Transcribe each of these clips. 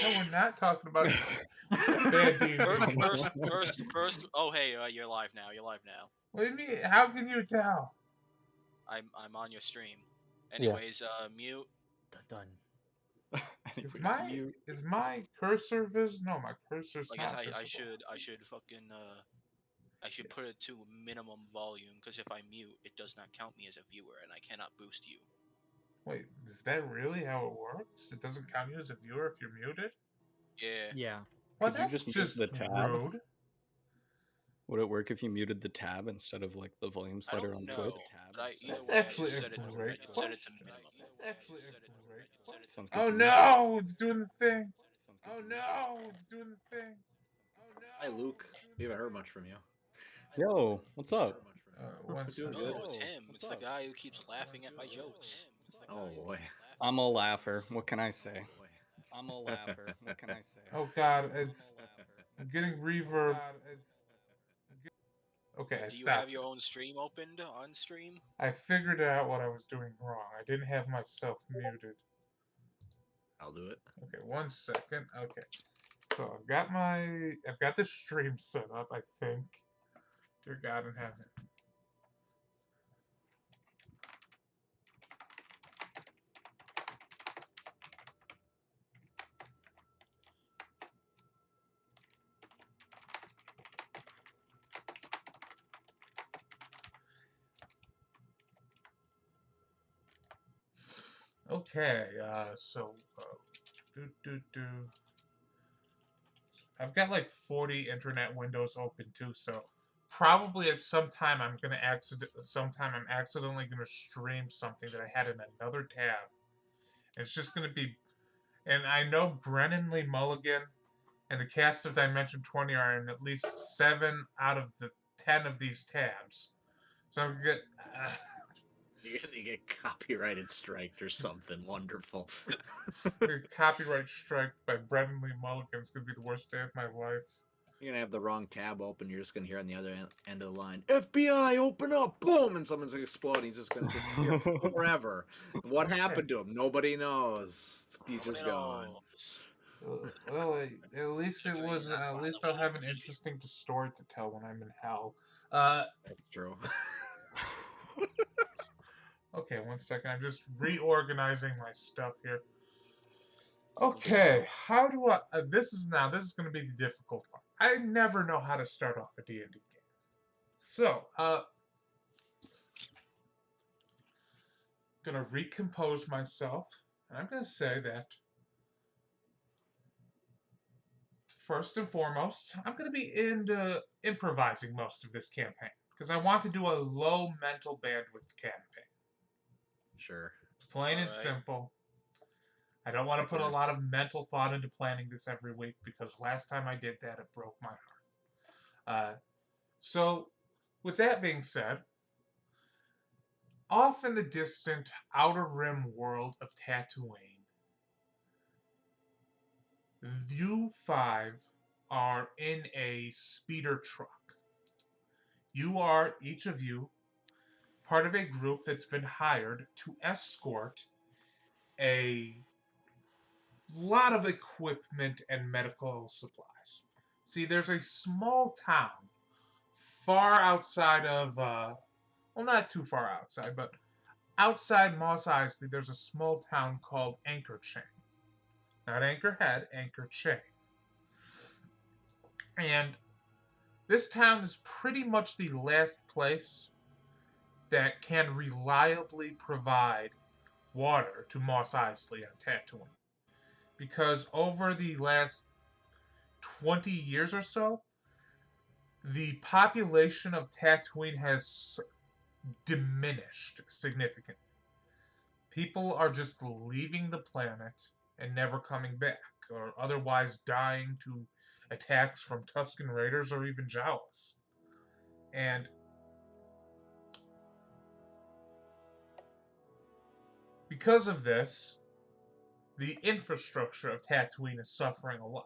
No, we're not talking about bad D&D. First. Oh, hey, you're live now. You're live now. What do you mean? How can you tell? I'm on your stream. Anyways, mute. Done. Is my cursor visible? No, my cursor's I guess not I visible. should fucking I should put it to minimum volume, because if I mute, it does not count me as a viewer, and I cannot boost you. Wait, is that really how it works? It doesn't count you as a viewer if you're muted? Yeah. Yeah. Well, Could you that's just mute the tab? rude. Would it work if you muted the tab instead of like the volume I slider don't on know. Twitch? That's actually a great question. Sounds good Oh to me. no, it's doing the thing. Oh no, it's doing the thing. Oh no. Hi, Luke. We haven't heard much from you. Yo, what's up? One Doing second. good. No, it's him. It's the guy who keeps laughing at my jokes. Oh boy. I'm a laugher. What can I say? I'm a laugher. What can I say? Oh god, I'm getting reverb. Okay, I Do you stopped. have your own stream opened on stream? I figured out what I was doing wrong. I didn't have myself muted. I'll do it. Okay, 1 second. Okay. So I've got the stream set up, I think. Dear God in heaven. Okay, I've got like 40 internet windows open too, so probably at some time I'm accidentally gonna stream something that I had in another tab. It's just gonna be, and I know Brennan Lee Mulligan and the cast of Dimension 20 are in at least 7 out of the 10 of these tabs. So I'm gonna You're gonna get copyrighted striked or something wonderful. the copyright strike by Brennan Lee Mulligan is gonna be the worst day of my life. You're gonna have the wrong tab open. You're just gonna hear on the other end of the line, "FBI, open up!" Boom, and someone's gonna explode. He's just gonna disappear forever. What happened to him? Nobody knows. He's just gone. Well, at least it was. At least I'll have an interesting story to tell when I'm in hell. That's true. Okay, 1 second. I'm just reorganizing my stuff here. Okay, how do I? This is going to be the difficult part. I never know how to start off a D&D game. So, gonna recompose myself, and I'm gonna say that first and foremost, I'm gonna be into improvising most of this campaign because I want to do a low mental bandwidth campaign. Sure. Plain and simple. I don't want to put a lot of mental thought into planning this every week because last time I did that, it broke my heart. So, with that being said, off in the distant outer rim world of Tatooine, you 5 are in a speeder truck. You are, each of you, part of a group that's been hired to escort a lot of equipment and medical supplies. See, there's a small town far outside of, well, not too far outside, but outside Mos Eisley, there's a small town called Anchor Chain. Not Anchorhead, Anchor Chain. And this town is pretty much the last place that can reliably provide water to Mos Eisley on Tatooine. Because over the last 20 years or so, the population of Tatooine has diminished significantly. People are just leaving the planet and never coming back, or otherwise dying to attacks from Tusken Raiders or even Jawas. And because of this, the infrastructure of Tatooine is suffering a lot.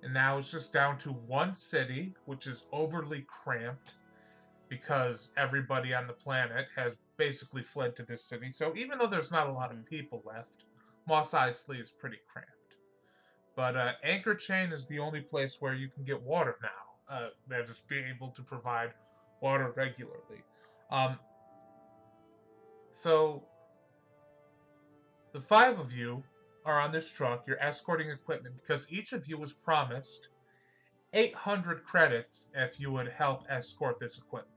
And now it's just down to one city, which is overly cramped because everybody on the planet has basically fled to this city. So even though there's not a lot of people left, Mos Eisley is pretty cramped. But Anchor Chain is the only place where you can get water now. That is being able to provide water regularly. So the 5 of you are on this truck. You're escorting equipment because each of you was promised 800 credits if you would help escort this equipment,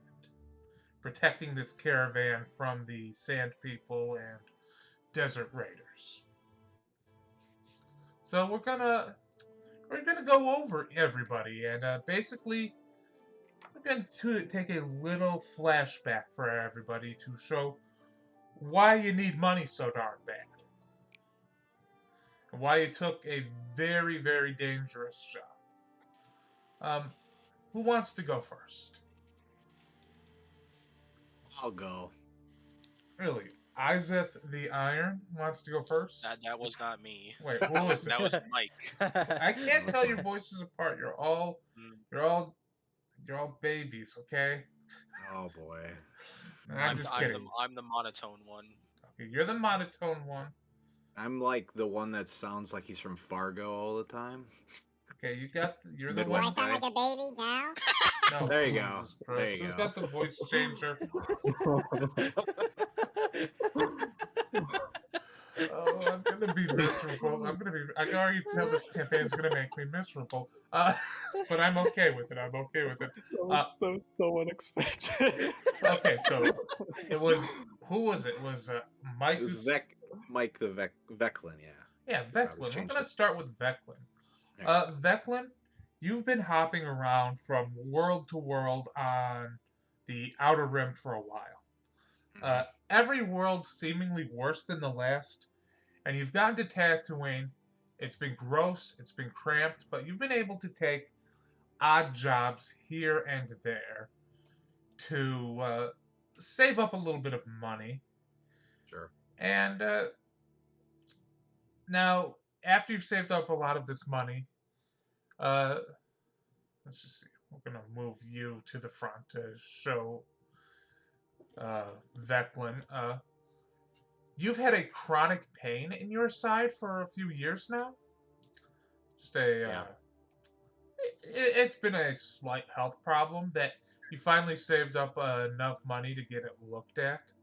protecting this caravan from the Sand People and Desert Raiders. So we're gonna go over everybody, and basically we're going to take a little flashback for everybody to show why you need money so darn bad, and why you took a very, very dangerous job. Who wants to go first? I'll go. Really, Izeth the Iron wants to go first. That was not me. Wait, who is it? That was Mike. I can't tell your voices apart. You're all babies, okay? Oh boy. I'm just kidding. I'm the monotone one. Okay, you're the monotone one. I'm like the one that sounds like he's from Fargo all the time. Okay, you're the Do one. I sound like a baby now? No, There you go. Jesus Christ. There you Who's go. got the voice changer? Oh, I'm gonna be miserable. I can already tell this campaign's gonna make me miserable. But I'm okay with it. I'm okay with it. That was so unexpected. Okay, so it was, who was it? It was Mike. It was Mike the Veclin, yeah. Yeah, Probably Veclin. We're changed gonna it. start with Veclin. There. Veclin, you've been hopping around from world to world on the Outer Rim for a while. Every world seemingly worse than the last, and you've gotten to Tatooine. It's been gross, it's been cramped, but you've been able to take odd jobs here and there to save up a little bit of money. Sure. And now, after you've saved up a lot of this money, let's just see. We're gonna move you to the front to show Veclin. You've had a chronic pain in your side for a few years now. Just Yeah. It's been a slight health problem that you finally saved up enough money to get it looked at.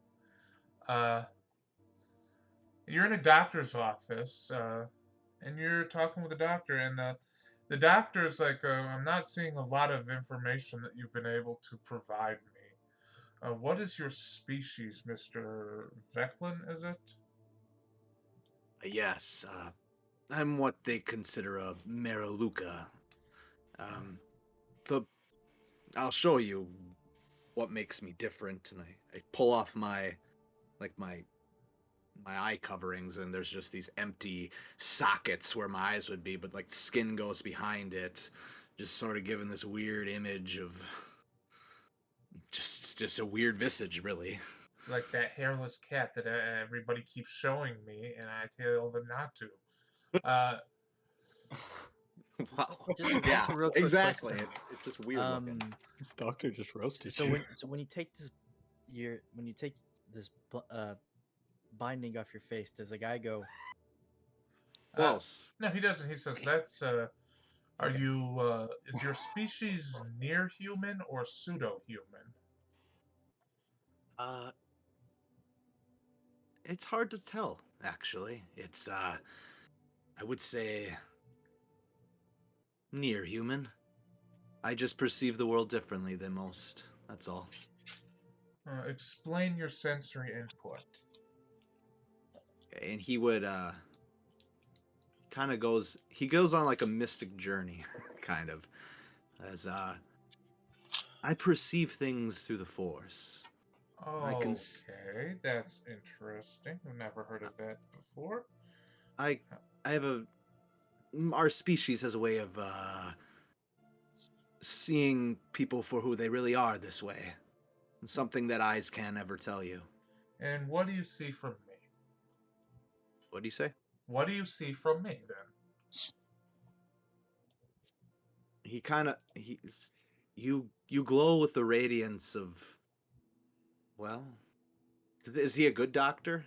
You're in a doctor's office, and you're talking with the doctor, and the doctor's like, I'm not seeing a lot of information that you've been able to provide me. What is your species, Mr. Veclin, is it? Yes, I'm what they consider a Meraluka. I'll show you what makes me different, and I pull off my eye coverings, and there's just these empty sockets where my eyes would be, but like skin goes behind it, just sort of giving this weird image of just a weird visage, really. It's like that hairless cat that everybody keeps showing me, and I tell them not to. Wow. Just a real quick exactly. question. It's just weird looking. This doctor just roasted So you. when you take this binding off your face, does the guy go? Close. No, he doesn't. He says, that's, are you, is your species near human or pseudo-human? It's hard to tell, actually. It's I would say near human. I just perceive the world differently than most. That's all. Explain your sensory input. And he would kind of goes on like a mystic journey kind of, as I perceive things through the force. Okay, that's interesting. I've never heard of that before. I have our species has a way of seeing people for who they really are this way. Something that eyes can't ever tell you. And what do you see from me? What do you say? What do you see from me, then? You glow with the radiance of, well, is he a good doctor?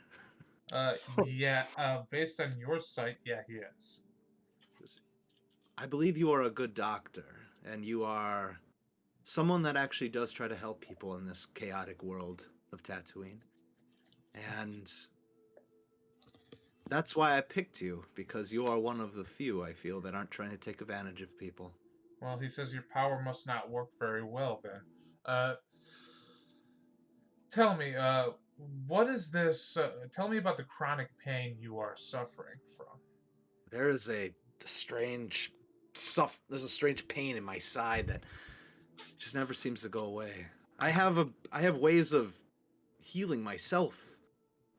Yeah, based on your sight, yeah, he is. I believe you are a good doctor, and you are someone that actually does try to help people in this chaotic world of Tatooine. And that's why I picked you, because you are one of the few, I feel, that aren't trying to take advantage of people. Well, he says your power must not work very well then. Uh, tell me, what is this? Tell me about the chronic pain you are suffering from. There is a strange there's a strange pain in my side that just never seems to go away. I have ways of healing myself,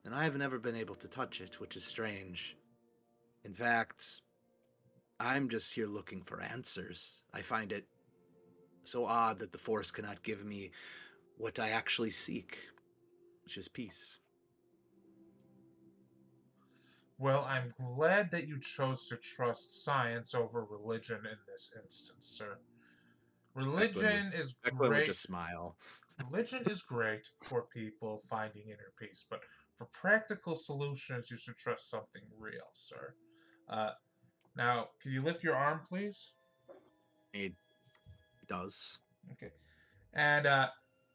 and I have never been able to touch it, which is strange. In fact, I'm just here looking for answers. I find it so odd that the Force cannot give me what I actually seek, which is peace. Well, I'm glad that you chose to trust science over religion in this instance, sir. Religion is Declan would just great. smile. Religion is great for people finding inner peace, but for practical solutions, you should trust something real, sir. Uh, now, can you lift your arm, please? He does. Okay. And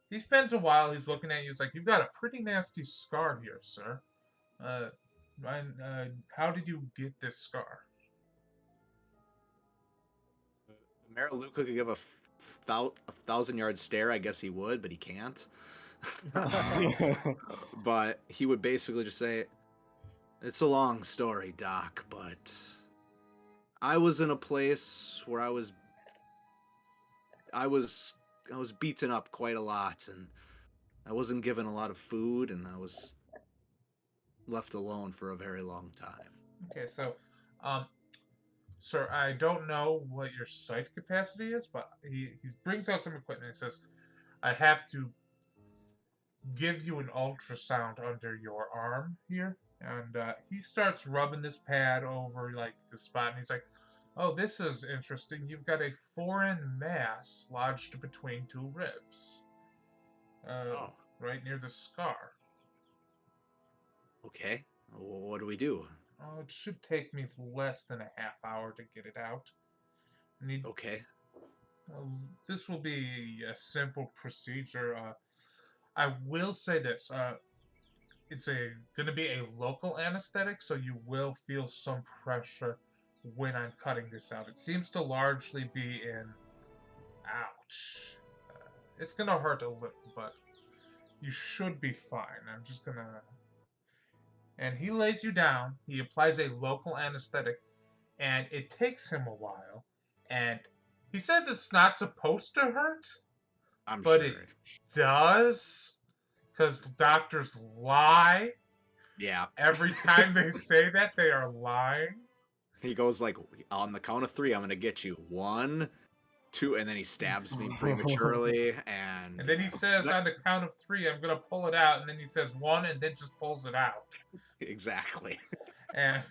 he spends a while. He's looking at you. He's like, "You've got a pretty nasty scar here, sir. Uh, how did you get this scar?" Mariluka could give a 1,000-yard stare. I guess he would, but he can't. But he would basically just say, "It's a long story, Doc, but I was in a place where I was beaten up quite a lot, and I wasn't given a lot of food, and I was left alone for a very long time." Okay, so, um, sir, I don't know what your sight capacity is, but he brings out some equipment. He says, "I have to give you an ultrasound under your arm here." And he starts rubbing this pad over like the spot, and he's like, "Oh, this is interesting. You've got a foreign mass lodged between two ribs, Oh, right near the scar. okay. What do we do? Oh, it should take me less than a half hour to get it out. Need Okay. this will be a simple procedure. I will say this. It's going to be a local anesthetic, so you will feel some pressure when I'm cutting this out. It seems to largely be in. Ouch. It's going to hurt a little, but you should be fine. I'm just going to. And he lays you down. He applies a local anesthetic, and it takes him a while. And he says it's not supposed to hurt, I'm but sure. it does. Because doctors lie. Yeah. Every time they say that, they are lying. He goes like, on the count of 3, I'm gonna get you. 1, 2, and then he stabs me prematurely, and then he says on the count of 3, I'm gonna pull it out, and then he says 1, and then just pulls it out. Exactly. And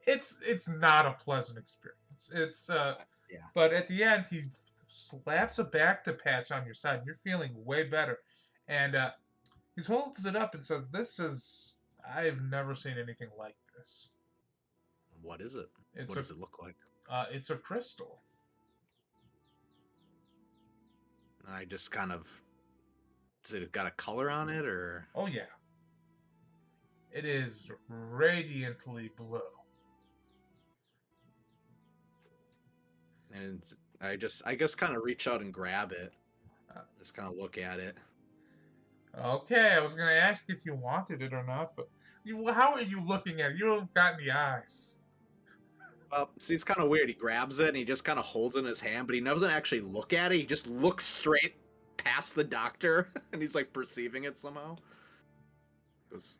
it's not a pleasant experience. It's Yeah. But at the end, he slaps a Bacta patch on your side, and you're feeling way better. And he holds it up and says, I've never seen anything like this. What is it? What does it look like? It's a crystal. I just kind of... Does it got a color on it, or... Oh, yeah. It is radiantly blue. And I guess kind of reach out and grab it. Just kind of look at it. Okay, I was going to ask if you wanted it or not, but how are you looking at it? You don't got any eyes. Well, see, it's kind of weird. He grabs it and he just kind of holds it in his hand, but he doesn't actually look at it. He just looks straight past the doctor, and he's like perceiving it somehow. He goes,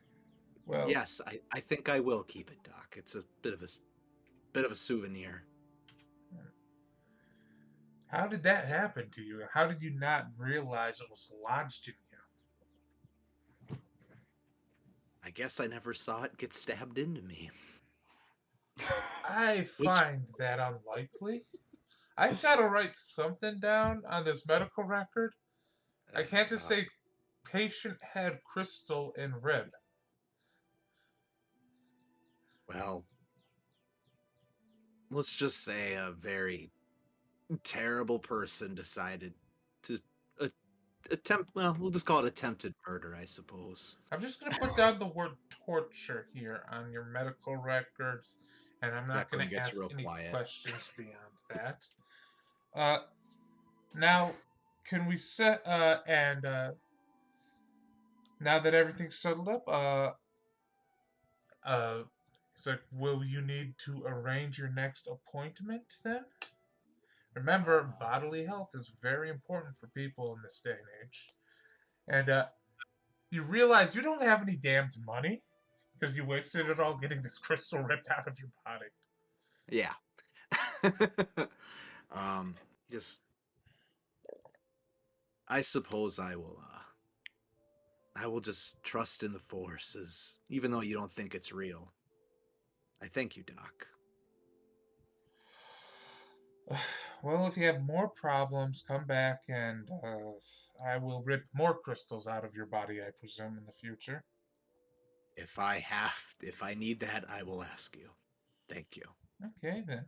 Well, yes, I think I will keep it, Doc. It's a bit of a souvenir. how did that happen to you? How did you not realize it was lodged in you? I guess I never saw it get stabbed into me. I find that unlikely. I've got to write something down on this medical record. I can't just say patient had crystal in rib. Well, let's just say a very terrible person decided to a- attempt. Well, we'll just call it attempted murder, I suppose. I'm just going to put down the word torture here on your medical records, and I'm not going Jacqueline to gets ask real any quiet. questions beyond that. Now, can we set now that everything's settled up, it's like, will you need to arrange your next appointment then? Remember, bodily health is very important for people in this day and age. And you realize you don't have any damned money because you wasted it all getting this crystal ripped out of your body. Yeah. Just I suppose I will just trust in the forces, even though you don't think it's real. I thank you, Doc. Well, if you have more problems, come back and I will rip more crystals out of your body, I presume, in the future. If I need that, I will ask you. Thank you. Okay, then.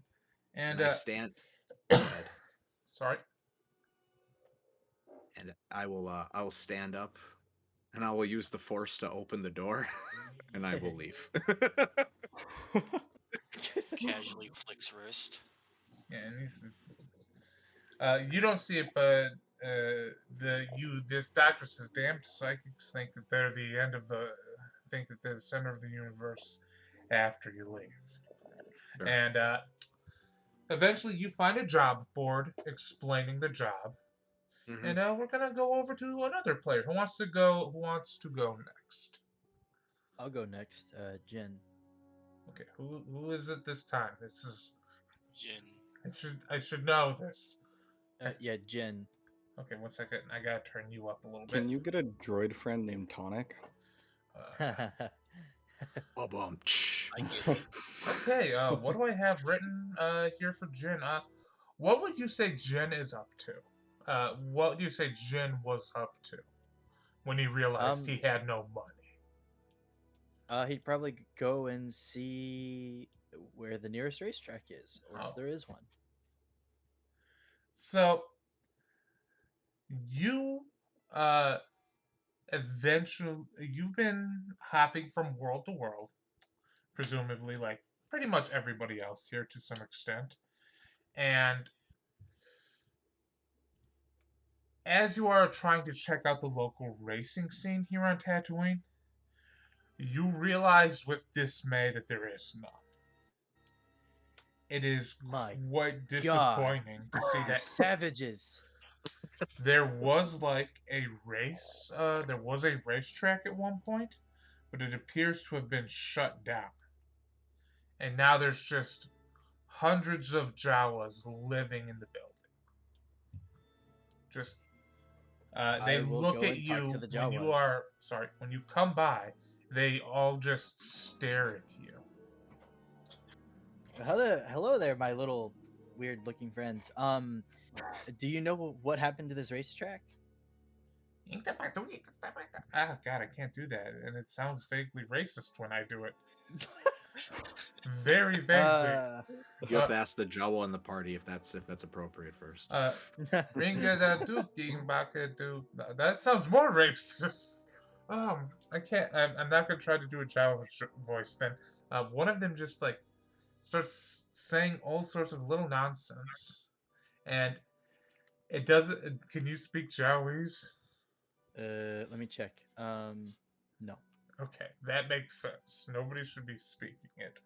And, I stand. Go ahead. sorry. And I will stand up, and I will use the force to open the door, and I will leave. Casually flicks wrist. Yeah, and you don't see it, but this doctor says, damned psychics think that they're the center of the universe after you leave. Sure. And eventually you find a job board explaining the job. Mhm. And we're gonna go over to another player. Who wants to go next? I'll go next. Jin. Okay, who is it this time? This is Jin. I should know this. Yeah, Jin. Okay, 1 second. I gotta turn you up a little bit. Can you get a droid friend named Tonic? Ba-bum. I get it. Okay, what do I have written here for Jin? What would you say Jin is up to? What do you say Jin was up to when he realized he had no money? He'd probably go and see where the nearest racetrack is, or if there is one. So you eventually you've been hopping from world to world, presumably like pretty much everybody else here to some extent. And as you are trying to check out the local racing scene here on Tatooine, you realize with dismay that there is none. It is quite disappointing to see that Savages. there was like a race, there was a racetrack at one point, but it appears to have been shut down. And now there's just hundreds of Jawas living in the building. Just they look at you when you when you come by, they all just stare at you. Hello there, my little weird-looking friends. Do you know what happened to this racetrack? Ah, God, I can't do that, and it sounds vaguely racist when I do it. Very vaguely. You have to ask the Jawa in the party if that's appropriate first. That sounds more racist. I can't. I'm not gonna try to do a Java voice. Then one of them just like starts saying all sorts of little nonsense, and it doesn't. Can you speak Jawese? Let me check. No. Okay, that makes sense. Nobody should be speaking it.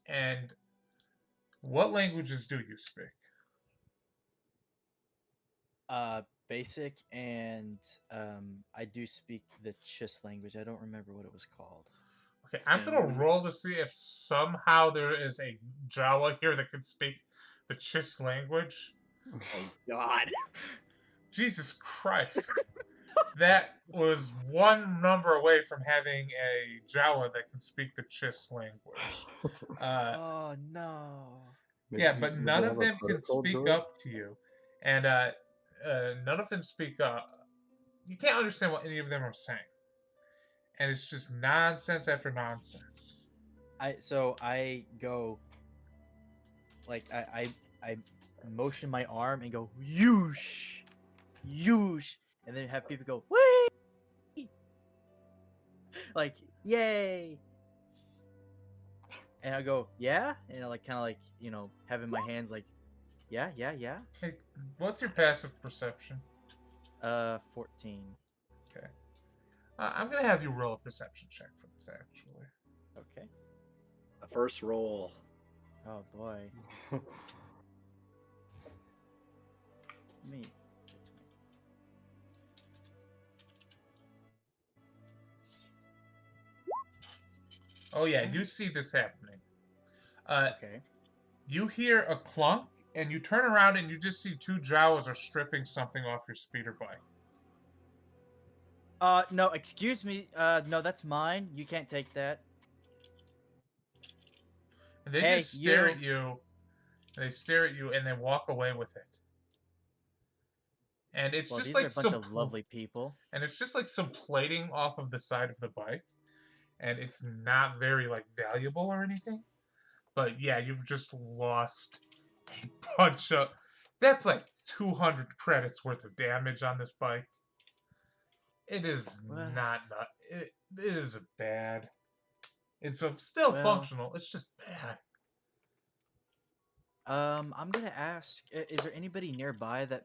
And what languages do you speak? Basic, and I do speak the Chiss language. I don't remember what it was called. Okay, I'm gonna roll to see if somehow there is a Jawa here that can speak the Chiss language. Oh God! Jesus Christ! That was one number away from having a Jawa that can speak the Chiss language. Oh no! Yeah, but none of them can speak up to you, and none of them speak up. You can't understand what any of them are saying, and it's just nonsense after nonsense. I go. like I motion my arm and go yoosh, yoosh, and then have people go wee, like yay, and I go yeah, and I like kind of like having my hands like yeah yeah yeah. Hey, what's your passive perception? 14. Okay. I'm gonna have you roll a perception check for this, actually. Okay. The first roll. Oh boy. Let me get to Oh yeah, you see this happening. okay. You hear a clunk, and you turn around and you just see two Jawas are stripping something off your speeder bike. No, excuse me. No, that's mine. You can't take that. And they Hey, just stare you. at you. They stare at you and they walk away with it. And it's Well, just these are like a bunch of lovely people. and it's just like some plating off of the side of the bike, and it's not very like valuable or anything. But yeah, you've just lost a bunch of. That's like 200 credits worth of damage on this bike. It is Well, not. It is bad. It's still well, functional. It's just bad. I'm gonna ask. Is there anybody nearby that,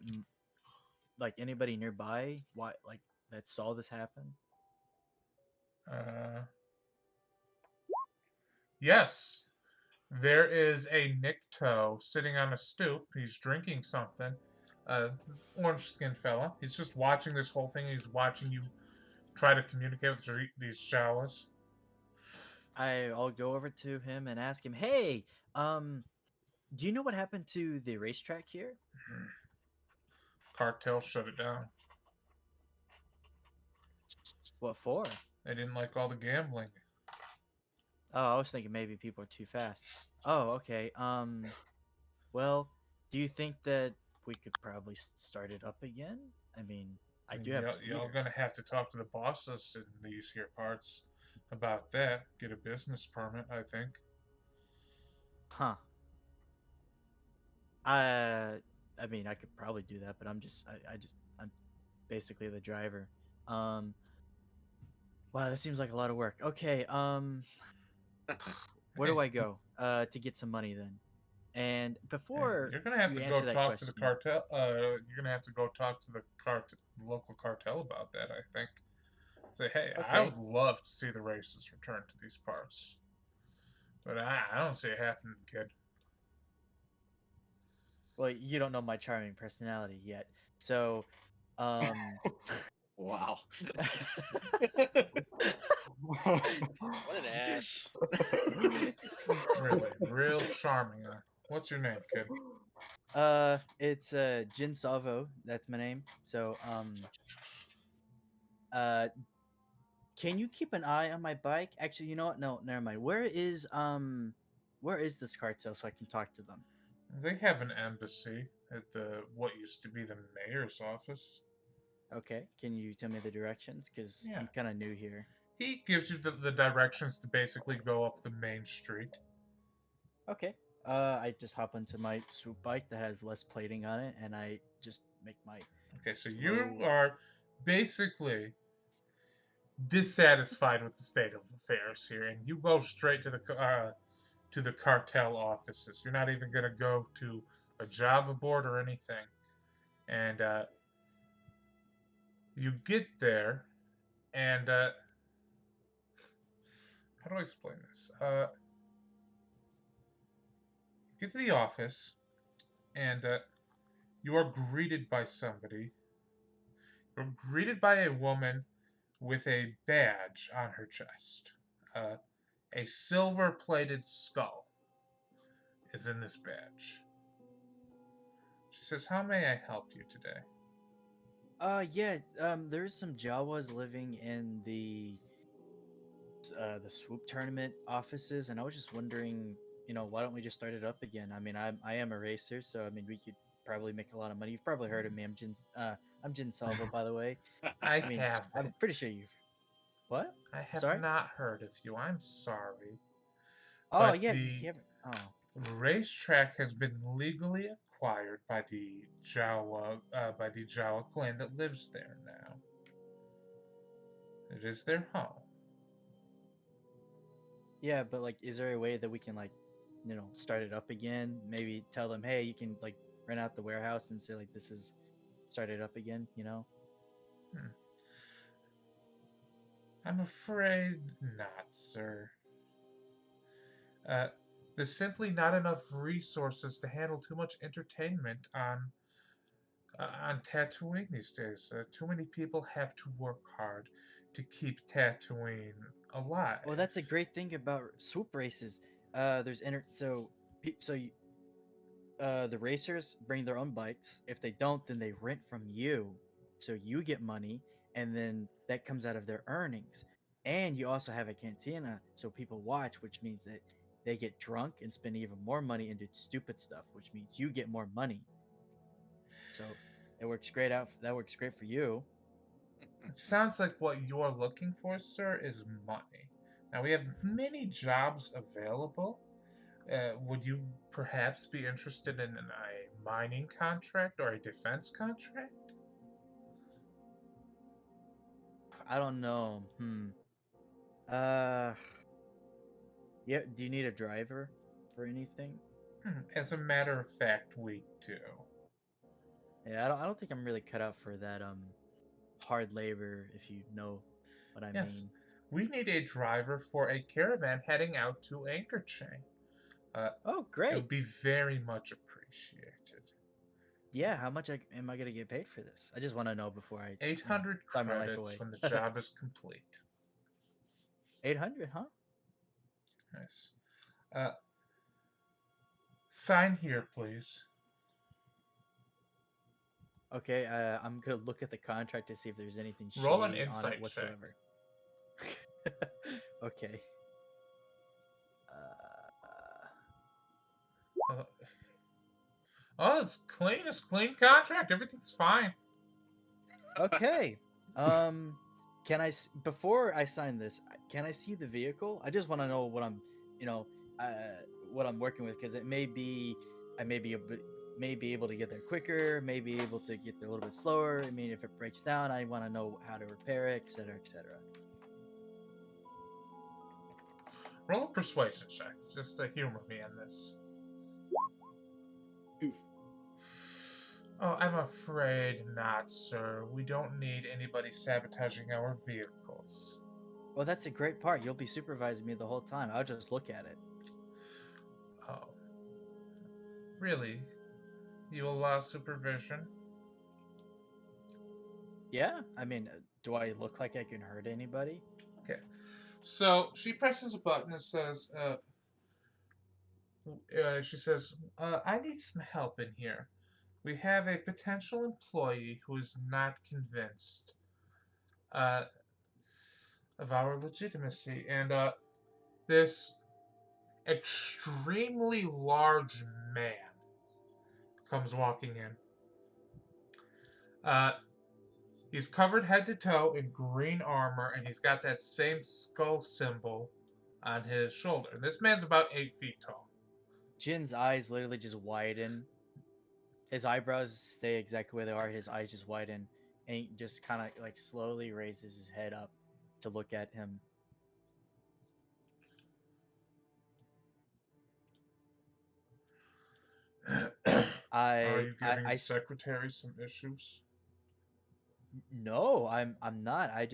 like anybody nearby, why, like that saw this happen? Uh, yes, there is a Nikto sitting on a stoop. He's drinking something. This orange-skinned fella. He's just watching this whole thing. He's watching you try to communicate with these Jawas. I'll go over to him and ask him, "Hey, do you know what happened to the racetrack here? Cartel shut it down. What for?" They didn't like all the gambling. Oh, I was thinking maybe people are too fast. Oh, okay. Well, do you think that we could probably start it up again? I mean, I do have a Y'all speeder. gonna have to talk to the bosses in these here parts about that. Get a business permit, I think. Huh. I mean, I could probably do that, but I'm basically the driver. Um, wow, that seems like a lot of work. Okay, where do Hey, I go to get some money then? And hey, before you're gonna have you to go answer that talk to the question, cartel. You're gonna have to go talk to the local cartel about that. I think. Say, hey, I okay. would love to see the races return to these parts, but I don't see it happening, kid. Well, you don't know my charming personality yet, so um. Wow. What an ass. Really, real charming. What's your name, kid? It's Jin Salvo. That's my name. So uh, can you keep an eye on my bike? Actually, you know what? No, never mind. Where is this cartel so I can talk to them? They have an embassy at the what used to be the mayor's office. Okay, can you tell me the directions? Cause Yeah. I'm kind of new here. He gives you the directions to basically go up the main street. Okay. I just hop onto my swoop bike that has less plating on it, and I just make my Okay, so you slow. are basically dissatisfied with the state of affairs here, and you go straight to the cartel offices. You're not even gonna go to a job board or anything, and you get there, and how do I explain this? Get to the office, and you are greeted by somebody. You're greeted by a woman with a badge on her chest. Uh, a silver plated skull is in this badge. She says, how may I help you today? Yeah. There's some Jawas living in the swoop tournament offices, and I was just wondering, why don't we just start it up again? I mean, I am a racer, so I mean, we could probably make a lot of money. You've probably heard of me. I'm Jin Salvo, by the way. I I mean, I'm haven't. pretty sure you've. What? I have Sorry. not heard of you. I'm sorry. Oh But yeah, you haven't. Oh. The racetrack has been legally acquired by the Jawa clan that lives there now. It is their home. Yeah, but like, is there a way that we can like, start it up again? Maybe tell them, hey, you can like rent out the warehouse and say like, this is start it up again. Hmm. I'm afraid not, sir. Uh, there's simply not enough resources to handle too much entertainment on Tatooine these days. Too many people have to work hard to keep Tatooine alive. Well, that's a great thing about swoop races. There's the racers bring their own bikes. If they don't, then they rent from you, so you get money, and then that comes out of their earnings. And you also have a cantina, so people watch, which means that they get drunk and spend even more money and do stupid stuff, which means you get more money. So it works great out. That works great for you. It sounds like what you're looking for, sir, is money. Now, we have many jobs available. Would you perhaps be interested in a mining contract or a defense contract? I don't know. Uh, yeah. Do you need a driver for anything? As a matter of fact, we do. Yeah, I don't think I'm really cut out for that hard labor, if you know what I Yes, mean. we need a driver for a caravan heading out to Anchor Chain. Uh, Oh, it great. would be very much appreciated. Yeah, how much am I gonna get paid for this? I just want to know before I 800 sign my life credits away. when the job is complete. 800, huh? Nice. Uh, sign here, please. Okay, I'm gonna look at the contract to see if there's anything Roll an shady on it insight check. whatsoever. Okay. Uh, oh, it's clean. It's clean contract. Everything's fine. Okay. Can before I sign this, can I see the vehicle? I just want to know what you know, uh, what I'm working with, because it may be I may be able to get there quicker, may be able to get there a little bit slower. I mean, if it breaks down, I want to know how to repair it, etc., etc. Roll a persuasion check, just to humor me in this. Oh, I'm afraid not, sir. We don't need anybody sabotaging our vehicles. Well, that's a great part. You'll be supervising me the whole time. I'll just look at it. Oh. Really? You allow supervision? Yeah, I mean, do I look like I can hurt anybody? Okay. So she presses a button and says, I need some help in here. We have a potential employee who is not convinced uh, of our legitimacy. And this extremely large man comes walking in. He's covered head to toe in green armor, and he's got that same skull symbol on his shoulder. This man's about 8 feet tall. Jin's eyes literally just widen. His eyebrows stay exactly where they are. His eyes just widen, and he just kind of like slowly raises his head up to look at him. Are you giving I the secretary some issues? no, I'm not. I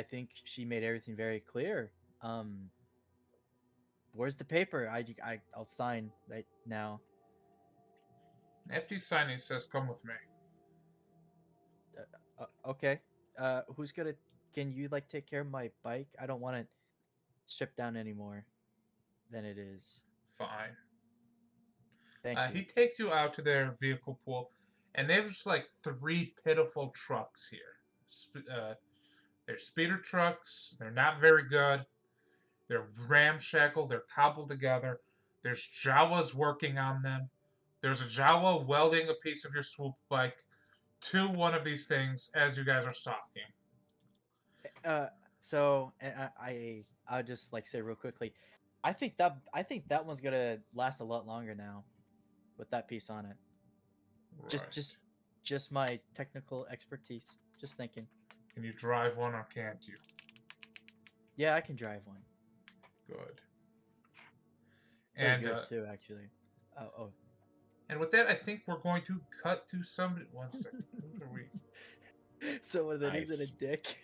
think she made everything very clear. Where's the paper? I'll sign right now. After you sign, he says, "Come with me." Okay. Who's gonna? Can you like take care of my bike? I don't want it stripped down anymore than it is. Fine. Thank you. He takes you out to their vehicle pool, and they have just like 3 pitiful trucks here. They're speeder trucks. They're not very good. They're ramshackle. They're cobbled together. There's Jawas working on them. There's a Jawa welding a piece of your swoop bike to one of these things as you guys are stalking. So I'll just like say real quickly, I think that one's gonna last a lot longer now, with that piece on it. Right. Just my technical expertise. Just thinking. Can you drive one or can't you? Yeah, I can drive one. Good. Very And good too, actually. Oh. and with that, I think we're going to cut to somebody. One second. Who are we? Someone that Nice. not a dick.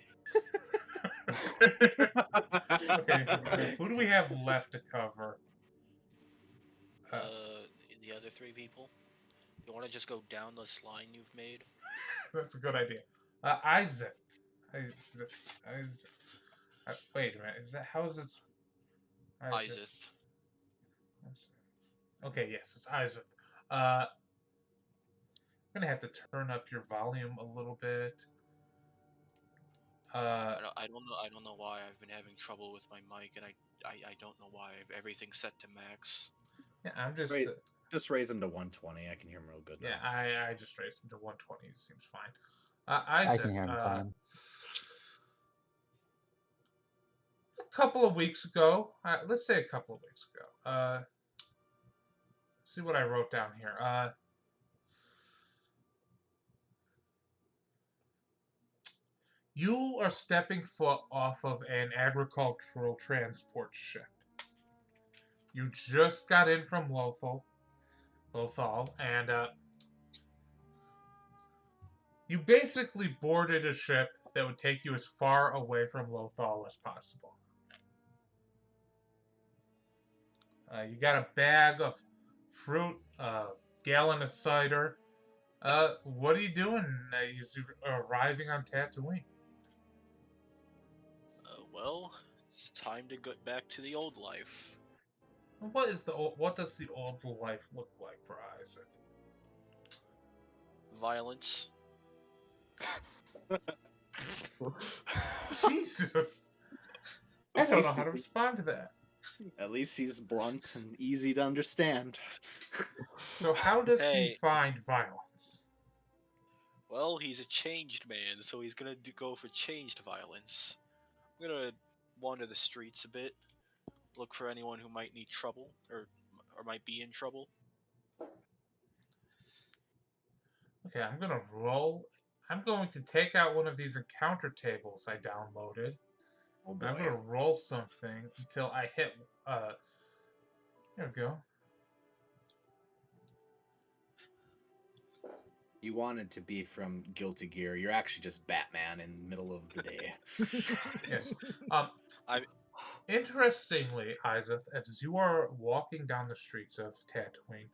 Okay, who do we have left to cover? The other three people. You want to just go down this line you've made? That's a good idea. Isaac. Isaac. Wait a minute. Is that how is it? Isaac. Okay, yes, it's Isaac. I'm gonna have to turn up your volume a little bit. I don't know why I've been having trouble with my mic, and I don't know why. Everything's set to max. Yeah, I'm just. Just raise him to 120. I can hear him real good. Yeah, now. I just raised him to 120. It seems fine. Isaac. I can hear him fine. A couple of weeks ago, let's say a couple of weeks ago. See what I wrote down here. You are stepping foot off of an agricultural transport ship. You just got in from Lothal, and you basically boarded a ship that would take you as far away from Lothal as possible. You got a bag of fruit, a gallon of cider. What are you doing as you're arriving on Tatooine? Well, it's time to get back to the old life. What does the old life look like for Isaac? Violence. Jesus! I don't know how to respond to that. At least he's blunt and easy to understand. So how does he find violence? Well, he's a changed man, so he's gonna go for changed violence. I'm gonna wander the streets a bit, look for anyone who might need trouble, or might be in trouble. Okay, I'm gonna roll. I'm going to take out one of these encounter tables I downloaded. Oh boy. I'm gonna roll something until I hit. Here we go. You wanted to be from Guilty Gear. You're actually just Batman in the middle of the day. Yes. Interestingly, Isaac, as you are walking down the streets of Tatooine,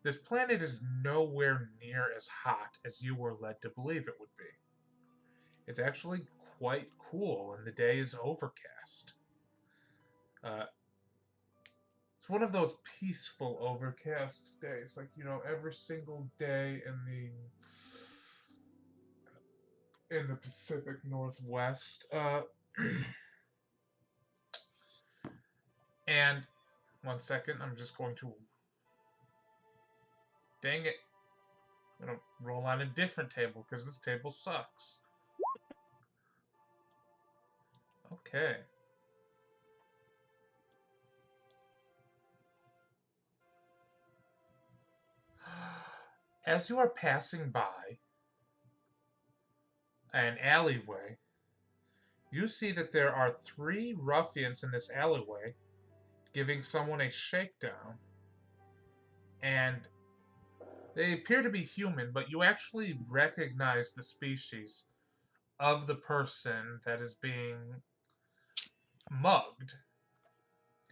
this planet is nowhere near as hot as you were led to believe it would be. It's actually quite cool, and the day is overcast. It's one of those peaceful overcast days, like, every single day in the Pacific Northwest. And 1 second, I'm just going to. Dang it! I'm gonna roll on a different table because this table sucks. Okay. As you are passing by an alleyway, you see that there are 3 ruffians in this alleyway giving someone a shakedown. And they appear to be human, but you actually recognize the species of the person that is being mugged.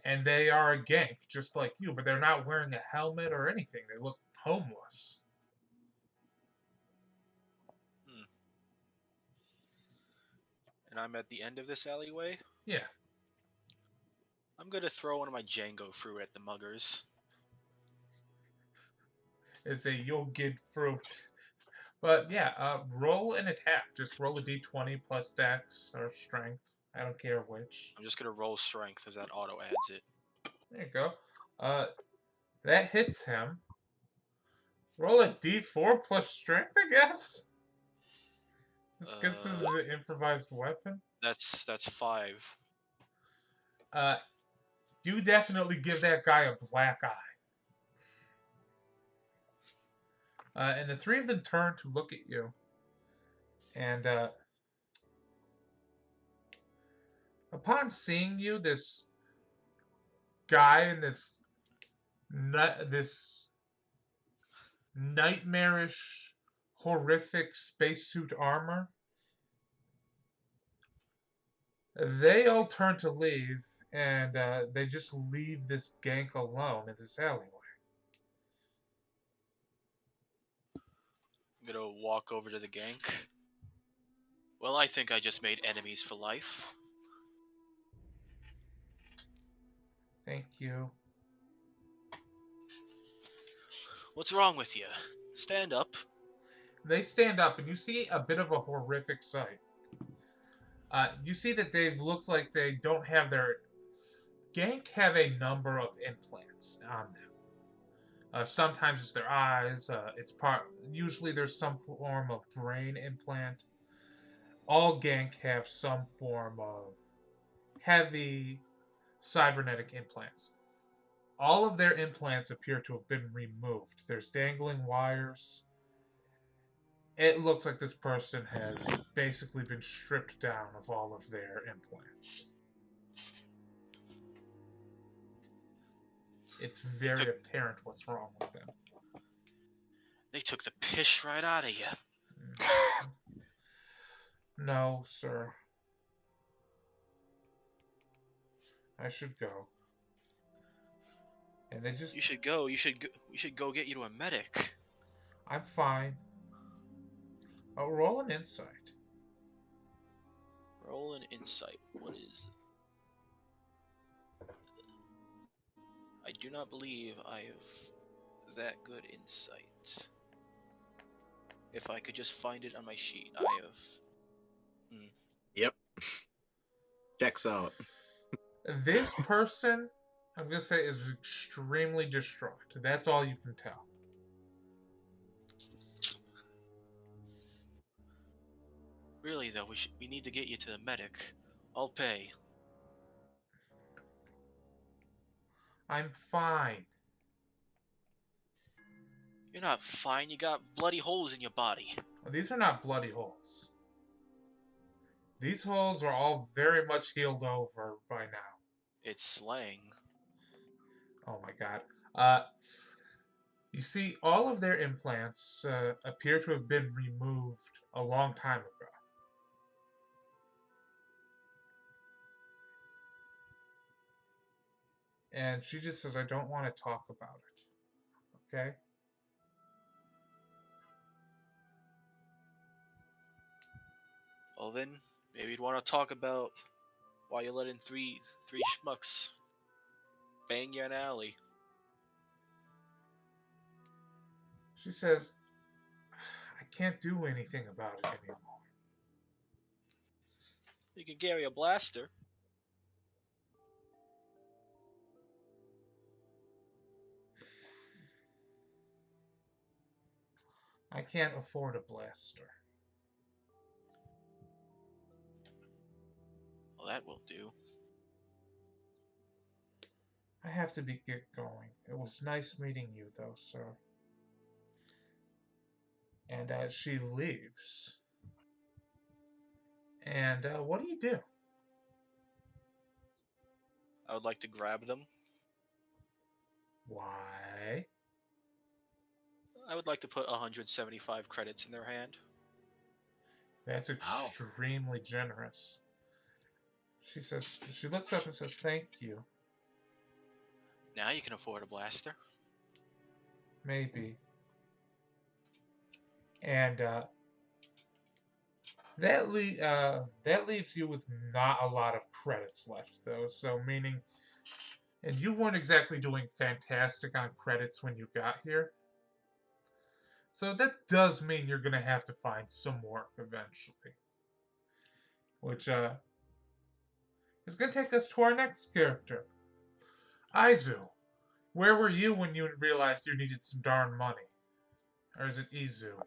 And they are a gank, just like you, but they're not wearing a helmet or anything. They look homeless. And I'm at the end of this alleyway? Yeah. I'm gonna throw one of my Django fruit at the muggers. It's a yogurt fruit. But yeah, roll an attack. Just roll a d20 plus dex or strength. I don't care which. I'm just gonna roll strength because that auto adds it. There you go. That hits him. Roll a d4 plus strength, I guess. This is an improvised weapon. That's 5. Do do definitely give that guy a black eye. And the three of them turn to look at you. And upon seeing you, this guy in this nightmarish, horrific spacesuit armor, they all turn to leave, and they just leave this gank alone in this alleyway. I'm gonna walk over to the gank. Well, I think I just made enemies for life. Thank you. What's wrong with you? Stand up. They stand up, and you see a bit of a horrific sight. You see that they look like they don't have their... Gank have a number of implants on them. Sometimes it's their eyes. Usually there's some form of brain implant. All Gank have some form of heavy cybernetic implants. All of their implants appear to have been removed. There's dangling wires. It looks like this person has basically been stripped down of all of their implants. It's very apparent what's wrong with them. They took the piss right out of you. No, sir. I should go. And they just... You should go. We should go get you to a medic. I'm fine. I'll roll an insight. Roll an insight. What is it? I do not believe I have that good insight. If I could just find it on my sheet, I have. Yep. Checks out. This person, I'm going to say, is extremely distraught. That's all you can tell. Really though, we need to get you to the medic. I'll pay. I'm fine. You're not fine. You got bloody holes in your body. These are not bloody holes. These holes are all very much healed over by now. It's slang. Oh my god. You see, all of their implants appear to have been removed a long time ago. And she just says, I don't want to talk about it. Okay? Well then, maybe you'd want to talk about why you let in three schmucks bang you in an alley. She says, I can't do anything about it anymore. You can carry a blaster. I can't afford a blaster. Well, that will do. I have to get going. It was nice meeting you, though, sir. And she leaves. And what do you do? I would like to grab them. Why? I would like to put 175 credits in their hand. That's extremely generous. She says, she looks up and says, thank you. Now you can afford a blaster. Maybe. And that leaves you with not a lot of credits left, though. So meaning, and you weren't exactly doing fantastic on credits when you got here. So that does mean you're gonna have to find some work eventually, which is gonna take us to our next character, Aizu. Where were you when you realized you needed some darn money? Or is it Izu?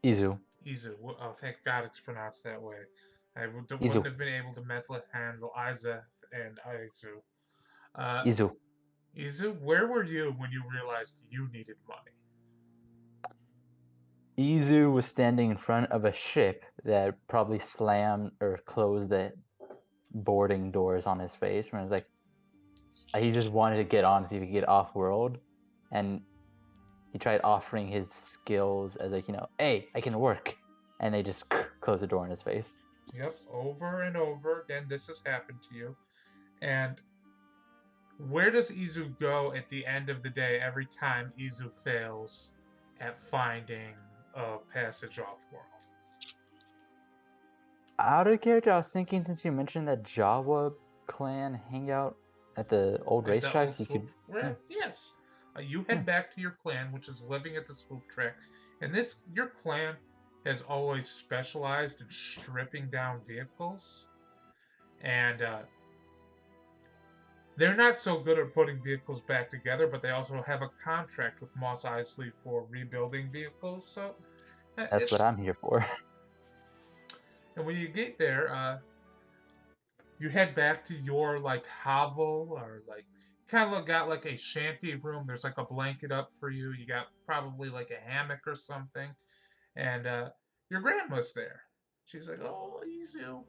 Izu. Izu. Oh, thank God it's pronounced that way. I wouldn't have been able to mentally handle Isaac and Aizu. Izu. Izu, where were you when you realized you needed money? Izu was standing in front of a ship that probably slammed or closed the boarding doors on his face. When it was like, he just wanted to get on, see if he could get off world, and he tried offering his skills as like, hey, I can work, and they just closed the door in his face. Yep, over and over again, this has happened to you. And where does Izu go at the end of the day every time Izu fails at finding a passage off-world? Out of character, I was thinking since you mentioned that Jawa clan hangout at the old At the racetrack, old you swoop could. track? Yes. You head back to your clan, which is living at the swoop track. And your clan has always specialized in stripping down vehicles. And they're not so good at putting vehicles back together, but they also have a contract with Moss Eisley for rebuilding vehicles. So That's what I'm here for. And when you get there, you head back to your hovel, or kind of got like a shanty room. There's like a blanket up for you. You got probably like a hammock or something, and your grandma's there. She's like, "Oh, Izu,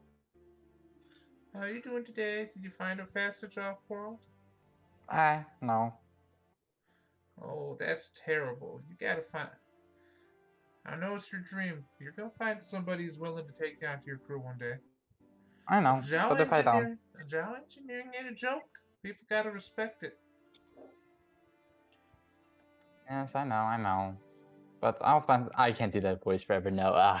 how are you doing today? Did you find a passage off world?" No. Oh, that's terrible. You gotta find. I know it's your dream. You're gonna find somebody who's willing to take you onto your crew one day. I know. But if I don't. Gel engineering ain't a joke. People gotta respect it. Yes, I know. But I can't do that voice forever. No.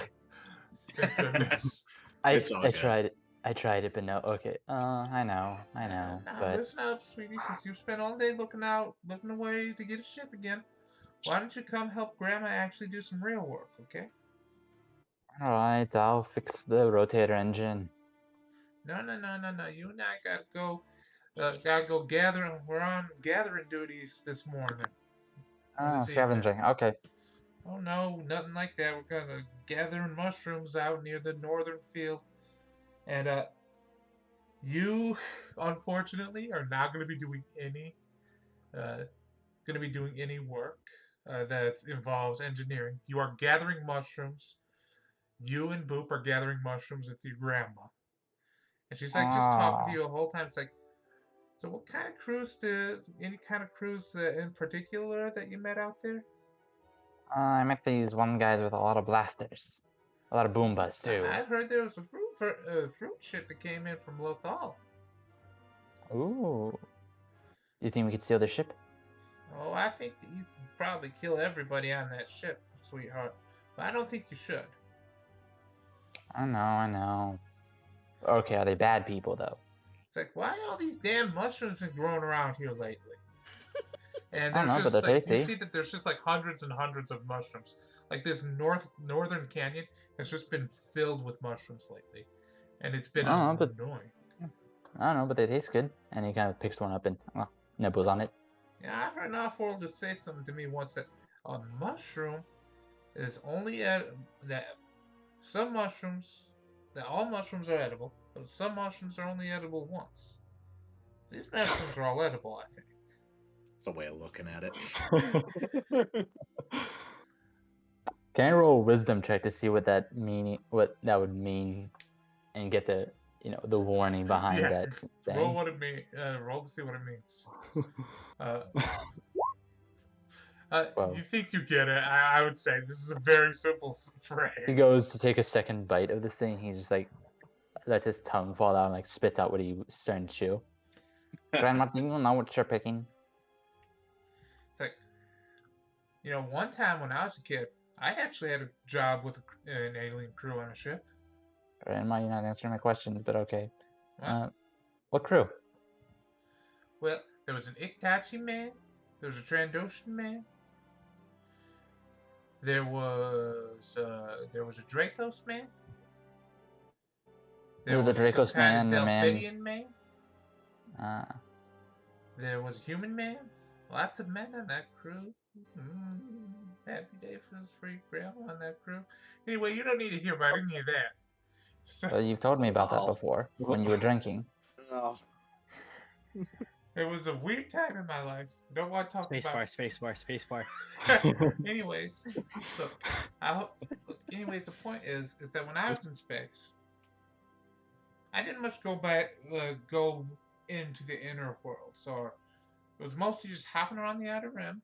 Thank goodness. I It's all good. tried it. I tried it, but no. Okay. I know. Now But listen up, sweetie. Since you spent all day looking away to get a ship again, why don't you come help Grandma actually do some real work, okay? all right, I'll fix the rotator engine. No. You and I gotta go gathering. We're on gathering duties this morning. This evening. Scavenging. Okay. Oh no, nothing like that. We're gonna gathering mushrooms out near the northern field, and you, unfortunately, are not gonna be doing any work that involves engineering. You are gathering mushrooms. You and Boop are gathering mushrooms with your grandma, and she's like just talking to you the whole time. It's like, so what kind of crews any kind of crews in particular that you met out there? I met these one guys with a lot of blasters. A lot of boombas, too. I heard there was a fruit ship that came in from Lothal. Ooh. You think we could steal their ship? Oh, I think that you can probably kill everybody on that ship, sweetheart. But I don't think you should. I know. Okay, are they bad people, though? It's like, why all these damn mushrooms been growing around here lately? And I don't there's know, just but they're like, you tasty. see that there's just like hundreds and hundreds of mushrooms. Like this northern canyon has just been filled with mushrooms lately. And it's been annoying. I don't know, but they taste good. And he kind of picks one up and nibbles on it. Yeah, I heard an off-world to say something to me once that a mushroom is only that some mushrooms, that all mushrooms are edible, but some mushrooms are only edible once. These mushrooms are all edible, I think. It's a way of looking at it. Can I roll a wisdom check to see what that would mean, and get the the warning behind that thing? Roll what it means. Roll to see what it means. You think you get it? I would say this is a very simple phrase. He goes to take a second bite of this thing. He just lets his tongue fall out and spits out what he was starting to chew. Grandma, do you know what you're picking? It's like, one time when I was a kid, I actually had a job with an alien crew on a ship. Grandma, you're not answering my questions, but okay. What crew? Well, there was an Iktachi man. There was a Trandoshan man. There was a Dracos man. There was the Dracos some kind man, of the Delphidian man. man. There was a human man. Lots of men on that crew. Happy day for his free grandma on that crew. Anyway, you don't need to hear about any of that. So, But you've told me about that before when you were drinking. No. It was a weird time in my life. I don't want to talk about. Spacebar. Anyways, look. Anyways, the point is that when I was in space, I didn't much go into the inner world. So it was mostly just hopping around the outer rim.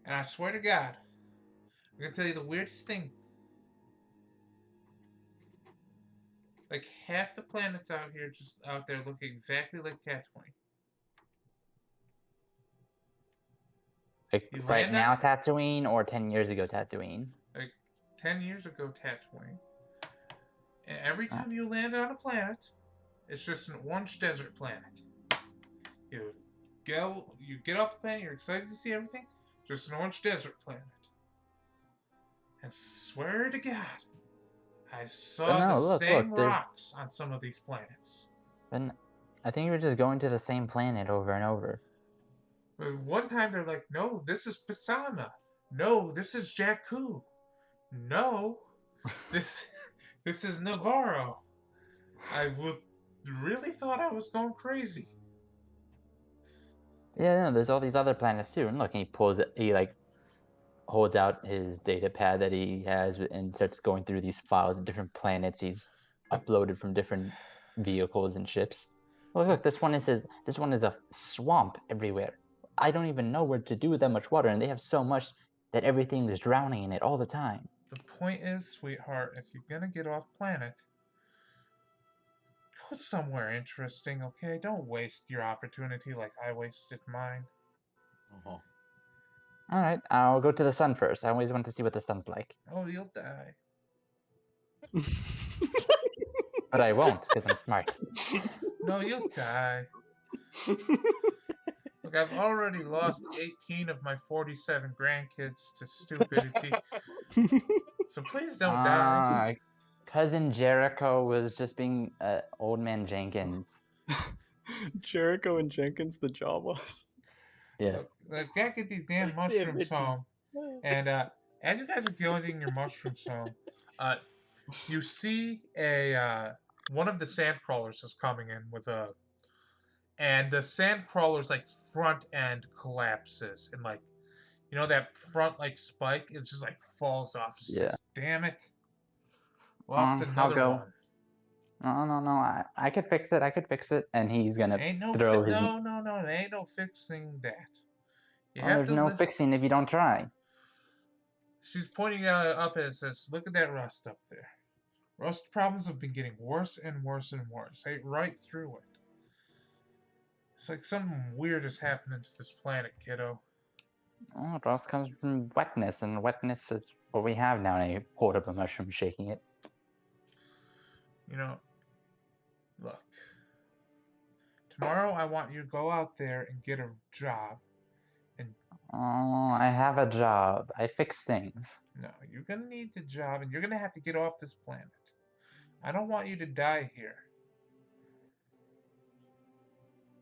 And I swear to God, I'm gonna tell you the weirdest thing. Like half the planets out here, just out there, look exactly like Tatooine. Like You right land now, on Tatooine, or 10 years ago, Tatooine. like 10 years ago Tatooine, and every time you land on a planet, it's just an orange desert planet. You get off the planet, you're excited to see everything, just an orange desert planet. And swear to God, I saw the same rocks on some of these planets. And I think you were just going to the same planet over and over. But one time they're like, no, this is Pisana. No, this is Jakku. No, this is Navarro. Really thought I was going crazy. Yeah, no, there's all these other planets too. And look, he holds out his data pad that he has and starts going through these files of different planets he's uploaded from different vehicles and ships. Look, this one is a swamp everywhere. I don't even know where to do with that much water, and they have so much that everything is drowning in it all the time. The point is, sweetheart, if you're gonna get off planet, go somewhere interesting, okay? Don't waste your opportunity like I wasted mine. Oh. All right, I'll go to the sun first. I always want to see what the sun's like. Oh, you'll die. But I won't, because I'm smart. No, you'll die. Look, I've already lost 18 of my 47 grandkids to stupidity. So please don't die. Cousin Jericho was just being old man Jenkins. Jericho and Jenkins, the Jawas. Yeah. Look, I've got to get these damn mushrooms home. And as you guys are getting your mushrooms home, you see one of the sand crawlers is coming in with a, and the sand crawler's like front end collapses and like, you know, that front like spike, it just like falls off. It says, damn it, lost another one. No. I could fix it. And he's gonna throw his. No. There ain't no fixing that. There's no fixing if you don't try. She's pointing up and says, "Look at that rust up there. Rust problems have been getting worse and worse and worse. Right through it. It's like something weird is happening to this planet, kiddo." Oh, rust comes from wetness, and wetness is what we have now. And I hold up a mushroom, shaking it. You know, look. Tomorrow I want you to go out there and get a job. Oh, I have a job. I fix things. No, you're gonna need the job, and you're gonna have to get off this planet. I don't want you to die here.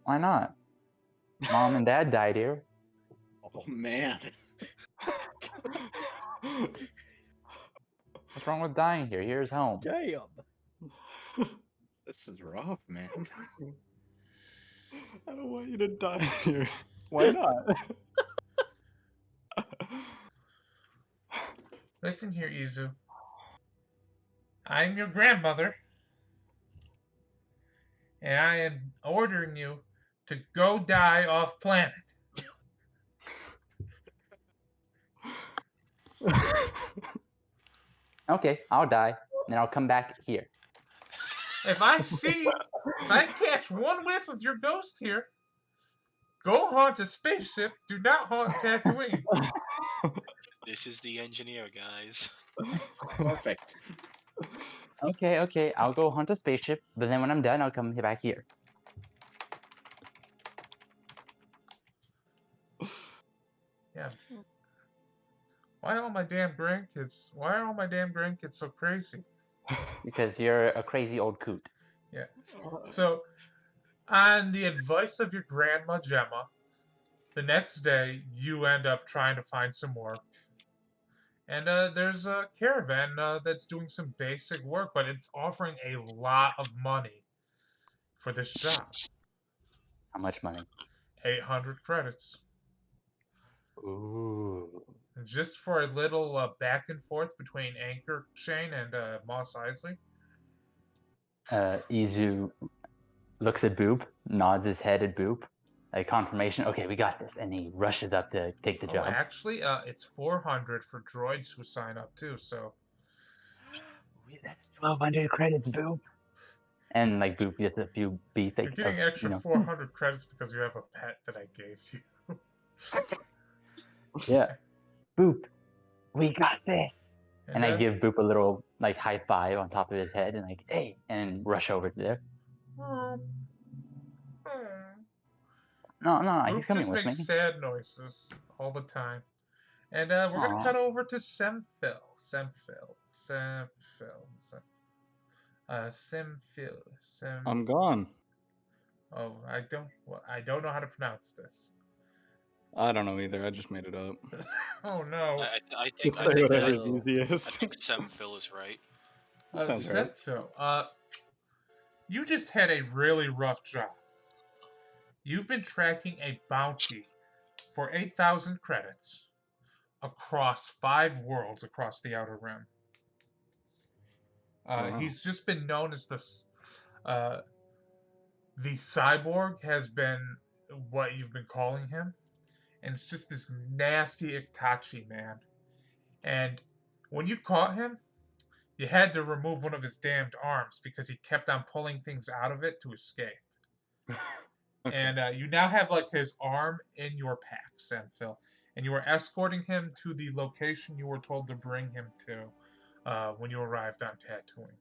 Why not? Mom and Dad died here. Oh man. What's wrong with dying here? Here's home. Damn. This is rough, man. I don't want you to die here. Why not? Listen here, Izu. I'm your grandmother, and I am ordering you to go die off planet. Okay, I'll die, then I'll come back here. If I catch one whiff of your ghost here, go haunt a spaceship. Do not haunt Tatooine. This is the engineer, guys. Perfect. Okay, I'll go hunt a spaceship, but then when I'm done, I'll come back here. Yeah. Why are all my damn grandkids so crazy? Because you're a crazy old coot. Yeah. So, on the advice of your grandma Gemma, the next day you end up trying to find some work. And there's a caravan that's doing some basic work, but it's offering a lot of money for this job. How much money? 800 credits. Ooh. And just for a little back and forth between Anchor Chain and Moss Isley. Izu looks at Boop, nods his head at Boop. A confirmation. Okay, we got this. And he rushes up to take the Oh, job. actually, it's 400 for droids who sign up too. So That's 1,200 credits, Boop. And like Boop gets a few beats. you're getting extra 400 credits because you have a pet that I gave you. Yeah. Boop, we got this. And I then- give Boop a little like high five on top of his head and like, hey, and rush over there. No, he's Boop coming just with makes me. sad noises all the time. And we're going to Aw. cut over to Semphil. I'm gone. Oh, I don't know how to pronounce this. I don't know either. I just made it up. Oh no. I think Just say whatever's Semphil. easiest. I think Semphil is right. Sounds right. Semphil, you just had a really rough job. You've been tracking a bounty for 8,000 credits across 5 worlds across the Outer Rim. Wow. He's just been known as the cyborg has been what you've been calling him. And it's just this nasty Itachi man. And when you caught him, you had to remove one of his damned arms because he kept on pulling things out of it to escape. Okay. And you now have like his arm in your pack, Semphil, and you were escorting him to the location you were told to bring him to when you arrived on Tatooine.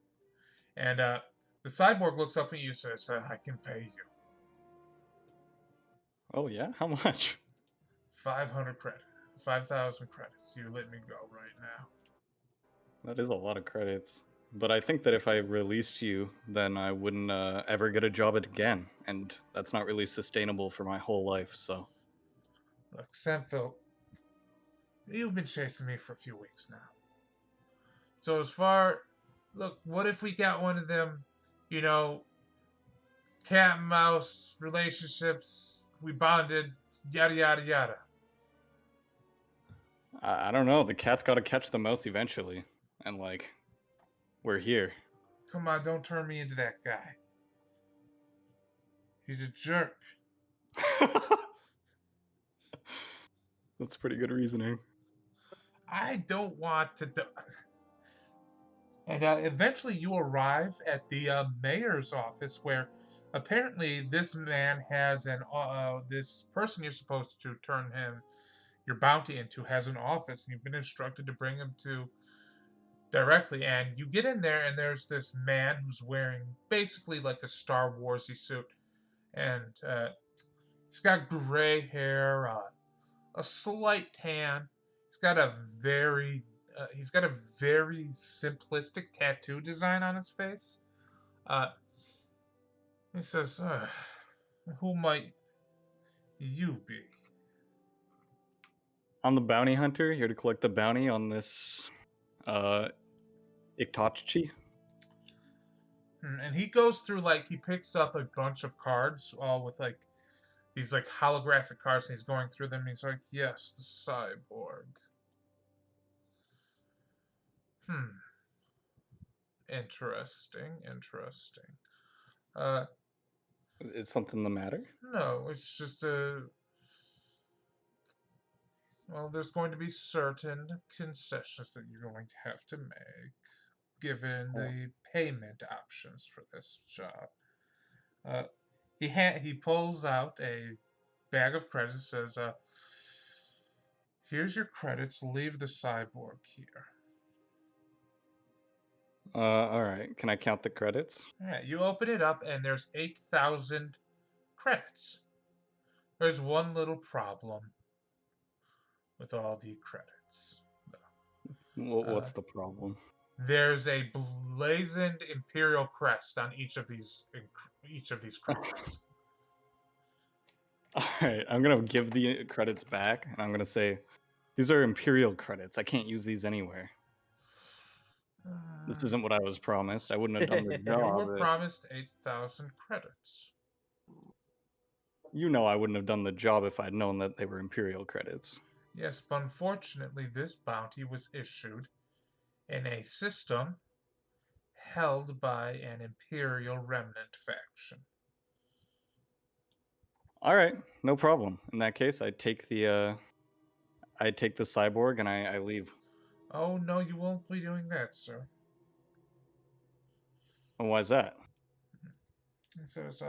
And the cyborg looks up at you and says, "I can pay you Oh yeah? How much? 500 credits, 5,000 credits. You let me go right now." That is a lot of credits. But I think that if I released you, then I wouldn't ever get a job again, and that's not really sustainable for my whole life. So Look, Semphil, you've been chasing me for a few weeks now. So look, what if we got one of them, cat and mouse relationships, we bonded, yada, yada, yada. I don't know. The cat's got to catch the mouse eventually, and like, we're here. Come on, don't turn me into that guy. He's a jerk. That's pretty good reasoning. I don't want to. And eventually you arrive at the mayor's office where apparently this man has this person you're supposed to turn your bounty into has an office, and you've been instructed to bring him to directly. And you get in there, and there's this man who's wearing basically like a Star Warsy suit, and he's got gray hair, a slight tan. He's got a very simplistic tattoo design on his face. He says, "Who might you be?" I'm the bounty hunter, here to collect the bounty on this Itachi. And he goes through he picks up a bunch of cards, all with these holographic cards, and he's going through them. And he's like, "Yes, the cyborg. Interesting. Is something the matter? No, it's just well, there's going to be certain concessions that you're going to have to make, given the payment options for this job." He pulls out a bag of credits and says, "Here's your credits. Leave the cyborg here." All right. Can I count the credits? All right, you open it up, and there's 8,000 credits. There's one little problem with all the credits. What's the problem? There's a blazoned imperial crest on each of these credits. All right. I'm gonna give the credits back, and I'm gonna say, these are Imperial credits. I can't use these anywhere. This isn't what I was promised. I wouldn't have done the You job. were promised 8,000 credits. You know I wouldn't have done the job if I'd known that they were Imperial credits. Yes, but unfortunately, this bounty was issued in a system held by an Imperial remnant faction. All right, no problem. In that case, I take the cyborg and I leave. Oh, no, you won't be doing that, sir. And why's that? He says,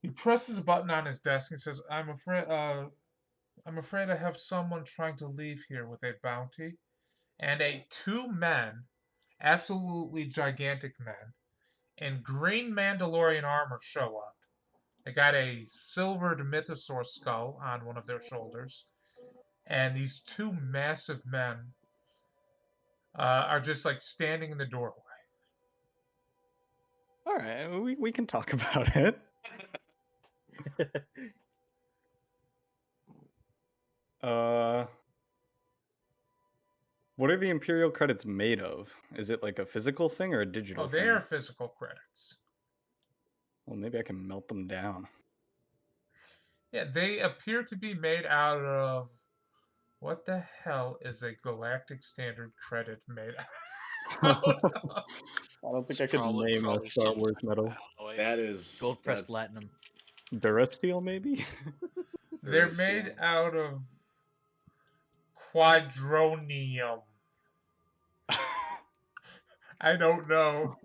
he presses a button on his desk and says, I'm afraid I have someone trying to leave here with a bounty. And two men, absolutely gigantic men, in green Mandalorian armor show up. They got a silvered mythosaur skull on one of their shoulders. And these two massive men are just like standing in the doorway. All right, we can talk about it. What are the Imperial credits made of? Is it like a physical thing or a digital They thing? are physical credits. Well, maybe I can melt them down. Yeah, they appear to be made out of... What the hell is a galactic standard credit made out of? I don't think It's I could probably name a Star some Wars metal. alloy. That is Gold pressed latinum. Durasteel, maybe? They're Yes, made yeah. out of quadronium. I don't know.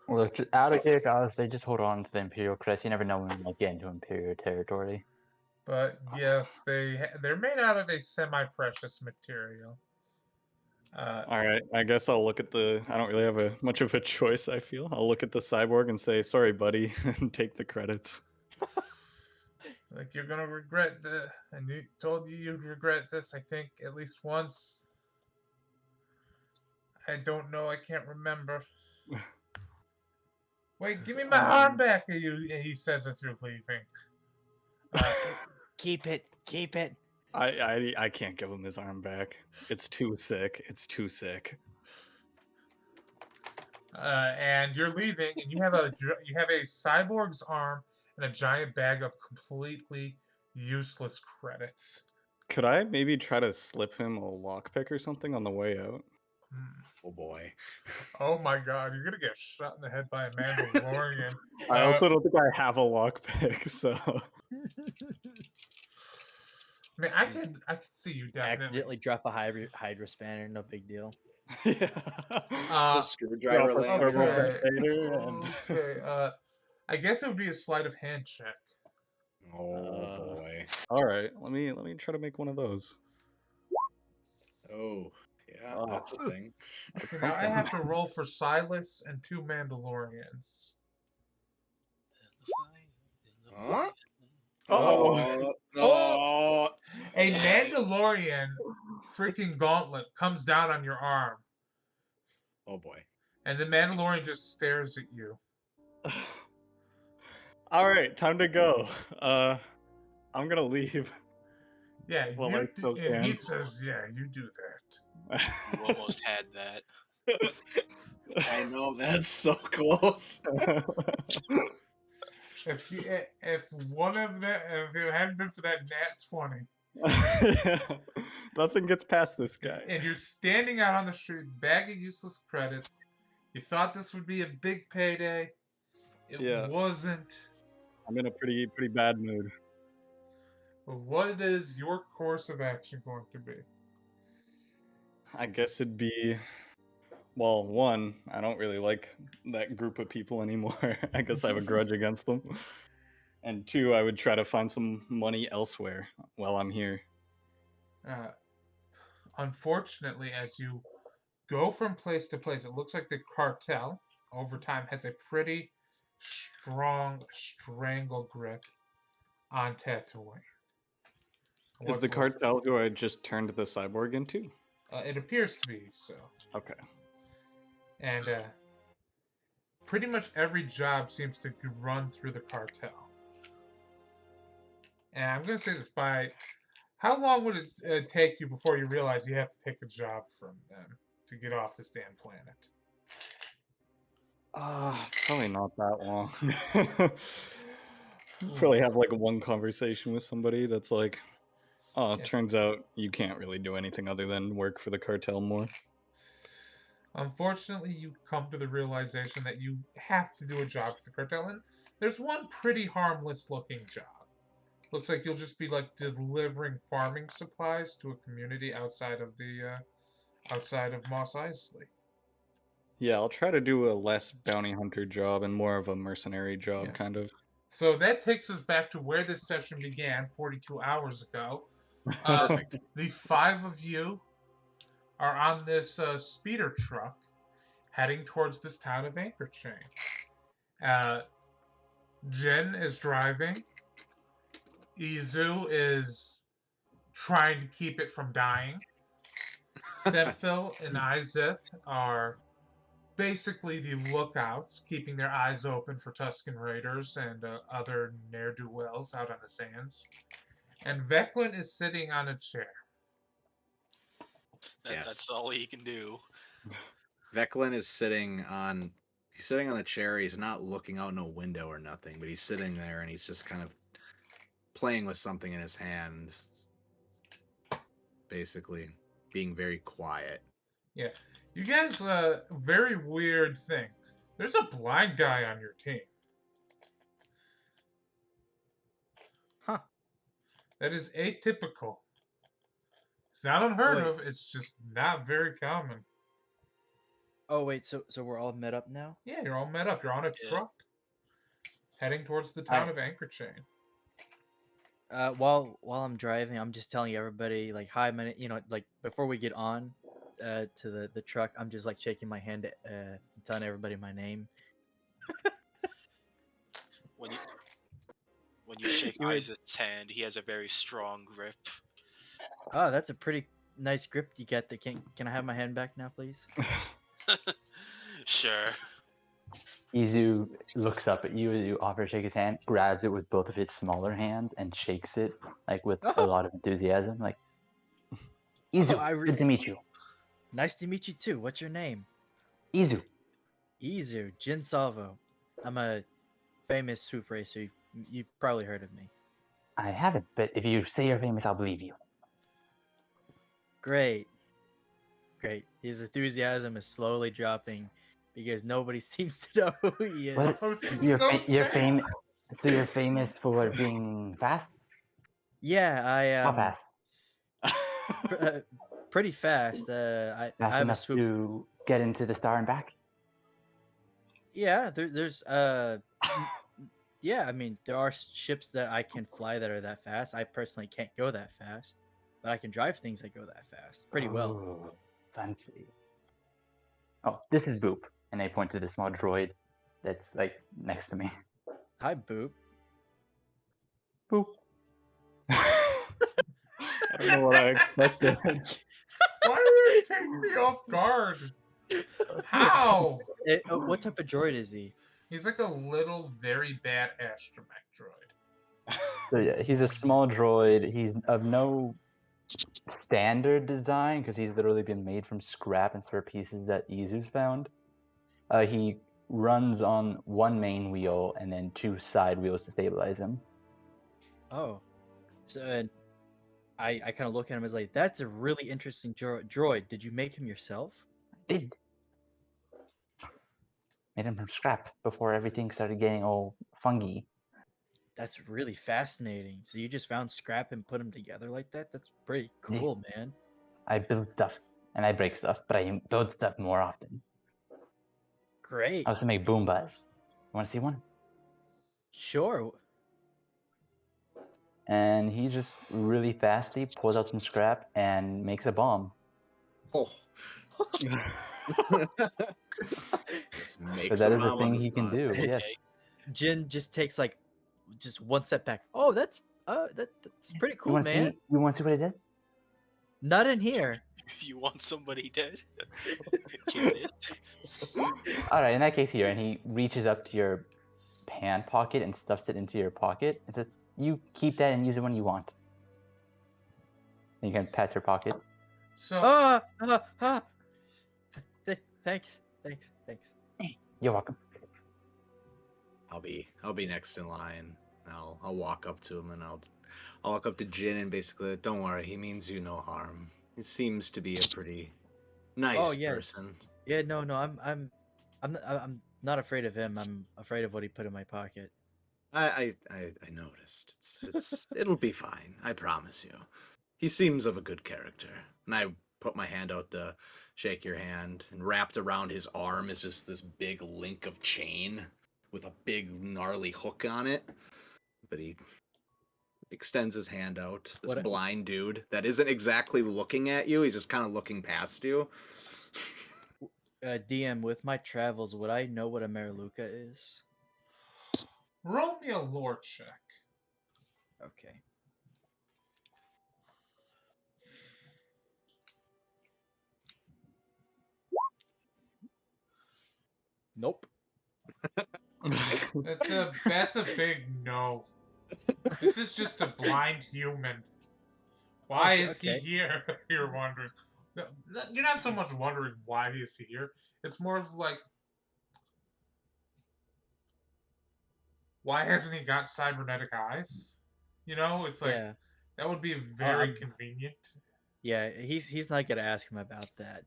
Well, out of character, honestly, just hold on to the Imperial crest. You never know when you might get into Imperial territory. But yes, they're made out of a semi-precious material. All right, I guess I'll look at the... I don't really have much of a choice, I feel. I'll look at the cyborg and say, sorry, buddy, and take the credits. Like, you're gonna regret and you told you you'd regret this, I think, at least once. I don't know, I can't remember. Wait, give me my arm back, he says as you're leaving. Keep it. Keep it. I can't give him his arm back. It's too sick. It's too sick. And you're leaving, and you have a cyborg's arm and a giant bag of completely useless credits. Could I maybe try to slip him a lockpick or something on the way out? Oh boy. Oh my god, you're gonna get shot in the head by a Mandalorian. I also don't think I have a lockpick, so... I mean, I can see you definitely. Accidentally drop a Hydra spanner. No big deal. Yeah. The screwdriver drop a lamp. turbo Okay. detonator and- Okay. I guess it would be a sleight of hand check. Oh boy. All right, let me try to make one of those. Oh yeah, Oh. that's a thing. Okay, now I have to roll for Silas and two Mandalorians. Huh? Oh. No. A Mandalorian freaking gauntlet comes down on your arm, Oh boy. and the Mandalorian just stares at you. All right, time to go. I'm gonna leave. Yeah, Well, you I still and he can. says, "Yeah, you do that." You almost had that. I know, that's so close. If it hadn't been for that nat 20, Nothing gets past this guy. and you're standing out on the street, bag of useless credits. You thought this would be a big payday. It wasn't. I'm in a pretty bad mood. But what is your course of action going to be? I guess it'd be, well, one, I don't really like that group of people anymore. I guess I have a grudge against them. And two, I would try to find some money elsewhere while I'm here. Unfortunately, as you go from place to place, it looks like the cartel, over time, has a pretty strong strangle grip on Tatooine. Is the cartel who I just turned the cyborg into? It appears to be so. Okay. And pretty much every job seems to run through the cartel. And I'm going to say this by... How long would it take you before you realize you have to take a job from them to get off this damn planet? Probably not that long. Probably have like one conversation with somebody that's like, oh, Yeah. turns out you can't really do anything other than work for the cartel more. Unfortunately, you come to the realization that you have to do a job for the cartel, and there's one pretty harmless-looking job. Looks like you'll just be like delivering farming supplies to a community outside of Moss Isley. Yeah, I'll try to do a less bounty hunter job and more of a mercenary job, Yeah. kind of. So that takes us back to where this session began 42 hours ago. Perfect. The 5 of you are on this speeder truck heading towards this town of Anchor Chain. Jin is driving. Izu is trying to keep it from dying. Semphil and Izith are basically the lookouts, keeping their eyes open for Tuscan Raiders and other ne'er-do-wells out on the sands. And Veclin is sitting on a chair. Yes. That's all he can do. Veclin is sitting on a chair. He's not looking out no window or nothing, but he's sitting there and he's just kind of playing with something in his hand, basically being very quiet. Yeah. You guys, very weird thing. There's a blind guy on your team. Huh. That is atypical. It's not unheard Wait. of, it's just not very common. Oh wait, so we're all met up now? Yeah, you're all met up. You're on a Yeah. truck heading towards the town of Anchor Chain. While I'm driving, I'm just telling everybody like, hi, my like before we get on to the truck, I'm just like shaking my hand, telling everybody my name. When you shake You would- Isaac's hand, he has a very strong grip. Oh, that's a pretty nice grip you get. That can I have my hand back now, please? Sure. Izu looks up at you as you offer to shake his hand, grabs it with both of his smaller hands, and shakes it like with a Oh. lot of enthusiasm. Like, Izu, good to meet you. Nice to meet you too. What's your name? Izu. Izu, Jin Salvo. I'm a famous swoop racer. You've probably heard of me. I haven't, but if you say you're famous, I'll believe you. Great. His enthusiasm is slowly dropping because nobody seems to know who he is. What? Oh, You're so you're sad. famous. So you're famous for being fast. Yeah, I How fast? pretty fast. I Fast have a enough swoop. to get into the star and back. Yeah, there's yeah, I mean there are ships that I can fly that are that fast. I personally can't go that fast, but I can drive things that go that fast pretty well. Oh, fancy. Oh, this is Boop, and I point to the small droid that's like next to me. Hi, Boop. Boop. I don't know what I expected. Why are you taking me off guard? How? What type of droid is he? He's like a little, very bad astromech droid. So yeah, he's a small droid. He's of no standard design because he's literally been made from scrap and spare pieces that Izu's found. He runs on one main wheel and then 2 side wheels to stabilize him. Oh, so I kind of look at him as like, that's a really interesting droid. Did you make him yourself? I did. Made him from scrap before everything started getting all fungy. That's really fascinating. So you just found scrap and put them together like that? That's pretty Yeah. cool, man. I build stuff and I break stuff, but I build stuff more often. Great. I also make Boombas. You want to see one? Sure. And he just really fastly pulls out some scrap and makes a bomb. Oh. So that is a thing he can do. Yes. Jin just takes like just one step back. Oh, that's pretty cool, man. You want to see what it is? Not in here. You want somebody dead? Curious. All right, in that case here, and he reaches up to your pant pocket and stuffs it into your pocket and says, "You keep that and use it when you want." And you can pat your pocket. So, Thanks. You're welcome. I'll be next in line. I'll walk up to him and I'll walk up to Jin and basically, don't worry, he means you no harm. He seems to be a pretty nice Oh yeah, person. yeah. No, no. I'm not afraid of him. I'm afraid of what he put in my pocket. I noticed. It'll be fine. I promise you. He seems of a good character. And I put my hand out to shake your hand, and wrapped around his arm is just this big link of chain with a big gnarly hook on it. But he extends his hand out. This What? blind dude that isn't exactly looking at you. He's just kind of looking past you. DM, with my travels, would I know what a Mariluka is? Roll me a lore check. Okay. Nope. That's a big no. This is just a blind human. Why is he here? You're wondering. You're not so much wondering why is he here. It's more of like, why hasn't he got cybernetic eyes? You know, it's like Yeah. that would be very convenient. Yeah, he's not gonna ask him about that.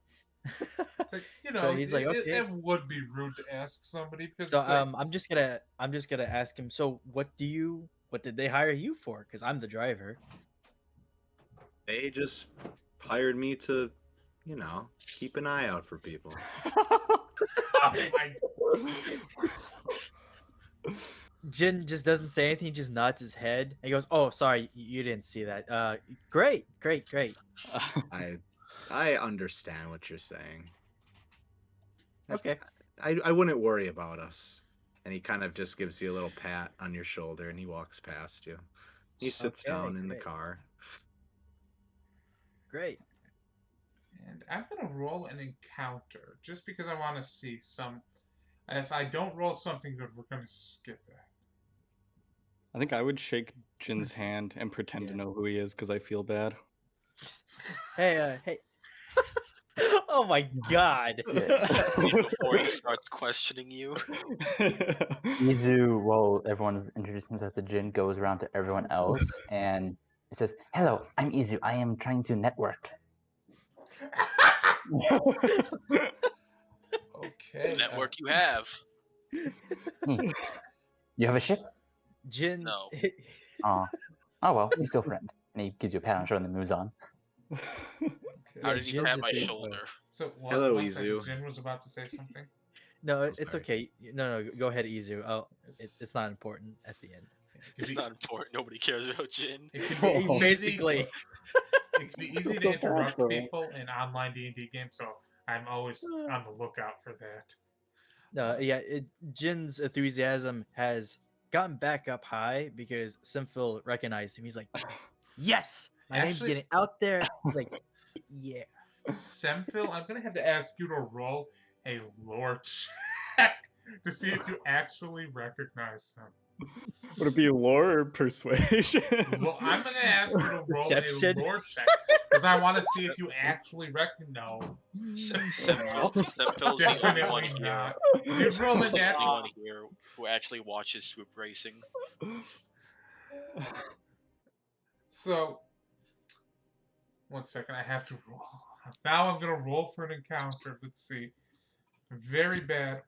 It's like, you know, So he's like, okay. it would be rude to ask somebody because So it's like, I'm just gonna ask him. So what did they hire you for? Because I'm the driver. They just hired me to, keep an eye out for people. oh my, Jin just doesn't say anything. He just nods his head. He goes, "Oh, sorry, you didn't see that. Great. I understand what you're saying. Okay. I wouldn't worry about us. And he kind of just gives you a little pat on your shoulder and he walks past you. He sits Okay, down in the great. car. Great. and I'm gonna roll an encounter just because I want to see some. If I don't roll something good, we're gonna skip it. I think I would shake Jin's hand and pretend to Yeah. know who he is because I feel bad. Hey. Oh my god. Before he starts questioning you. Izu, while everyone's introducing themselves to Jin, goes around to everyone else and it says, "Hello, I'm Izu. I am trying to network." Okay. Network you have. You have a ship? Jin. No. Oh well, he's still a friend. And he gives you a pat on the shoulder and then moves on. How Yeah, did he Jin's pat a my thing. shoulder? So Hello, one second. Izu. Jin was about to say something. No, I'm it's sorry. okay. No, go ahead, Izu. It's- It's not important at the end. It could It's be, not important. Nobody cares about Jin. it could be Oh. easy Basically. it could be easy to interrupt people in online D&D games, so I'm always on the lookout for that. No, yeah, Jin's enthusiasm has gotten back up high because Simphil recognized him. He's like, "Yes, my name's Actually- getting out there." He's like, "Yeah." Semphil, I'm gonna have to ask you to roll a lore check to see if you actually recognize him. Would it be lore or persuasion? Well, I'm gonna ask you to roll Deception. a lore check because I want to see if you actually recognize. Semphil's the only one Definitely here. not. You'd roll a Semphil's the only natural. one here who actually watches Swoop Racing. So, one second, I have to roll. Now I'm gonna roll for an encounter. Let's see. Very bad.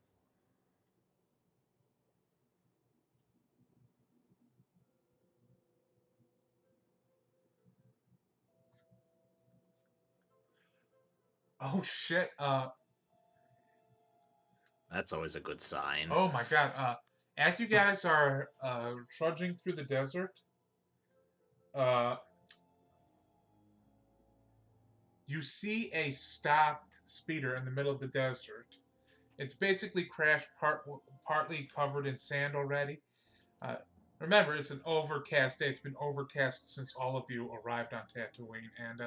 Oh shit. That's always a good sign. Oh my god. As you guys are trudging through the desert, you see a stopped speeder in the middle of the desert. It's basically crashed, partly covered in sand already. Remember, it's an overcast day. It's been overcast since all of you arrived on Tatooine, and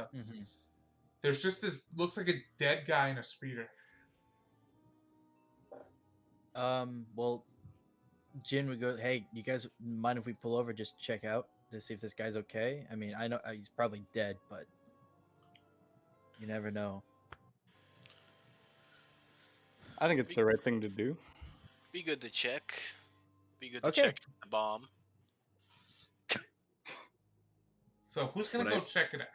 there's just this looks like a dead guy in a speeder. Well, Jin would go, "Hey, you guys mind if we pull over just check out to see if this guy's okay?" I mean, I know he's probably dead, but you never know. I think it's the right thing to do. Be good to check. Be good to Okay. check the bomb. So who's gonna But go check it out?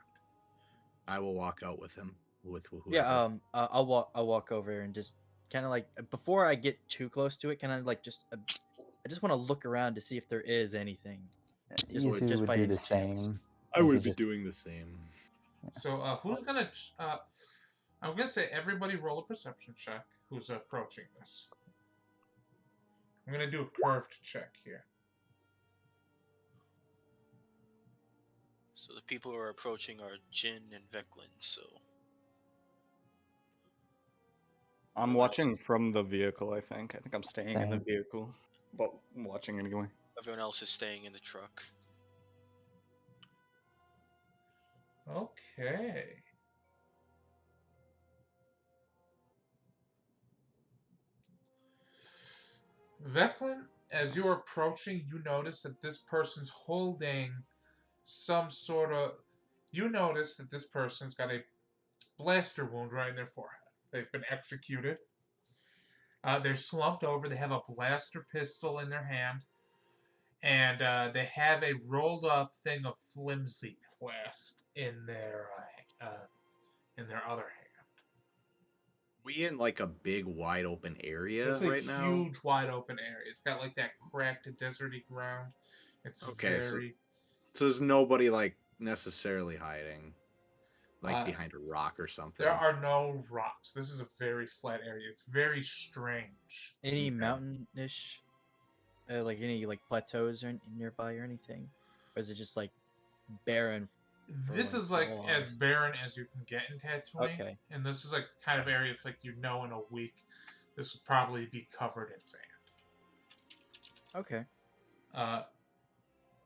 I will walk out with him. With whoever. Yeah. I'll walk over and just kind of like before I get too close to it, kind of like I just want to look around to see if there is anything. Just, You two just would by do any the chance. same. I You would should be just- doing the same. So who's gonna? I'm gonna say everybody roll a perception check. Who's approaching this? I'm gonna do a curved check here. So the people who are approaching are Jin and Veclin. So I'm Everyone else- watching from the vehicle, I think. I think I'm staying in the Same. vehicle. But I'm watching anyway. everyone else is staying in the truck. Okay. Veclin, as you're approaching, you notice that this person's holding some sort of. You notice that this person's got a blaster wound right in their forehead. They've been executed. They're slumped over. They have a blaster pistol in their hand, and they have a rolled up thing of flimsy plast in their other hand. We in like a big wide open area It's a right now. huge, wide open area. It's got like that cracked, deserty ground. It's Okay, very. So there's nobody like necessarily hiding, like Uh, behind a rock or something. There are no rocks. This is a very flat area. It's very strange. Any Okay. mountainish, like any like plateaus or nearby or anything, or is it just like barren? This like, is like all as honest. barren as you can get in Tatooine. Okay. And this is like the kind of area it's like in a week, this would probably be covered in sand. Okay.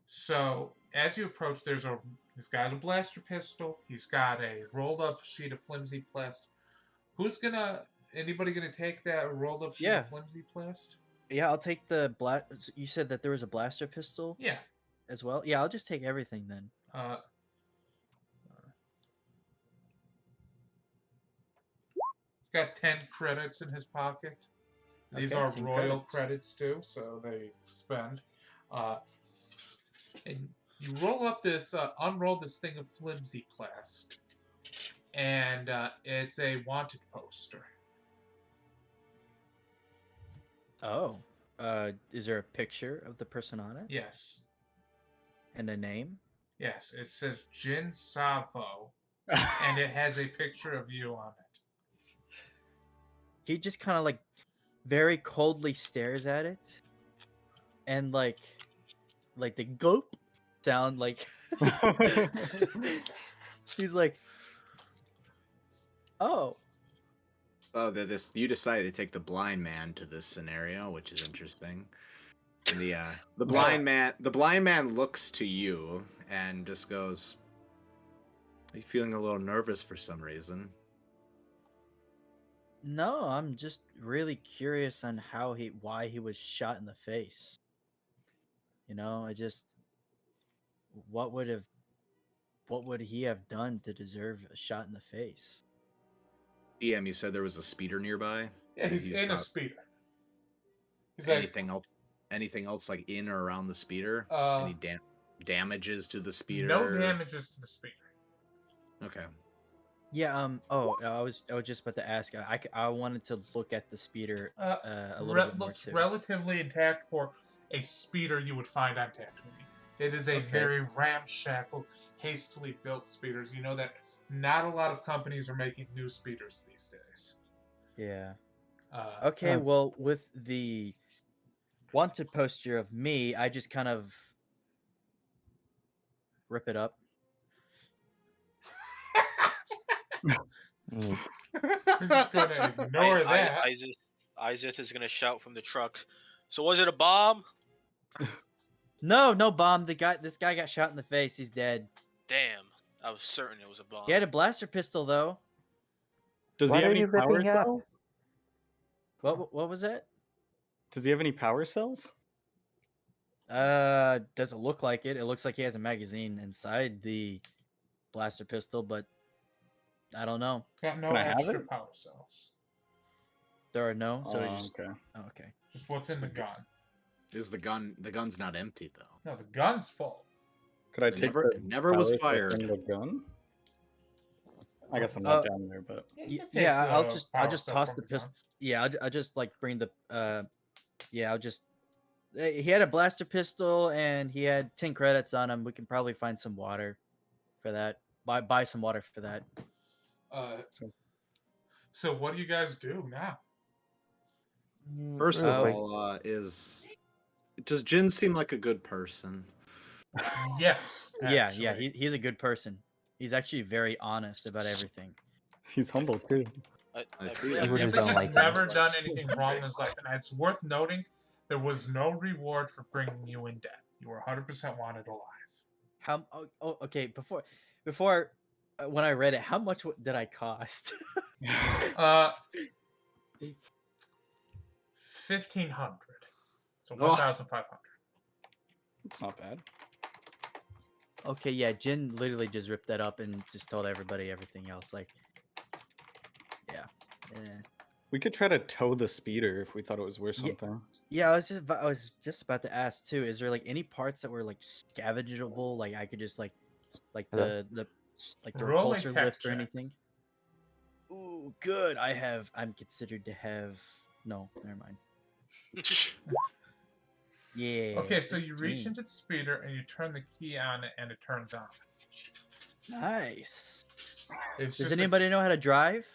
So as you approach, he's got a blaster pistol. He's got a rolled up sheet of flimsy plast. Anybody gonna take that rolled up sheet Yeah. of flimsy plast? Yeah, I'll take the blast. You said that there was a blaster pistol Yeah. as well. Yeah, I'll just take everything then. He's got 10 credits in his pocket. These Okay, are 10 royal credits. credits too, so they spend. And you roll up this, unroll this thing of flimsy plast, and it's a wanted poster. Oh. Is there a picture of the person on it? Yes, And a name? yes. It says Jin Savo, and it has a picture of you on it. He just kind of like very coldly stares at it, and like the gulp sound, like he's like, oh, Oh, you decided to take the blind man to this scenario, which is interesting. And the blind man looks to you and just goes, "Are you feeling a little nervous for some reason?" no, I'm just really curious on why he was shot in the face. You know, what would he have done to deserve a shot in the face? DM, you said there was a speeder nearby. Yeah, he's in a prob- speeder. He's like, Anything else? Anything else like in or around the speeder? Any damages to the speeder? no damages to the speeder. Okay. Yeah. Oh, I was just about to ask. I wanted to look at the speeder a little bit more Looks too. relatively intact for a speeder you would find on Tatooine. It is a Okay. very ramshackle, hastily built speeders. You know that not a lot of companies are making new speeders these days. Yeah. Uh, Okay. Well, with the wanted poster of me, I just kind of rip it up. Neat. We're just gonna ignore that. Isaac is gonna shout from the truck. So was it a bomb? No bomb. This guy got shot in the face. He's dead. Damn, I was certain it was a bomb. He had a blaster pistol though. Does Why he have are any you power ripping up? cells? What was that? Does he have any power cells? Doesn't look like it. It looks like he has a magazine inside the blaster pistol, but I don't know. Got no Can I have extra it? power cells. There are no, so it's just okay. oh, okay. Just what's in the gun. Is the gun's not empty though? No, the gun's full. Could I It take never- the it never was pallets fired. and the gun? I guess I'm not Uh, down there, but You can take Yeah, I'll the just power cell toss from the the gun. pistol. Yeah, I'll just like bring the yeah, I'll just he had a blaster pistol and he had 10 credits on him. We can probably find some water for that. Buy some water for that. So what do you guys do now? First Real of quick, all, does Jin seem like a good person? Yes, Yeah, actually. he's a good person. He's actually very honest about everything. he's humble too. I see Yeah, that. People seems just like don't he's like him. never done anything wrong in his life, and it's worth noting there was no reward for bringing you in debt. You were 100% wanted alive. How okay, before when I read it, how much did I cost? 1,500. So Oh. 1,500. It's not bad. Okay, yeah, Jin literally just ripped that up and just told everybody everything else. Like, yeah, We could try to tow the speeder if we thought it was worth Yeah. something. yeah. I was just about to ask too. Is there like any parts that were like scavengeable? Like I could just like Hello? the like the Roll a repulsor tech lift or check. anything? Ooh, good. I'm considered to have. No, never mind. Yeah. Okay, so you reach 16. into the speeder and you turn the key on it and it turns on. Nice. It's Does just a- anybody know how to drive?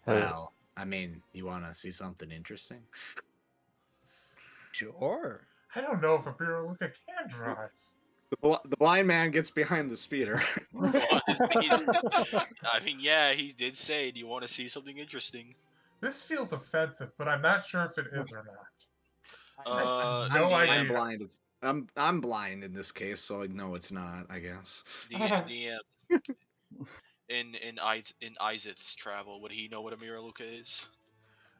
Well, I mean, you want to see something interesting? Sure. I don't know if a Bureau Luca can drive. The blind man gets behind the speeder. I mean, yeah, he did say, "Do you want to see something interesting?" This feels offensive, but I'm not sure if it is or not. No No I'm idea. blind. I'm blind in this case, so no, it's not. I guess. DM in Isaac's travel, would he know what a Miraluka is?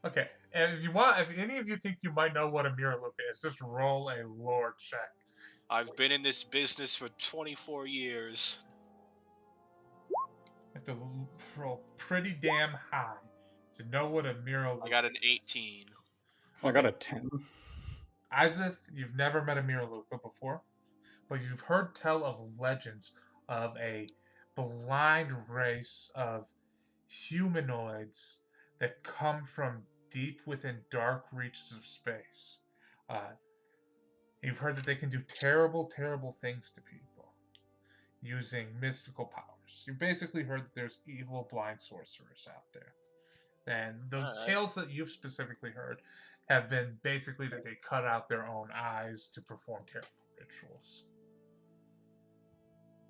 Okay, and if any of you think you might know what a Mirror Luca is, just roll a lore check. I've been in this business for 24 years. You have to roll pretty damn high to know what a Mirror Luca I got an 18. I got a 10. Isaac, you've never met a Mirror Luca before, but you've heard tell of legends of a blind race of humanoids that come from deep within dark reaches of space. You've heard that they can do terrible, terrible things to people using mystical powers. You basically heard that there's evil blind sorcerers out there. And those Alright. tales that you've specifically heard have been basically that they cut out their own eyes to perform terrible rituals.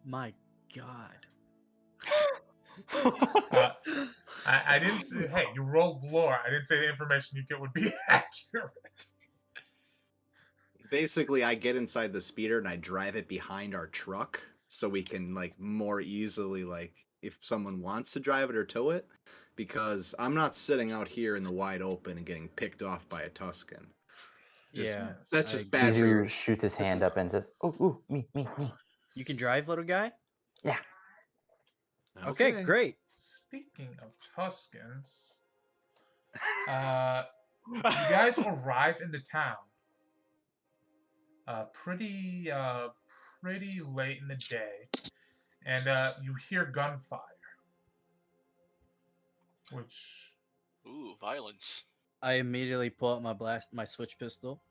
My God. I didn't say, hey, you rolled lore. I didn't say the information you get would be accurate. Basically, I get inside the speeder and I drive it behind our truck so we can like more easily if someone wants to drive it or tow it, because I'm not sitting out here in the wide open and getting picked off by a Tuscan. Yeah. That's I just agree. bad for Kizu your. shoots his hand up and says, "Oh, me." You can drive, little guy? Yeah. Okay, great. Speaking of Tuscans, you guys arrive in the town pretty late in the day, and you hear gunfire, which Ooh, violence. I immediately pull out my switch pistol,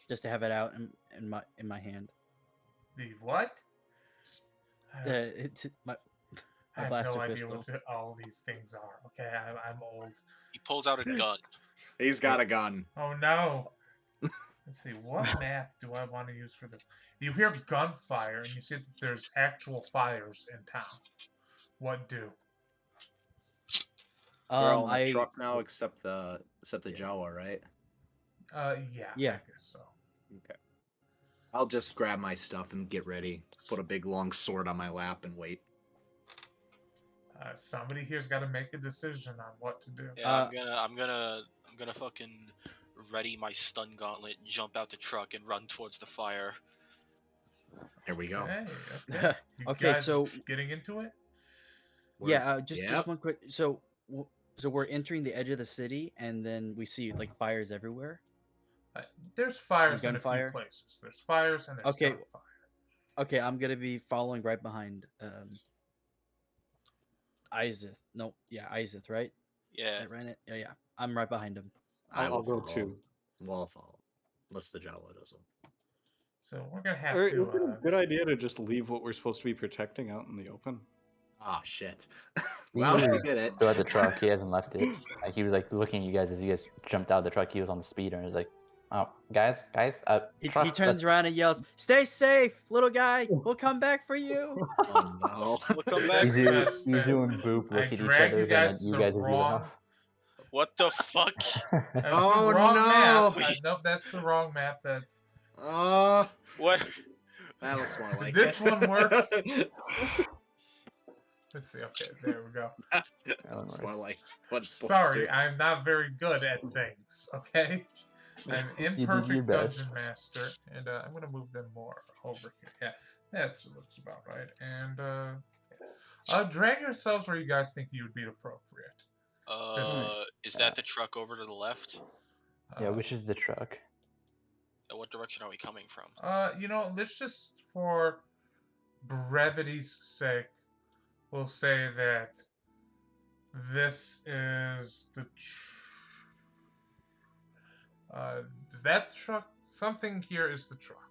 just to have it out in my hand. the what? My I have blaster no idea pistol. what all these things are. Okay, I'm old. He pulls out a gun. He's got a gun. Oh no. Let's see, what map do I want to use for this? You hear gunfire and you see that there's actual fires in town. What do? We're all in the I truck now, except the Jawa, right? Yeah, Yeah. I guess so. Okay. I'll just grab my stuff and get ready. Put a big long sword on my lap and wait. Somebody here's got to make a decision on what to do. Yeah, I'm gonna fucking ready my stun gauntlet, jump out the truck, and run towards the fire. Here we go. Okay. You Okay, guys so- getting into it? yeah, just Yep. one quick. So we're entering the edge of the city, and then we see like fires everywhere. There's fires in a few gunfire? places. There's fires and there's Okay. gunfire. Okay, I'm gonna be following right behind Izeth. No, yeah, Izeth, right? Yeah. That ran it. Yeah. I'm right behind him. I will I'll go follow. too. We'll follow. Unless the Jawa doesn't. So we're gonna have Or to. is it a good idea to just leave what we're supposed to be protecting out in the open? Ah, shit. He Well, was we did it. still at the truck. He hasn't left it. Like, he was like looking at you guys as you guys jumped out of the truck. He was on the speeder and was like, "Oh, guys, He truck, turns around and yells, "Stay safe, little guy. We'll come back for you." Oh no. We'll come back. That's You best you bet. doing boop, I look at each dragged other, you then guys to you the guys are doing wrong. off. What the fuck? That's Oh, the wrong map. no. Nope, that's the wrong map. That's What? That looks more like this it. one work? Let's see. Okay, there we go. It's more like what it's supposed Sorry, to. I'm not very good at things. Okay, I'm You did your imperfect best. dungeon master, and I'm gonna move them more over here. Yeah, that's what looks about right. And drag yourselves where you guys think you would be appropriate. Is that the truck over to the left? Yeah, which is the truck? What direction are we coming from? Let's just for brevity's sake, we'll say that this is the. Is that the truck? Something here is the truck.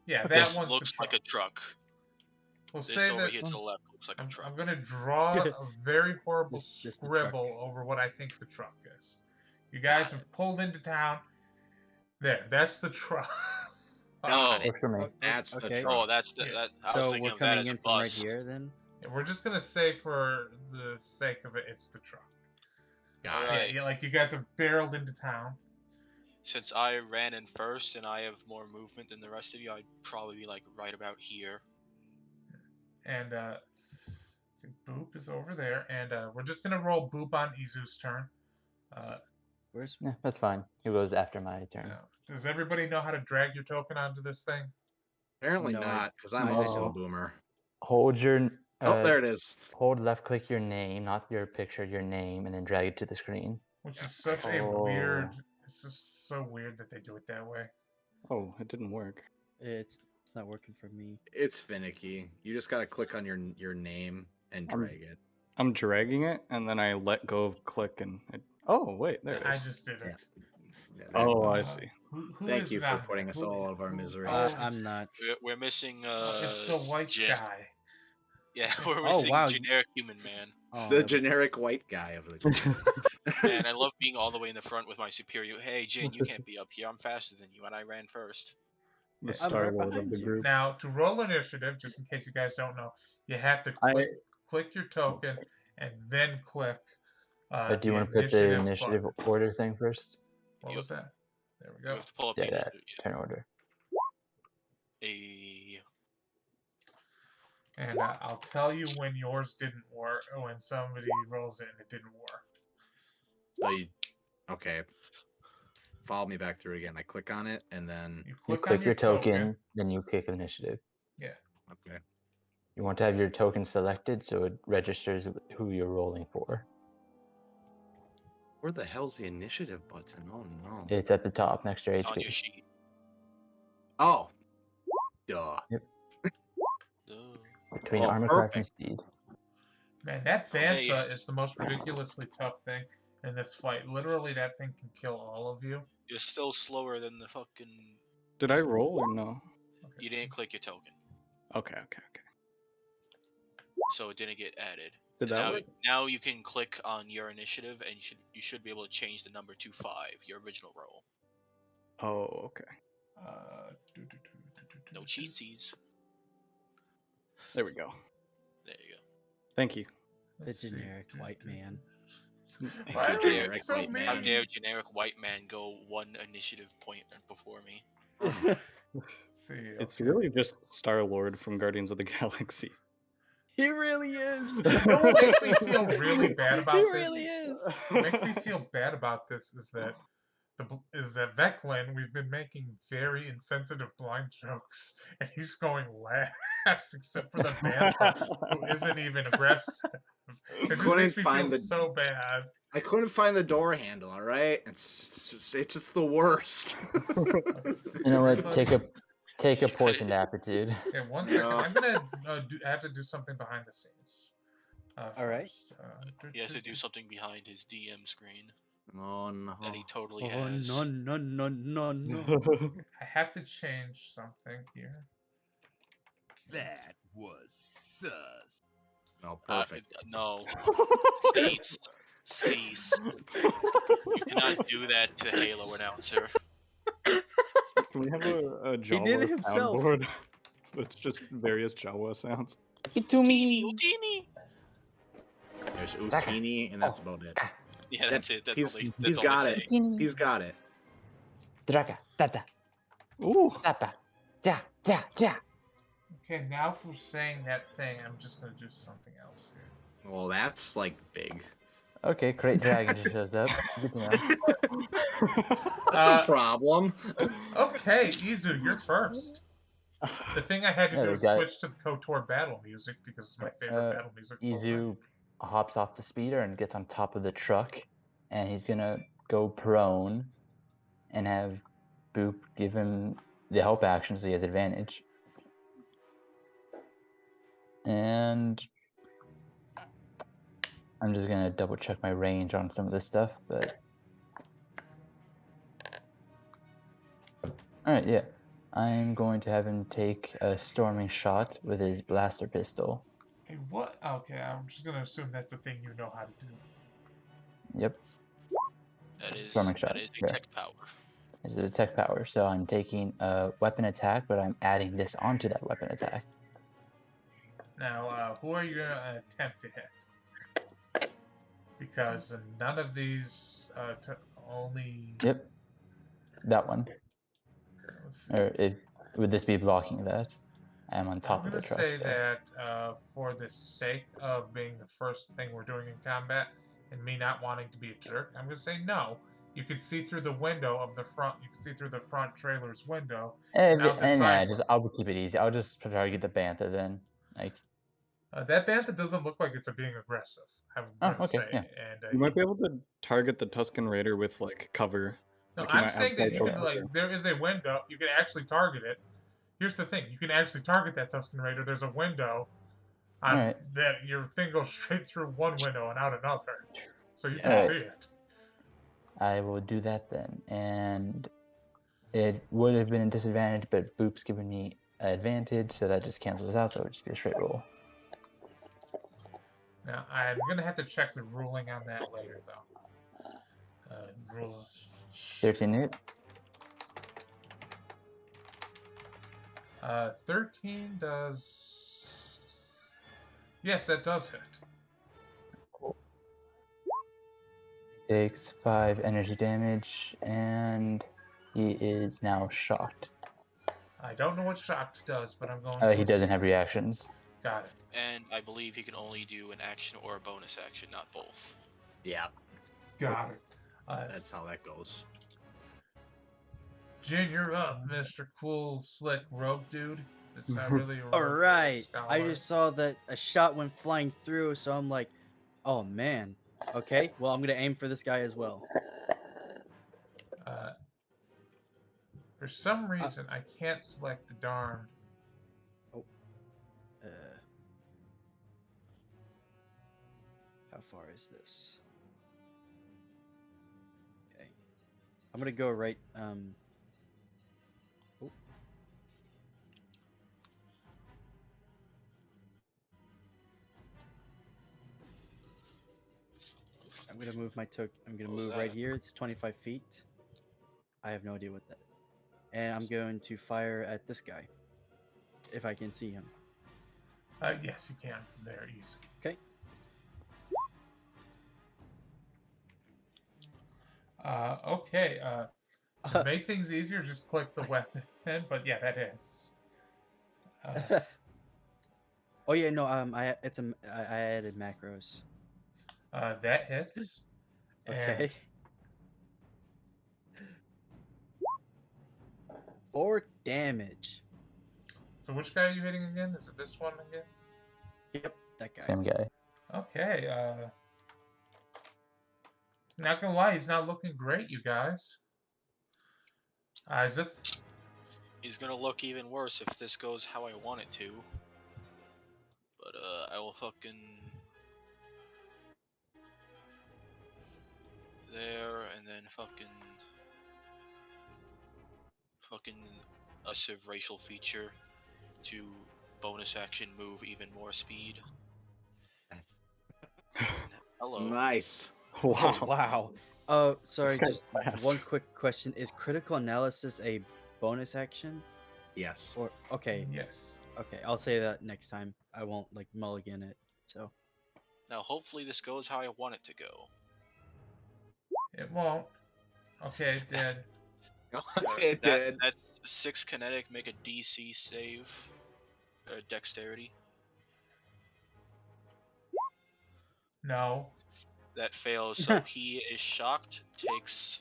Yeah, Okay. that This one's looks the truck. like a truck. We'll This say over that here to the left looks like a truck. I'm gonna draw a very horrible This the truck. scribble over what I think the truck is. You guys have pulled into town. There, that's the truck. No. Works for me. That's the Okay. truck. Oh, that's the. Yeah. That, I was So thinking we're of that coming as a in from right bus. here then. We're just gonna say for the sake of it, it's the truck. All Yeah, right. yeah, like you guys have barreled into town. Since I ran in first and I have more movement than the rest of you, I'd probably be like right about here. And see, Boop is over there, and we're just gonna roll Boop on Izu's turn. Where's Yeah, that's fine. It goes after my turn. Now, does everybody know how to drag your token onto this thing? Apparently No, not, because I'm I also a don't. boomer. Hold your Oh, there it is. hold left click your name, not your picture, your name, and then drag it to the screen. Which is such a Oh. weird. It's just so weird that they do it that way. Oh, it didn't work. it's not working for me. It's finicky. You just gotta click on your name and drag it. I'm dragging it, and then I let go of click, and it... Oh, wait, there it I is. just did it. Yeah, Oh, I Uh, see. Who Thank is you it for on putting there? us all out of our misery. I'm not. We're missing. It's the white guy. Yeah, we're Oh, missing wow. generic human man. Oh, The that- generic white guy of the group. And I love being all the way in the front with my superior. Hey, Jin, you can't be up here. I'm faster than you, and I ran first. The I'm Star right Lord of behind the you. group. Now, to roll initiative, just in case you guys don't know, you have to click your token and then click. But do you the want to put the button. initiative order thing first? What was that? There we You go. have to pull up Yeah, the that initiative. turn order. And I'll tell you when yours didn't work, or when somebody rolls it and it didn't work. So you, okay. Follow me back through again. I click on it and then You You click, click on your token, then you click initiative. okay. You want to have your token selected so it registers who you're rolling for. Where the hell's the initiative button? Oh no. It's at the top next to your It's on your HP. sheet. Oh. Duh. Duh. Between Oh, armor class and perfect. speed. Man, that Okay. bantha is the most ridiculously tough thing in this fight. Literally, that thing can kill all of you. You're still slower than the fucking. Did I roll or no? Okay. You didn't click your token, Okay. so it didn't get added. Did And that now, work? now you can click on your initiative, and you should be able to change the number to 5, your original roll. Oh, okay. No cheatsies. There we go. There you go. Thank you. The generic white man. Why are Generic you so white man. How mean? dare generic white man go 1 initiative point before me? See, It's okay. really just Star Lord from Guardians of the Galaxy. He really is. You know what makes me feel really bad about He this? really is. What makes me feel bad about this is that Veclin, we've been making very insensitive blind jokes, and he's going last, except for the Bantha, who isn't even aggressive. It just Couldn't makes me feel find the- so bad. I couldn't find the door handle. All right, it's just the worst. You know what? Buddy. Take a poisoned aptitude. Okay, 1 second. No. I'm gonna I have to do something behind the scenes. All right. First. He has to do something behind his DM screen Oh no. that he totally Oh has. no no no no no! I have to change something here. That was sus. No, perfect. No. Cease. Cease. You cannot do that to Halo announcer. Can we have a Jawa did it himself. soundboard? That's just various Jawa sounds. Utini, Utini. There's Utini, and that's about it. Yeah, that's it. That's He's all they got say. it. He's got it. Draka, tata, Ooh. tapa, ja, ja, ja. Okay, now for saying that thing, I'm just gonna do something else here. Well, that's like big. Okay, great dragon just shows up. Good to know. That's a problem. Okay, Izu, you're first. The thing I had to Yeah, do we is got- switch to the KOTOR battle music because it's my favorite battle music. of all time. Izu hops off the speeder and gets on top of the truck, and he's gonna go prone and have Boop give him the help action so he has advantage. And I'm just gonna double check my range on some of this stuff, but alright, yeah. I'm going to have him take a storming shot with his blaster pistol. Hey, what? Okay, I'm just gonna assume that's the thing you know how to do. Yep, That is Storming shot, a yeah. tech power. this is a tech power, so I'm taking a weapon attack, but I'm adding this onto that weapon attack. Now, who are you gonna attempt to hit? Because none of these only. Yep, that one. Let's see. Or would this be blocking that? I'm on top I'm of the gonna truck. say so- that for the sake of being the first thing we're doing in combat, and me not wanting to be a jerk, I'm gonna say no. You can see through the window of the front. You can see through the front trailer's window. And, Now and yeah, decide. I'll keep it easy. I'll just try to get the bantha then. Like, That bantha doesn't look like it's being aggressive. I'm Oh, gonna okay, say, yeah. and You might be able to target the Tusken Raider with like cover. no, Like, you I'm might have saying that you partial can cover. like there is a window. You can actually target it. Here's the thing: you can actually target that Tusken Raider. There's a window on Alright. that your thing goes straight through one window and out another, so you can Alright. see it. I will do that then. And it would have been a disadvantage, but Boop's giving me an advantage, so that just cancels out, so it would just be a straight roll. Now I'm gonna have to check the ruling on that later, though. Rules. 13 hit. 13 does. Yes, that does hit. Takes 5 energy damage, and he is now shocked. I don't know what shocked does, but I'm going. He doesn't have reactions. Got it. And I believe he can only do an action or a bonus action, not both. Yeah, Got it. that's how that goes. Jin, you're up, Mr. Cool Slick Rogue Dude. That's not really a rogue, All right. scholar. I just saw that a shot went flying through, so I'm like, oh man. Okay, well I'm gonna aim for this guy as well. For some reason, I can't select the darn. How far is this? Okay, I'm gonna go right. Oh. I'm gonna move my token. I'm gonna What was move right that? here. It's 25 feet. I have no idea what that. And I'm going to fire at this guy, if I can see him. Yes, you can from there easy. Okay. Okay. To make things easier, just click the weapon. But yeah, that hits. Oh yeah, no. I added macros. That hits. And Okay. 4 damage. so which guy are you hitting again? Is it this one again? Yep, that guy. Same guy. Okay. Not gonna lie, he's not looking great, you guys. Isaac. He's gonna look even worse if this goes how I want it to. But I will fucking there and then fucking aggressive racial feature to bonus action move even more speed. Hello. Nice. Wow. Oh, wow. Sorry, guy's just fast. one quick question. Is critical analysis a bonus action? Yes. Or okay, Yes. okay, I'll say that next time. I won't like mulligan it. So Now hopefully this goes how I want it to go. It won't. Okay, it did. It did. That's 6 kinetic, make a DC save. Dexterity. No. That fails, so he is shocked, takes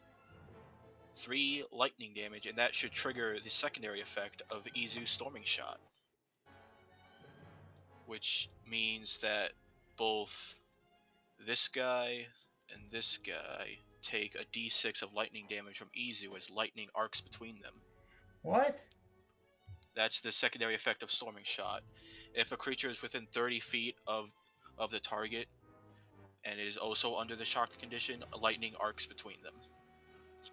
3 lightning damage, and that should trigger the secondary effect of Izu's Storming Shot. Which means that both this guy and this guy take a d6 of lightning damage from Izu as lightning arcs between them. What? That's the secondary effect of Storming Shot. If a creature is within 30 feet of the target, and it is also under the shock condition, lightning arcs between them,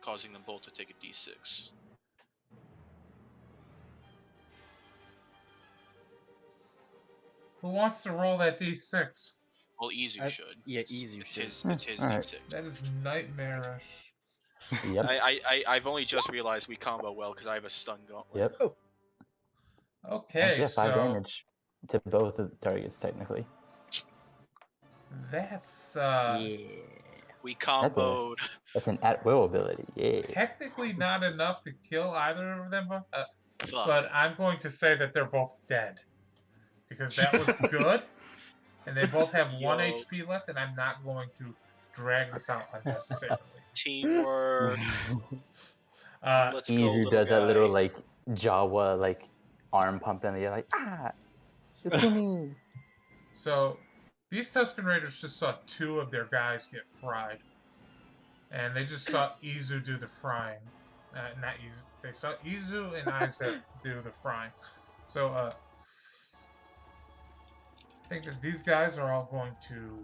causing them both to take a d6. Who wants to roll that d6? Well, Izu should. yeah, Izu should. It's his Alright. d6. That is nightmarish. Yep. I've only just realized we combo well because I have a stun gauntlet. Yep. Okay, Actually, yeah, 5 so damage to both of the targets, technically. that's Yeah. We comboed. That's an at-will ability. Yeah. technically not enough to kill either of them, Fuck. but I'm going to say that they're both dead. Because that was good, and they both have 1 Yo. HP left, and I'm not going to drag this out unnecessarily. Teamwork. Let's go, Izu little does that little guy. like Jawa like arm pump, and they're like, Yukumi. So these Tusken Raiders just saw 2 of their guys get fried, and they just saw Izu do the frying. Not Izu. They saw Izu and Isaac do the frying. So I think that these guys are all going to.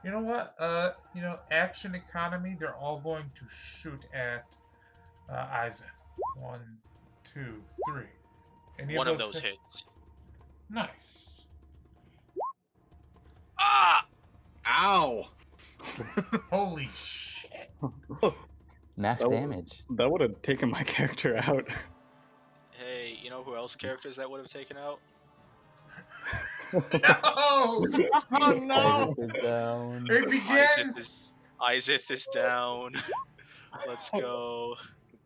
You know what? Action economy. They're all going to shoot at Isaac. 1, 2, 3. Any One of those hits. Nice. Ah! Ow! Holy shit. Max That would- damage. That would have taken my character out. Hey, you know who else characters that would have taken out? No! Oh no! Isaac is down. It begins. Isaac is down. Let's go.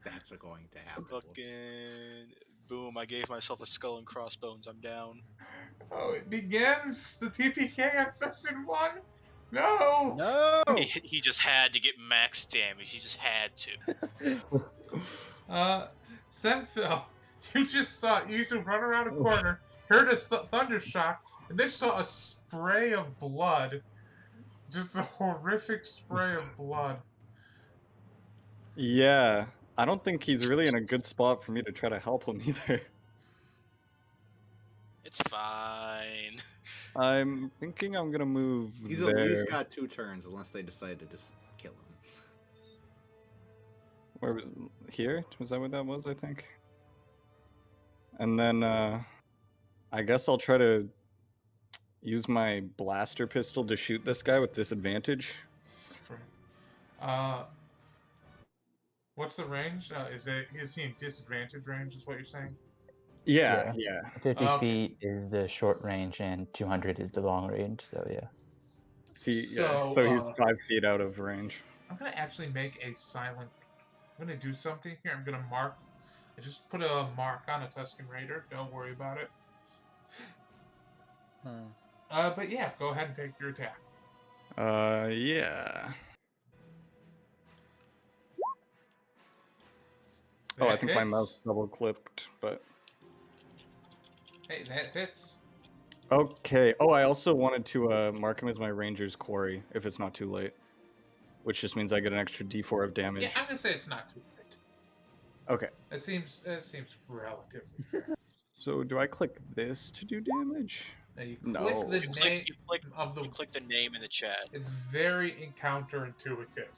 That's going to happen. Whoops. Fucking boom! I gave myself a skull and crossbones. I'm down. Oh, it begins. The TPK on session 1. No. No. He just had to get max damage. He just had to. Senfil, you just saw Izu run around a corner, heard a thunder shock, and then saw a spray of blood. Just a horrific spray of blood. Yeah, I don't think he's really in a good spot for me to try to help him either. It's fine. I'm thinking I'm gonna move He's there. at least got 2 turns, unless they decide to just kill him. Where was here? Was that what that was? I think. And then I guess I'll try to use my blaster pistol to shoot this guy with disadvantage. What's the range? Is he in disadvantage range? Is what you're saying? Yeah. 50 Okay. feet is the short range, and 200 is the long range. So yeah. See, So, so he's 5 feet out of range. I'm gonna actually make a silent. I'm gonna do something here. I'm gonna mark. I just put a mark on a Tusken Raider. Don't worry about it. But yeah, go ahead and take your attack. Yeah. Oh, I That think my hits. mouse double clicked, but Hey, that hits. okay. Oh, I also wanted to mark him as my ranger's quarry if it's not too late. which just means I get an extra D4 of damage. Yeah, I'm gonna say it's not too late. Okay. It seems relatively fair. So do I click this to do damage? Now you No. click the You name click of the. you click the name in the chat. It's very counterintuitive.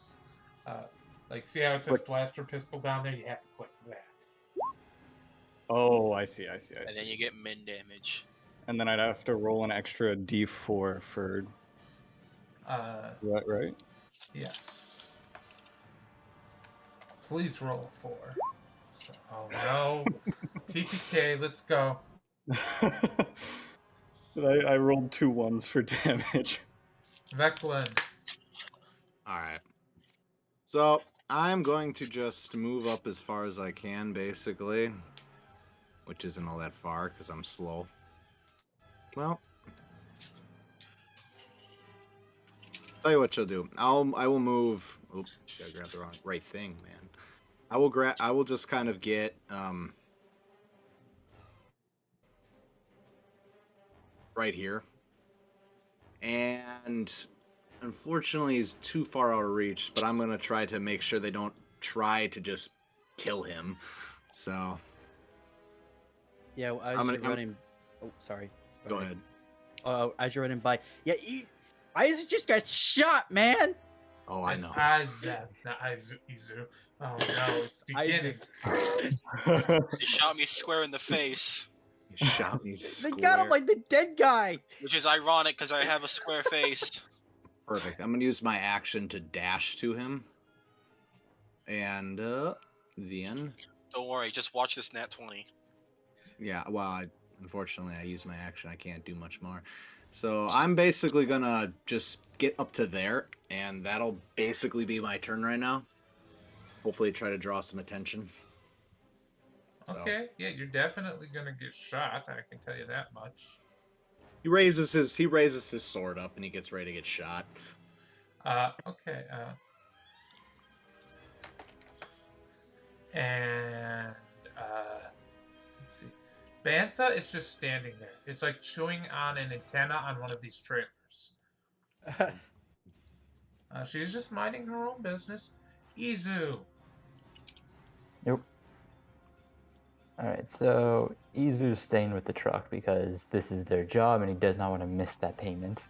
Like, see how it says Click. blaster pistol down there? You have to click that. Oh, I see. And then you get min damage. And then I'd have to roll an extra D4 for. Right? Yes. Please roll a 4. So, oh no. TPK, let's go. I rolled 2 1s for damage. Veclin. Alright. So, I'm going to just move up as far as I can, basically. Which isn't all that far, because I'm slow. Well. Tell you what you'll do. I will move. Oops, gotta grab the right thing, man. I will just kind of get right here. And unfortunately he's too far out of reach, but I'm gonna try to make sure they don't try to just kill him. So Yeah, well, as you're running. Oh, sorry. go ahead. As you're running by. Yeah, Isaac just got shot, man. Oh, I It's know. Azeth, not Izu. Oh no, it's beginning. He shot me square in the face, He shot me They square. got him like the dead guy. which is ironic because I have a square face. Perfect. I'm gonna use my action to dash to him. And then Don't worry, just watch this nat 20. yeah, well, unfortunately I use my action. I can't do much more. So I'm basically gonna just get up to there, and that'll basically be my turn right now. Hopefully try to draw some attention. So, Okay, yeah, you're definitely gonna get shot. I can tell you that much. he raises his sword up and he gets ready to get shot. Okay. And let's see. Bantha is just standing there. It's like chewing on an antenna on one of these trailers. She's just minding her own business. Izu. Nope. Alright, so Izu's staying with the truck because this is their job and he does not want to miss that payment.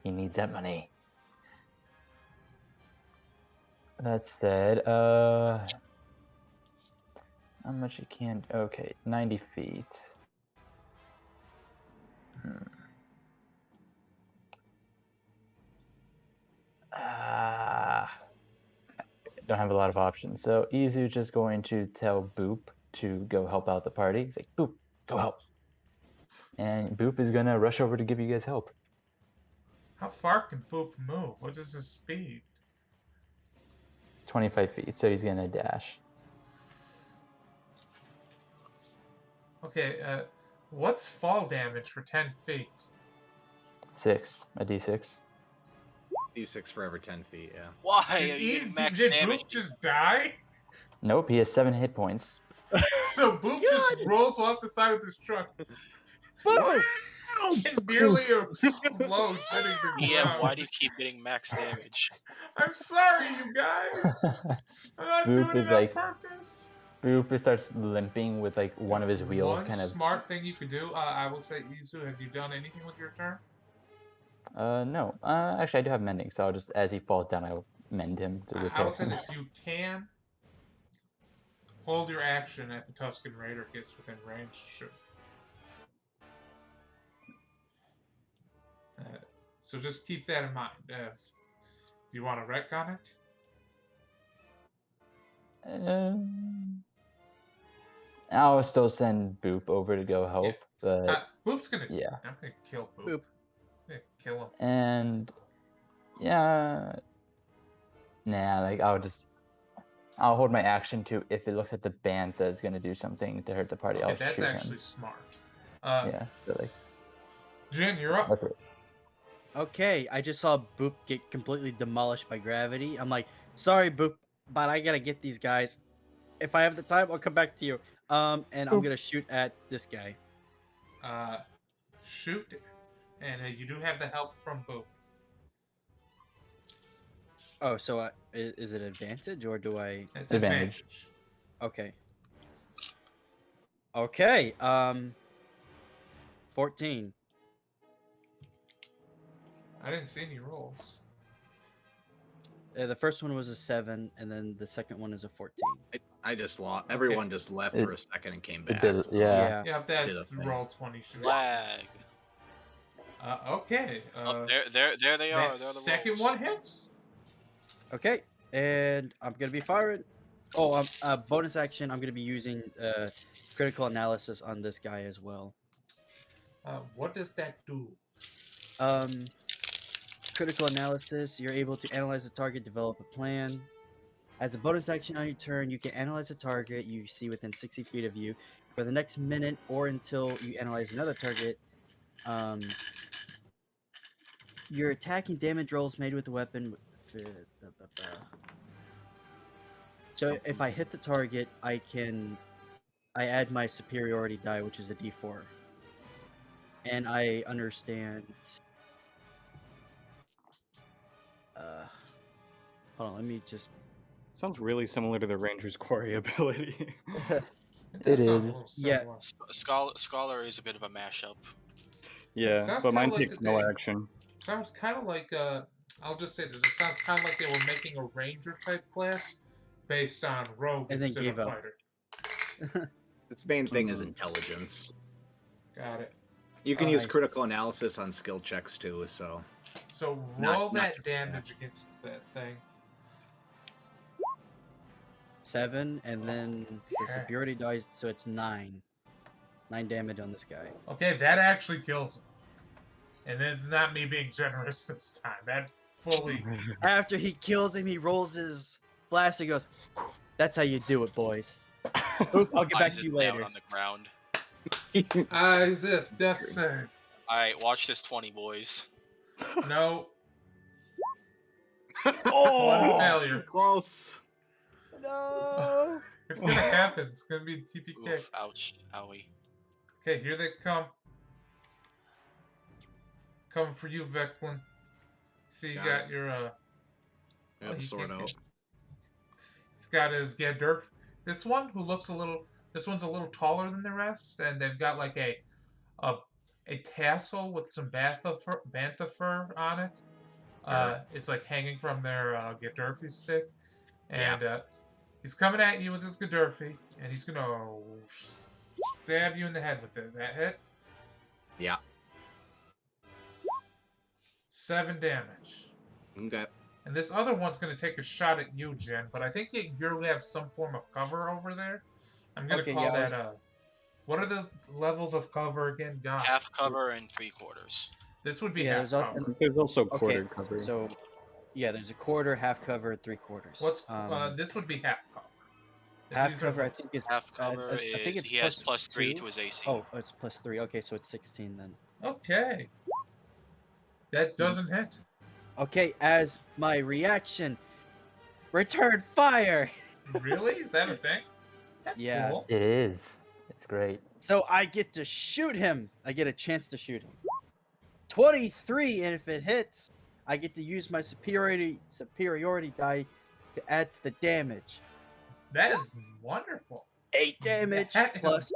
He needs that money. That said, how much he can... Okay, 90 feet. Don't have a lot of options. So Izu just going to tell Boop to go help out the party. He's like, Boop, go help. And Boop is gonna rush over to give you guys help. How far can Boop move? What is his speed? 25 feet, so he's gonna dash. Okay, what's fall damage for 10 feet? 6, a d6. D6 for every 10 feet, yeah. Why? Did, You get max did damage. Boop just die? Nope, he has 7 hit points. So Boop just rolls off the side of this truck Boom! and nearly explodes, hitting the Yeah, ground. why do you keep getting max damage? I'm sorry, you guys. I'm not Boop doing is it on like- purpose. Boop starts limping with like one of his wheels One kind of... smart thing you could do, I will say, Izu, have you done anything with your turn? No. Actually, I do have mending, so I'll just, as he falls down, I'll mend him to I repair will say him. this, you can hold your action if the Tuscan Raider gets within range to shoot. So just keep that in mind. Do you want to retcon it? I'll still send Boop over to go help, but Boop's gonna. yeah. I'm gonna kill Boop. Boop. I'm gonna kill him. And yeah, nah, like I'll hold my action to if it looks like the bantha is gonna do something to hurt the party. Okay, I'll that's shoot actually him. smart. Yeah, so like Jin, you're up. that's it. Okay, I just saw Boop get completely demolished by gravity. I'm like, sorry, Boop, but I gotta get these guys. If I have the time, I'll come back to you. And I'm Boop. gonna shoot at this guy. Shoot, and you do have the help from Boop. Oh, so is it advantage or do I? It's Advantage. advantage. Okay. Okay. 14. I didn't see any rolls. The first one was a 7, and then the second one is a 14. I just lost. Everyone just left It- for a second and came It back. did, so- yeah. Yeah, if Did a that's thing. roll 20 should Lag. Okay. Oh, there they are. That They're the second rolls. one hits. Okay, and I'm gonna be firing. Oh, bonus action. I'm gonna be using critical analysis on this guy as well. What does that do? Critical analysis. You're able to analyze the target, develop a plan. As a bonus action on your turn, you can analyze a target you see within 60 feet of you for the next minute or until you analyze another target. Your attacking damage rolls made with the weapon. So if I hit the target, I add my superiority die, which is a D4, and I understand. Hold on, let me just. Sounds really similar to the Ranger's Quarry ability. It does It sound a is. little Yeah. similar. Scholar is a bit of a mashup. Yeah, Sounds but kinda mine like takes that no they- action. Sounds kind of like I'll just say this. It sounds kind of like they were making a ranger type class based on rogue And then instead gave of up. fighter. Its main thing is Mhm. intelligence. Got it. You can use Nice. critical analysis on skill checks too. So So Not- roll not that just damage against that thing. 7, and then the Okay. superiority dies, so it's 9. 9 damage on this guy. Okay, that actually kills him. And it's not me being generous this time. That fully. After he kills him, he rolls his blaster. He goes, "That's how you do it, boys." Oop, I'll get back Eyes to you down later. on the ground. As if death save. All right, watch this 20, boys. No. Oh! One failure. close. No. It's gonna happen. It's gonna be TPK. Oof, ouch, owie. Okay, here they come. Coming for you, Veclin. See, you Got got your I have he a sword can't out. get- He's got his Gadurf. This one who looks a little. This one's a little taller than the rest, and they've got like a tassel with some bantha fur on it. It's like hanging from their Gadurfi stick, and he's coming at you with his Gadurfi, and he's gonna stab you in the head with it. That hit. Yeah. 7 damage. Okay. And this other one's going to take a shot at you, Jen, but I think you have some form of cover over there. I'm going to Okay, call yeah, I that what are the levels of cover again? God. Half cover and 3/4. This would be Yeah, half there's cover. There's also Okay, quarter cover. so yeah, there's a quarter, half cover, 3/4. What's this would be half cover. half These are cover? I both- think is Half cover I is think it's he has plus +3 2. to his AC. Oh, it's +3. Okay, so it's 16 then. Okay. That doesn't hit. Okay, as my reaction, return fire. Really? Is that a thing? That's Yeah. cool. It is. It's great. So I get to shoot him. I get a chance to shoot him. 23, and if it hits, I get to use my superiority die to add to the damage. That is wonderful. 8 damage That is- plus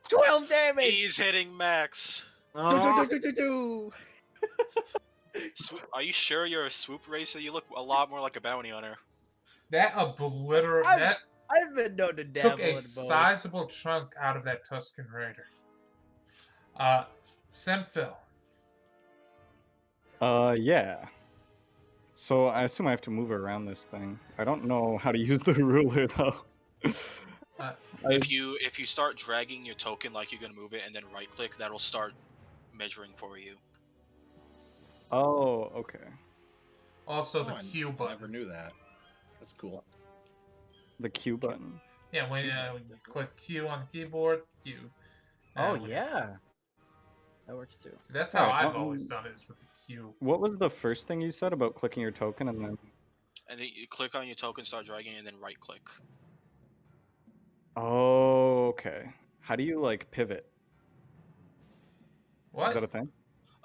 12 damage. He's hitting max. Do. Are you sure you're a swoop racer? You look a lot more like a bounty hunter. That obliterated. I'm- That I've been known to dabble took in a both. sizable chunk out of that Tuscan Raider. Semphil. Yeah. So I assume I have to move around this thing. I don't know how to use the ruler though. If you start dragging your token like you're gonna move it and then right click, that'll start measuring for you. Oh, okay. Also the I Q never button. knew that. That's cool. The Q button. Yeah, when you click Q on the keyboard, Q. Oh when you- yeah, that works too. That's how Alright, I've always done it, is with the Q. What was the first thing you said about clicking your token and then? And then you click on your token, start dragging, and then right click. Oh, okay. How do you like pivot? Is What? that a thing?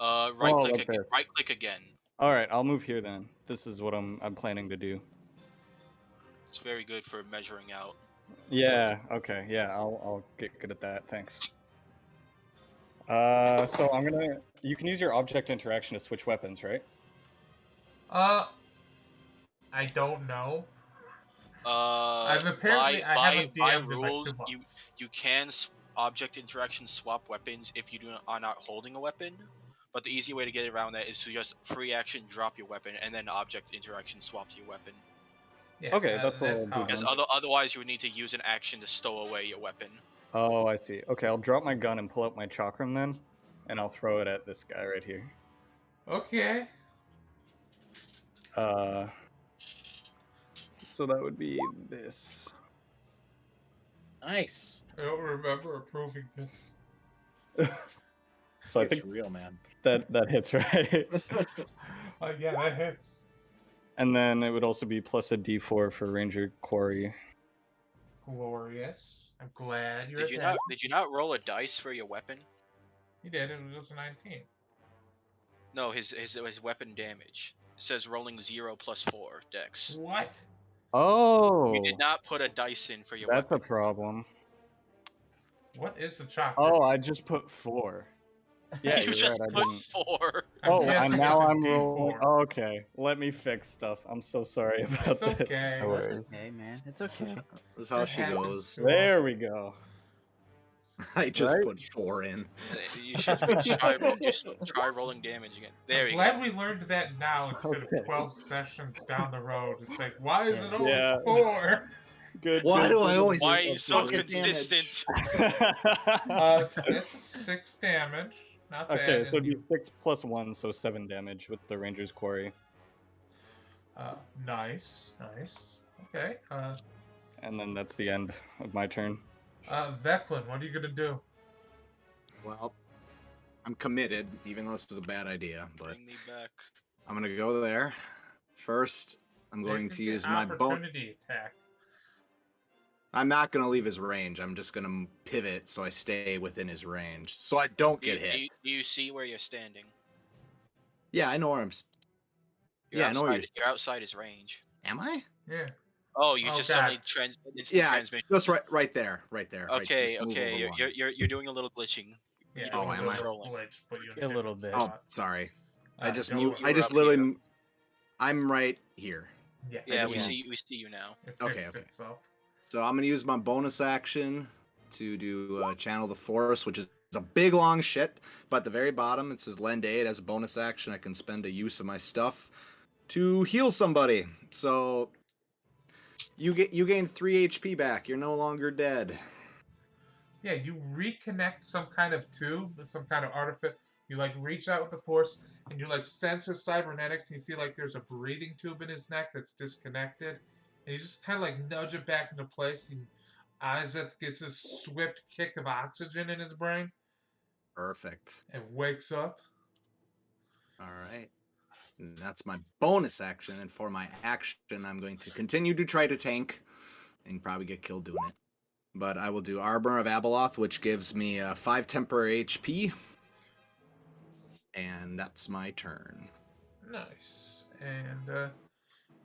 Right Oh, click right again. there. Right click again. All right, I'll move here then. This is what I'm planning to do. It's very good for measuring out. Yeah. Okay. Yeah. I'll get good at that. Thanks. So I'm gonna. You can use your object interaction to switch weapons, right? I don't know. I haven't by DM'd in like 2 rules, months. you can object interaction swap weapons if you are not holding a weapon. But the easy way to get around that is to just free action drop your weapon and then object interaction swap your weapon. Yeah, Okay, that's what I'll do how Because then. otherwise you would need to use an action to stow away your weapon. Oh, I see. Okay, I'll drop my gun and pull out my chakram then, and I'll throw it at this guy right here. Okay. So that would be this. Nice. I don't remember approving this. So I It's think real, man. that hits, right? Yeah, that hits. And then it would also be plus a D4 for Ranger Quarry. Glorious. I'm glad you're Did you attached. did you not roll a dice for your weapon? He did. It was a 19. No, his weapon damage. It says rolling 0 plus 4 dex. What? Oh, You did not put a dice in for your that's a weapon. problem. What is the chocolate? Oh, I just put 4. Yeah, You you're just right. I put didn't. 4. Oh, guessing and now it's a I'm D4. rolling. Oh, okay, let me fix stuff. I'm so sorry about It's that. okay. No It's worries. okay, man. It's okay. This is how It she happens goes. to- There we go. I just Right? put 4 in. You should try rolling damage again. There I'm you glad go. we learned that now instead Okay. of 12 sessions down the road. It's like, why is it Yeah. always Yeah. 4? Good. Why good, do good, I good. always Why are you so Fucking damage. consistent? That's 6 damage. Not bad. Okay, so it'd and be 6 plus 1, so 7 damage with the Ranger's Quarry. nice. Okay. And then that's the end of my turn. Veclin, what are you gonna do? Well, I'm committed, even though this is a bad idea, but Bring me back. I'm gonna go there. First, I'm You going can to get use my bone. opportunity attack. I'm not gonna leave his range. I'm just gonna pivot so I stay within his range, so I don't Do you, get hit. do you see where you're standing? Yeah, I know where I'm. Yeah, I know where you're. You're outside his range. Am I? Yeah. Oh, you Oh, just God. suddenly instant Yeah, transmission. just right there. Right, Okay, just move okay. over one. You're doing a little glitching. Yeah. You're Oh, doing it was am some I? a rolling. glitch, but you're in A little different bit. Oh, spot. sorry. I just don't moved. worry. I just You were up literally. here. I'm right here. Yeah. Yeah, just we moved. see you now. It Okay, fixed okay. itself. So I'm gonna use my bonus action to do Channel the Force, which is a big long shit. But at the very bottom it says lend aid as a bonus action. I can spend a use of my stuff to heal somebody. So you gain 3 HP back. You're no longer dead. Yeah, you reconnect some kind of tube, some kind of artifact. You like reach out with the force, and you like sense his cybernetics, and you see like there's a breathing tube in his neck that's disconnected, and you just kind of like nudge it back into place. And Isaac gets a swift kick of oxygen in his brain Perfect. and wakes up. All right. And that's my bonus action, and for my action, I'm going to continue to try to tank, and probably get killed doing it. But I will do Arbor of Abeloth, which gives me 5 temporary HP. And that's my turn. Nice. And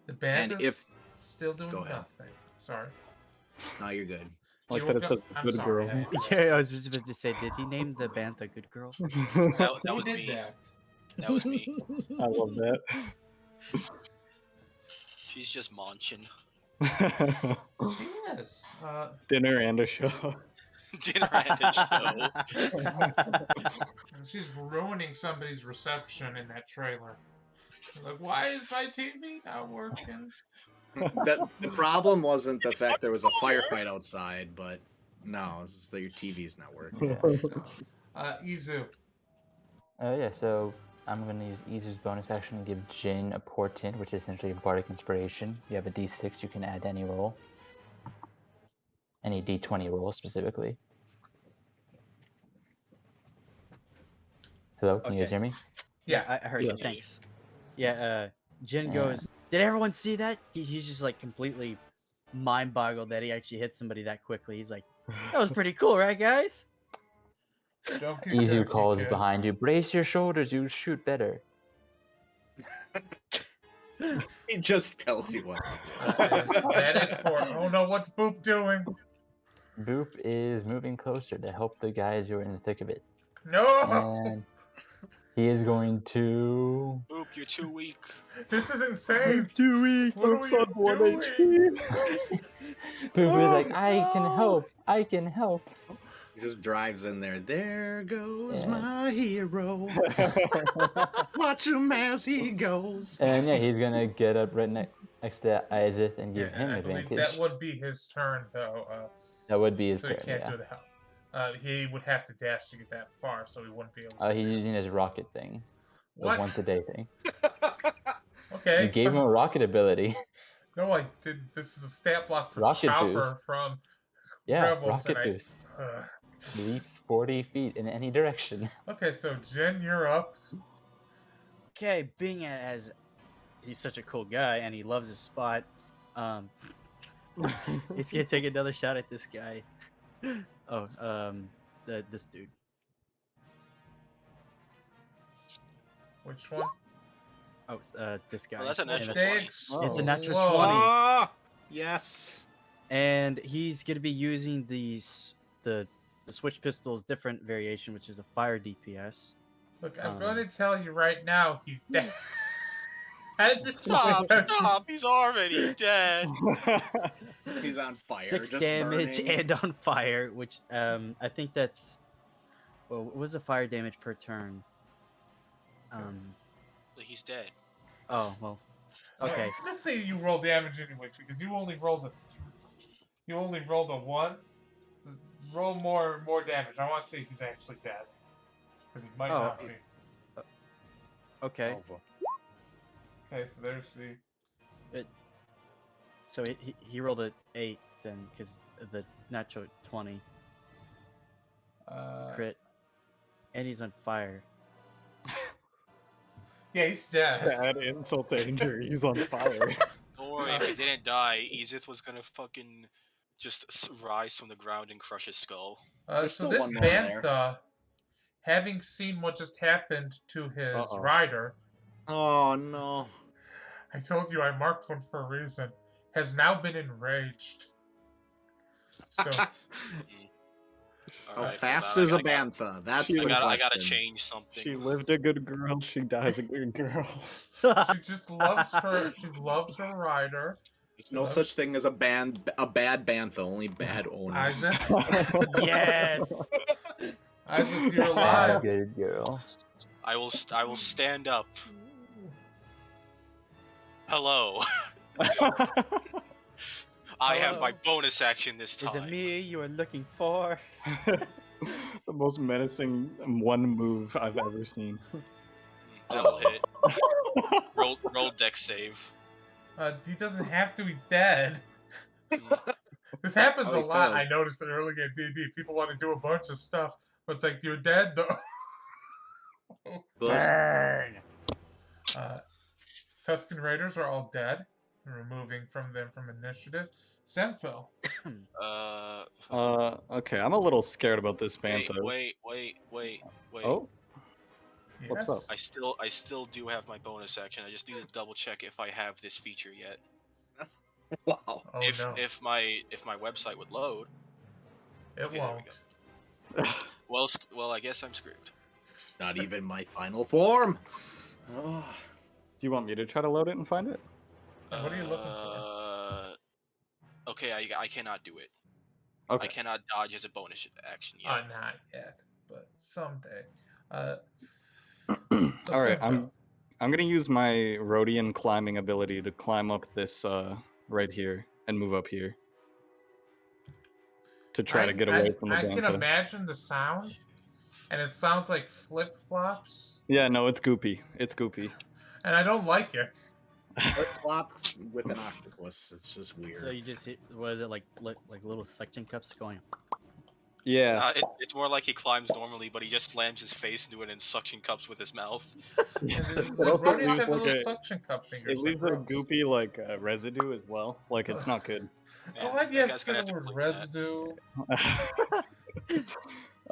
the band And is if- still doing Go ahead. nothing. Sorry. No, you're good. Like You that woke it says up- I'm good sorry, girl. Yeah, I was just about to say, did he name the bantha good girl? That Who was did me. that? That was me. I love that. She's just munching. She is. Dinner and a show. Dinner and a show. She's ruining somebody's reception in that trailer. Like, why is my TV not working? The problem wasn't the fact there was a firefight outside, but no, it's just that your TV's not working. Izu. Yeah, so I'm going to use Izu's bonus action and give Jin a portent, which is essentially a bardic inspiration. You have a d6 you can add to any roll. Any d20 roll specifically. Hello, can you guys Okay. hear me? Yeah. I heard Yeah. you. Thanks. Yeah, Jin Yeah. goes, did everyone see that? He's just like completely mind boggled that he actually hit somebody that quickly. He's like, that was pretty cool, right, guys? Don't get Izu cocky, calls kid. behind you, brace your shoulders, you shoot better. He just tells you what to do. Is that it for? Oh no, what's Boop doing? Boop is moving closer to help the guys who are in the thick of it. No, And he is going to. Oop, you're too weak. this is insane. too weak. What are you doing? Boop is like, I can help. I can help. He just drives in there. There goes Yeah. my hero. Watch him as he goes. And yeah, he's gonna get up right next to Isaac and give him I believe advantage. that would be his turn, though. That would be his So turn. he can't Yeah. do the help. He would have to dash to get that far, so he wouldn't be able to. He's using his rocket thing. The What? once a day thing. Okay. You gave him a rocket ability. No, I did. This is a stat block from Rocket Chopper boost. from Yeah, Rebels. rocket and boost. I, Leaps 40 feet in any direction. okay, so Jen, you're up. Okay, being as he's such a cool guy and he loves his spot, he's gonna take another shot at this guy. Oh, this dude. Which one? Oh, this guy. Well, that's a And natural it's- 20. It's a natural Whoa. 20. Ah, yes. And he's gonna be using the switch pistol's different variation, which is a fire DPS. Look, I'm Um, going to tell you right now, he's dead. Stop! He's already dead. He's on fire. 6 just damage burning. and on fire, which I think that's what was the fire damage per turn? He's dead. Oh well. Okay. Let's say you roll damage anyway, because you only rolled a 1. So roll more damage. I want to see if he's actually dead, because he might Oh, not be. Okay. Oh, Okay, so there's the. So he rolled an 8 then, because the natural 20 crit, and he's on fire. Yeah, he's dead. Add insult to injury. He's on fire. Don't worry, if he didn't die, Ezith was gonna fucking just rise from the ground and crush his skull. There's So still this one more there. Bantha, having seen what just happened to his Uh-oh. rider, Oh no. I told you I marked one for a reason, has now been enraged. So How Alright, fast hold is on, a bantha? That's She- the question. I gotta change something. She lived a good girl. She dies a good girl. she just loves her. She loves her rider. There's no such thing as a bad bantha. Only bad owners. Isaac, Yes. Isaac, you're Ah, alive. good girl. I will stand up. Hello. I have my bonus action this Is time. it me you are looking for? The most menacing one move I've ever seen. That'll hit. Roll deck save. He doesn't have to. He's dead. Mm. This happens Oh, a he lot. failed. I noticed it early in D&D. People want to do a bunch of stuff, but it's like, you're dead though. Burn. Tuscan Raiders are all dead. Removing from them from initiative. Semphil. Okay, I'm a little scared about this bantha. Wait. Oh, What's Yes. up? I still do have my bonus action. I just need to double check if I have this feature yet. Wow. Oh if no, if my website would load. it Okay, there we won't. go. Well, I guess I'm screwed. Not even my final form. Oh. do you want me to try to load it and find it? What are you looking for? Okay, I cannot do it. Okay. I cannot dodge as a bonus action yet. Not yet, but someday. So All right, Semphil. I'm gonna use my Rhodian climbing ability to climb up this right here and move up here to try to get away from the I can bantha. imagine the sound, and it sounds like flip flops, Yeah, no, it's goopy. It's goopy. and I don't like it. Flip-flops with an octopus. It's just weird. So you just hit, what is it, like little suction cups going? Yeah. It's more like he climbs normally, but he just slams his face into it and suction cups with his mouth. And It the also rodents leaves have like little a- suction cup fingers. It leaves a goopy like residue as well. Like it's not good. Oh, Man, why'd you that have to guy's say gonna the to word clip residue?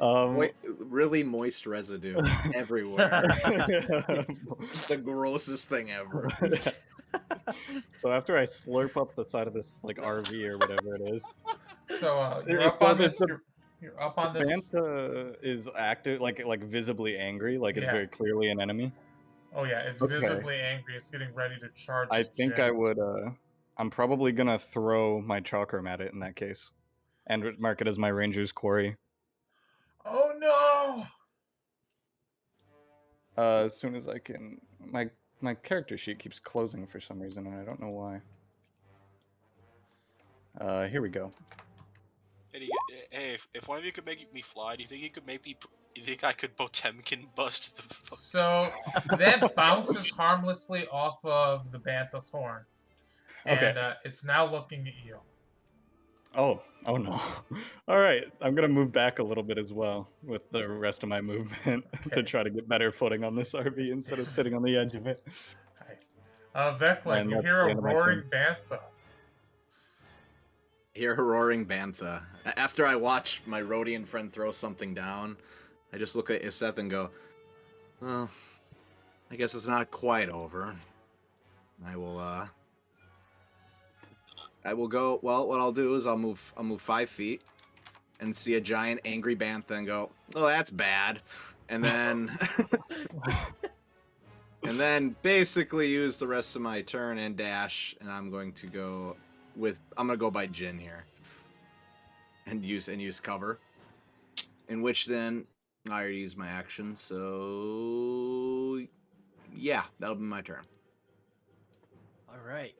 Really moist residue everywhere. The grossest thing ever. So after I slurp up the side of this like RV or whatever it is, So you're It's up so on there's this. the- You're up on this. Banta is active, like visibly angry, like it's Yeah. very clearly an enemy. Oh yeah, it's Okay. visibly angry. It's getting ready to charge. I at think Jin. I would. I'm probably gonna throw my chakram at it in that case, and mark it as my ranger's quarry. Oh no! As soon as I can, my character sheet keeps closing for some reason, and I don't know why. Here we go. Hey, if one of you could make me fly, do you think you could make me? You think I could Potemkin bust the? So that bounces harmlessly off of the Banta's horn, and Okay. it's now looking at you. Oh no. All right, I'm gonna move back a little bit as well with the rest of my movement Okay. to try to get better footing on this RV instead of sitting on the edge of it. Veclin, And you that's hear the a end of my roaring turn. Bantha. Hear a roaring bantha. After I watch my Rhodian friend throw something down, I just look at Iseth and go, well, I guess it's not quite over. I will go, well, what I'll do is I'll move 5 feet and see a giant angry bantha and go, oh, that's bad. And then and then basically use the rest of my turn and dash, and I'm going to go by Jin here. And use cover. In which then I already used my action, so yeah, that'll be my turn. All right.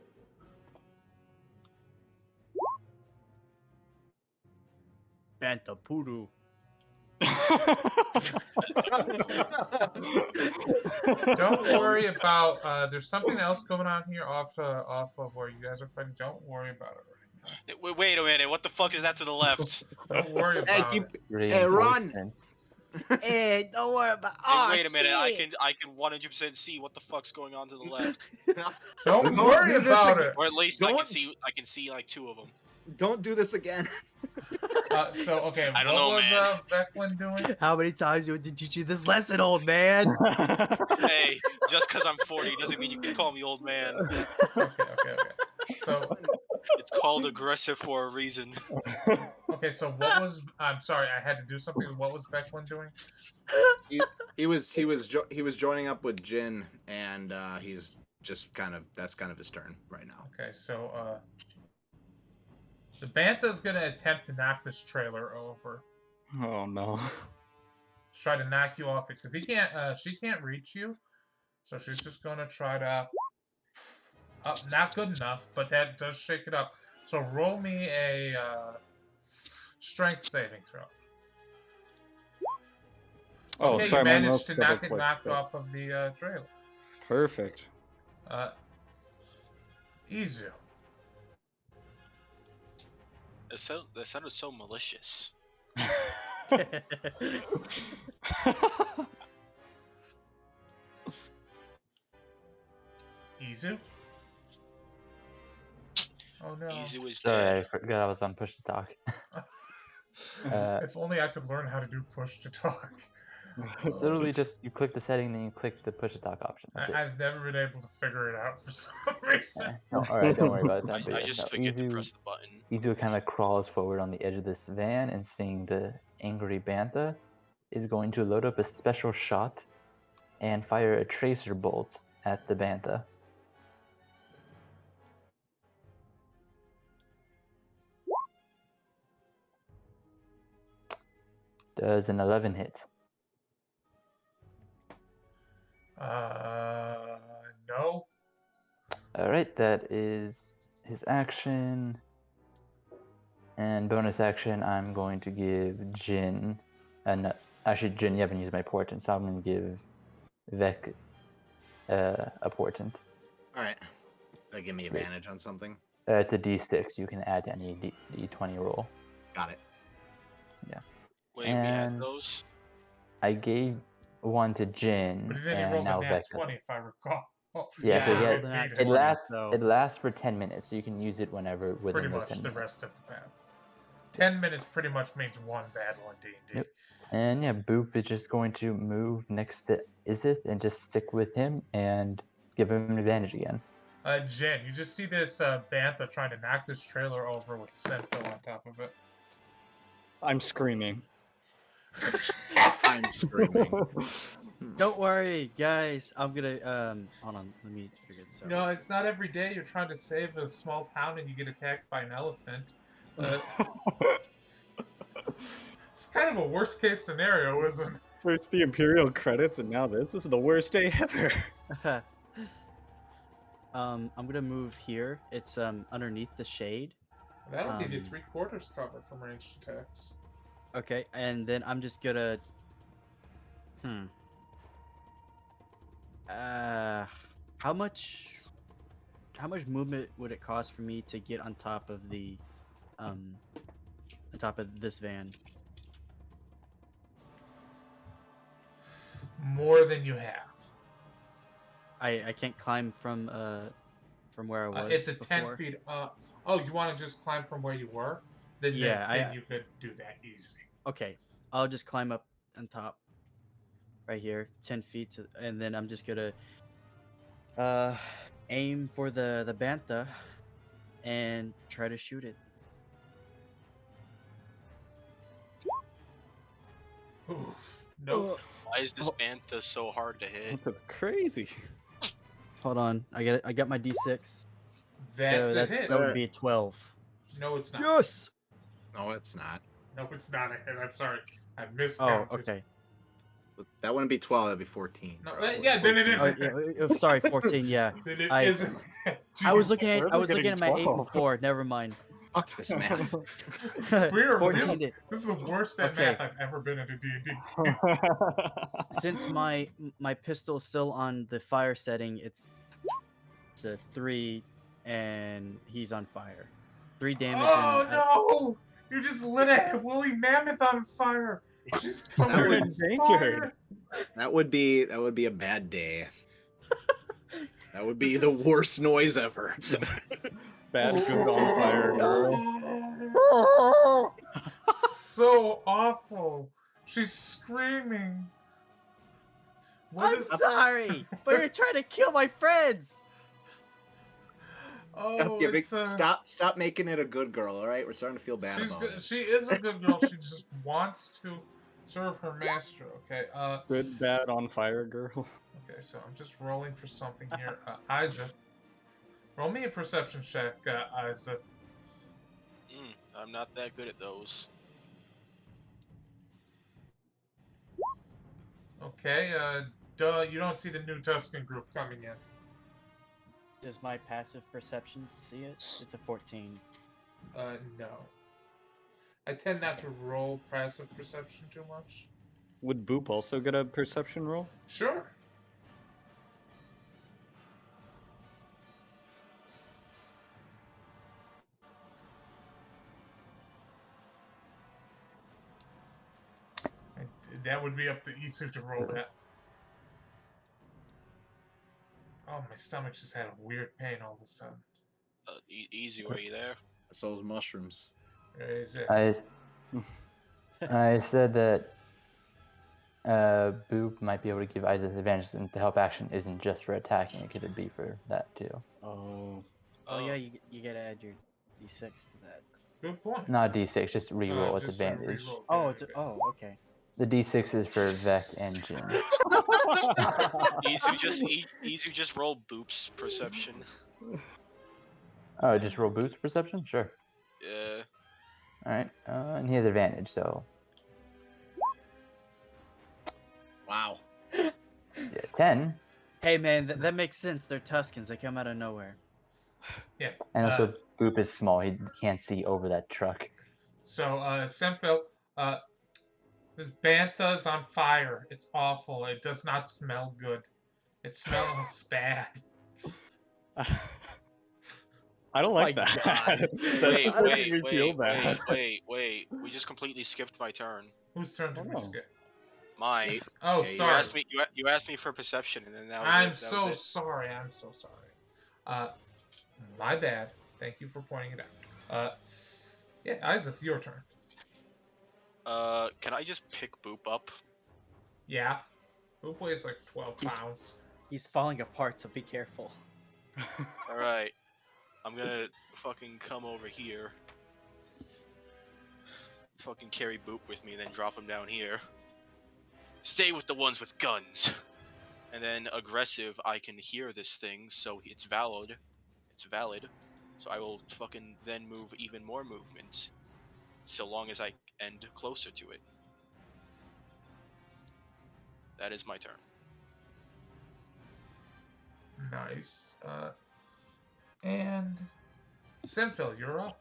Banta Puru. Don't worry about. There's something else going on here off of where you guys are fighting. Don't worry about it right now. Wait a minute. What the fuck is that to the left? Don't worry about it. Hey, run! Reinforcement. Hey, don't worry about. Hey, wait a minute. I can 100% see what the fuck's going on to the left, Don't worry about it. or at least I Don't- can see like 2 of them. Don't do this again. Okay, I don't what know, was man. Veclin doing? How many times did you teach you this lesson, old man? Hey, just because I'm 40 doesn't mean you can call me old man. Okay. So It's called aggressive for a reason. okay, so what was? I'm sorry, I had to do something. What was Veclin doing? He was joining up with Jin, and he's just that's kind of his turn right now. Okay, so the Banta's gonna attempt to knock this trailer over. Oh no. Try to knock you off it because she can't reach you, so she's just gonna try to. Not good enough, but that does shake it up. So roll me a strength saving throw. Oh, Okay, sorry, you my managed mouse to knock it double-clicked knocked there. off of the trailer. Perfect. Izu. That sounded so malicious. Izu? Oh no. Izu is Sorry, I dead. forgot I was on push to talk. If only I could learn how to do push to talk. Literally, just you click the setting, then you click the push to talk option. That's it. I've never been able to figure it out for some reason. Yeah. No, all right, don't worry about that. But I yes, just no, forget to press the button. Izu kind of crawls forward on the edge of this van, and seeing the angry Bantha, is going to load up a special shot and fire a tracer bolt at the Bantha. Does an 11 hit? No. Alright, that is his action. And bonus action, I'm going to give Jin. Actually, Jin, you haven't used my portent, so I'm going to give Vec a portent. All right. That give me advantage on something. It's a d6. You can add to any d20 roll. Got it. Wait, we And- had those? I gave one to Jin, But then he and rolled now a nat Vec. 20, if I recall. Yeah, so Yeah, he I had- rolled a nat it 20. It so- lasts for 10 minutes, so you can use it whenever within pretty those much 10 the minutes. rest of the path. 10 minutes pretty much means one battle in D&D. Yep. And yeah, Boop is just going to move next to Izith and just stick with him and give him an advantage again. Jen, you just see this bantha trying to knock this trailer over with Senthil on top of it. I'm screaming. I'm screaming. Don't worry, guys. I'm gonna hold on. Let me figure this out. No, it's not every day you're trying to save a small town and you get attacked by an elephant. It's kind of a worst case scenario, isn't it? First the Imperial credits, and now this. This is the worst day ever. I'm gonna move here. It's underneath the shade. That'll give you 3/4 cover from ranged attacks. Okay, and then I'm just gonna. How much movement would it cost for me to get on top of the, on top of this van? More than you have. I can't climb from where I was. It's a before. 10 feet up. Oh, you want to just climb from where you were? Then you could do that easy. Okay, I'll just climb up on top. Right here, 10 feet, and then I'm just gonna aim for the bantha and try to shoot it. Oof. Nope. Why is this bantha so hard to hit? That's crazy. Hold on, I got my D6. That's So a hit. That would be a 12. No, it's not. Yes. No, it's not. No, it's not a hit. I'm sorry. I miscounted. Oh, okay. That wouldn't be 12. That'd be 14. No, yeah, then it is. Oh, sorry, 14. Yeah. Then it I- isn't. I was looking Where at are I we was looking getting at my 8 and 12? 4. Never mind. Fuck this math. We're 14. this is the worst at Okay. math I've ever been in a D&D game. Since my pistol is still on the fire setting, it's a 3, and he's on fire. 3 damage. Oh and no! You just lit a woolly mammoth on fire. She's covered in endangered. fire. That would be a bad day. That would be the worst noise ever. Bad good on fire, girl. So awful. She's screaming. What I'm is- sorry, but you're trying to kill my friends. Oh, it's Stop making it a good girl, all right? We're starting to feel bad she's about good. it. She is a good girl. She just wants to serve her master. Okay. Good bad on fire, girl. Okay, so I'm just rolling for something here. Izeth. Roll me a perception check, Izeth. I'm not that good at those. Okay, duh, you don't see the new Tuscan group coming in. Does my passive perception see it? It's a 14. No. I tend not to roll passive perception too much. Would Boop also get a perception roll? Sure. That would be up to Isu to roll that. Oh, my stomach just had a weird pain all of a sudden. Easy way there. So those mushrooms. There is it. I said that Boop might be able to give Isaac advantage, and the help action isn't just for attacking; it could be for that too. Oh. Oh yeah, you gotta add your D6 to that. Good point. Not D6, just reroll with Just a advantage. reroll. Oh, Okay, okay. okay. The D6 is for Vec and Jin. Easy just roll Boop's perception. Oh, just roll Boop's perception? Sure. Yeah. Alright, and he has advantage, so. Wow. Yeah, 10. Hey man, that makes sense. They're Tuscans. They come out of nowhere. Yeah. And also, Boop is small, he can't see over that truck. So, Semfil, this bantha's on fire. It's awful. It does not smell good. It smells bad. I don't like My that. God. That makes me feel bad. wait. We just completely skipped my turn. Whose turn did we Oh. skip? Mine. Oh, Yeah, sorry. You asked me for perception, and then that was I'm it. That so was it. sorry. I'm so sorry. My bad. Thank you for pointing it out. Yeah, Isaac, your turn. Can I just pick Boop up? Yeah. Who weighs like 12 He's- pounds? He's falling apart, so be careful. Alright. I'm gonna fucking come over here. Fucking carry Boop with me, then drop him down here. Stay with the ones with guns. And then aggressive, I can hear this thing, so it's valid. It's valid. So I will fucking then move even more movement. So long as I end closer to it. That is my turn. Nice. And Senfil, you're up.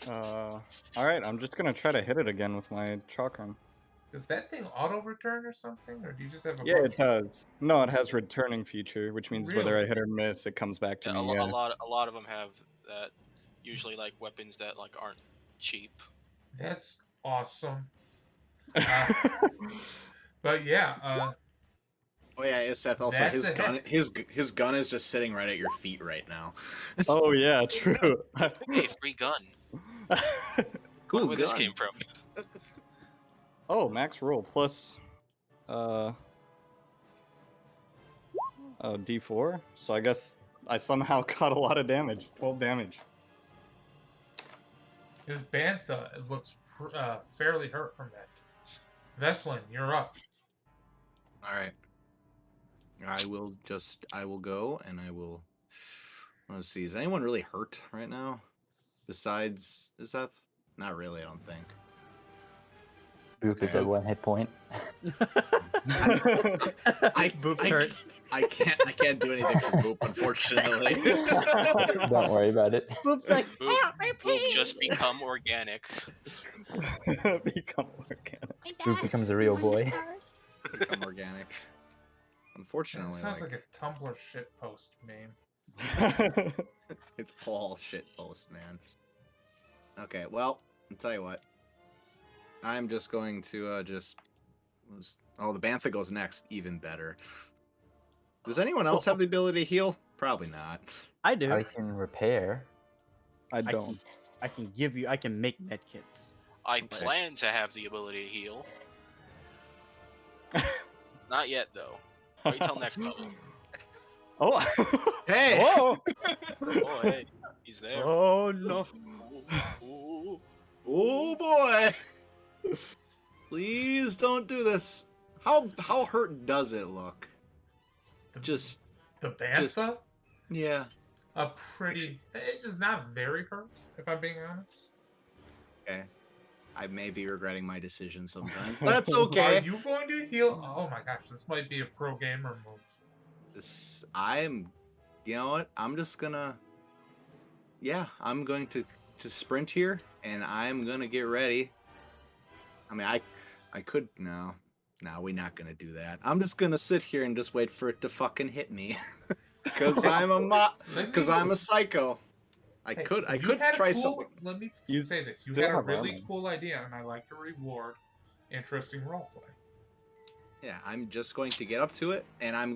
All right, I'm just gonna try to hit it again with my chakram. Does that thing auto-return or something, or do you just have a Yeah, bunch it does. No, it has returning feature, which means whether I Really? hit or miss, it comes back to Yeah, me. a lot of them have that. Usually like weapons that like aren't cheap. That's awesome. But yeah, Oh yeah, Seth. Also, That's his a gun, hit. his gun is just sitting right at your feet right now. Oh yeah, true. Hey, free gun. Cool Wonder where this gun. came from. Oh, max roll plus D4. So I guess I somehow got a lot of damage. 12 damage. his bantha looks fairly hurt from that. Vechlin, you're up. All right. I will go and I will. Let's see. Is anyone really hurt right now? Besides Seth? Not really. I don't think. Boop is Okay. at 1 hit point. Boop's hurt. I can't do anything for Boop, unfortunately. Don't worry about it. Boop's like, Boop just become organic. Become organic. Boop becomes a real boy. Become organic. That Unfortunately, sounds like a Tumblr shitpost name. it's Paul shitpost, man. Okay, well, I'll tell you what. I'm just going to Oh, the Bantha goes next. Even better. Does anyone else have the ability to heal? Probably not. I do. I can repair. I don't. I can give you. I can make medkits. I Okay. plan to have the ability to heal. Not yet though. Wait till next level. Oh. Hey! Oh! Oh hey, he's there. Oh no! Ooh. Oh boy! Please don't do this. How hurt does it look? The, Just the bantha? yeah. It is not very hurt, if I'm being honest. Okay. I may be regretting my decision sometime. That's okay. Are you going to heal? Oh my gosh, this might be a pro gamer move. You know what? I'm just gonna. Yeah, I'm going to sprint here, and I'm gonna get ready. I mean, I could no, we're not gonna do that. I'm just gonna sit here and just wait for it to fucking hit me, because I'm a psycho. I could try something. Let me You say this. You still had a have really armor. cool idea, and I like to reward interesting roleplay. Yeah, I'm just going to get up to it, and I'm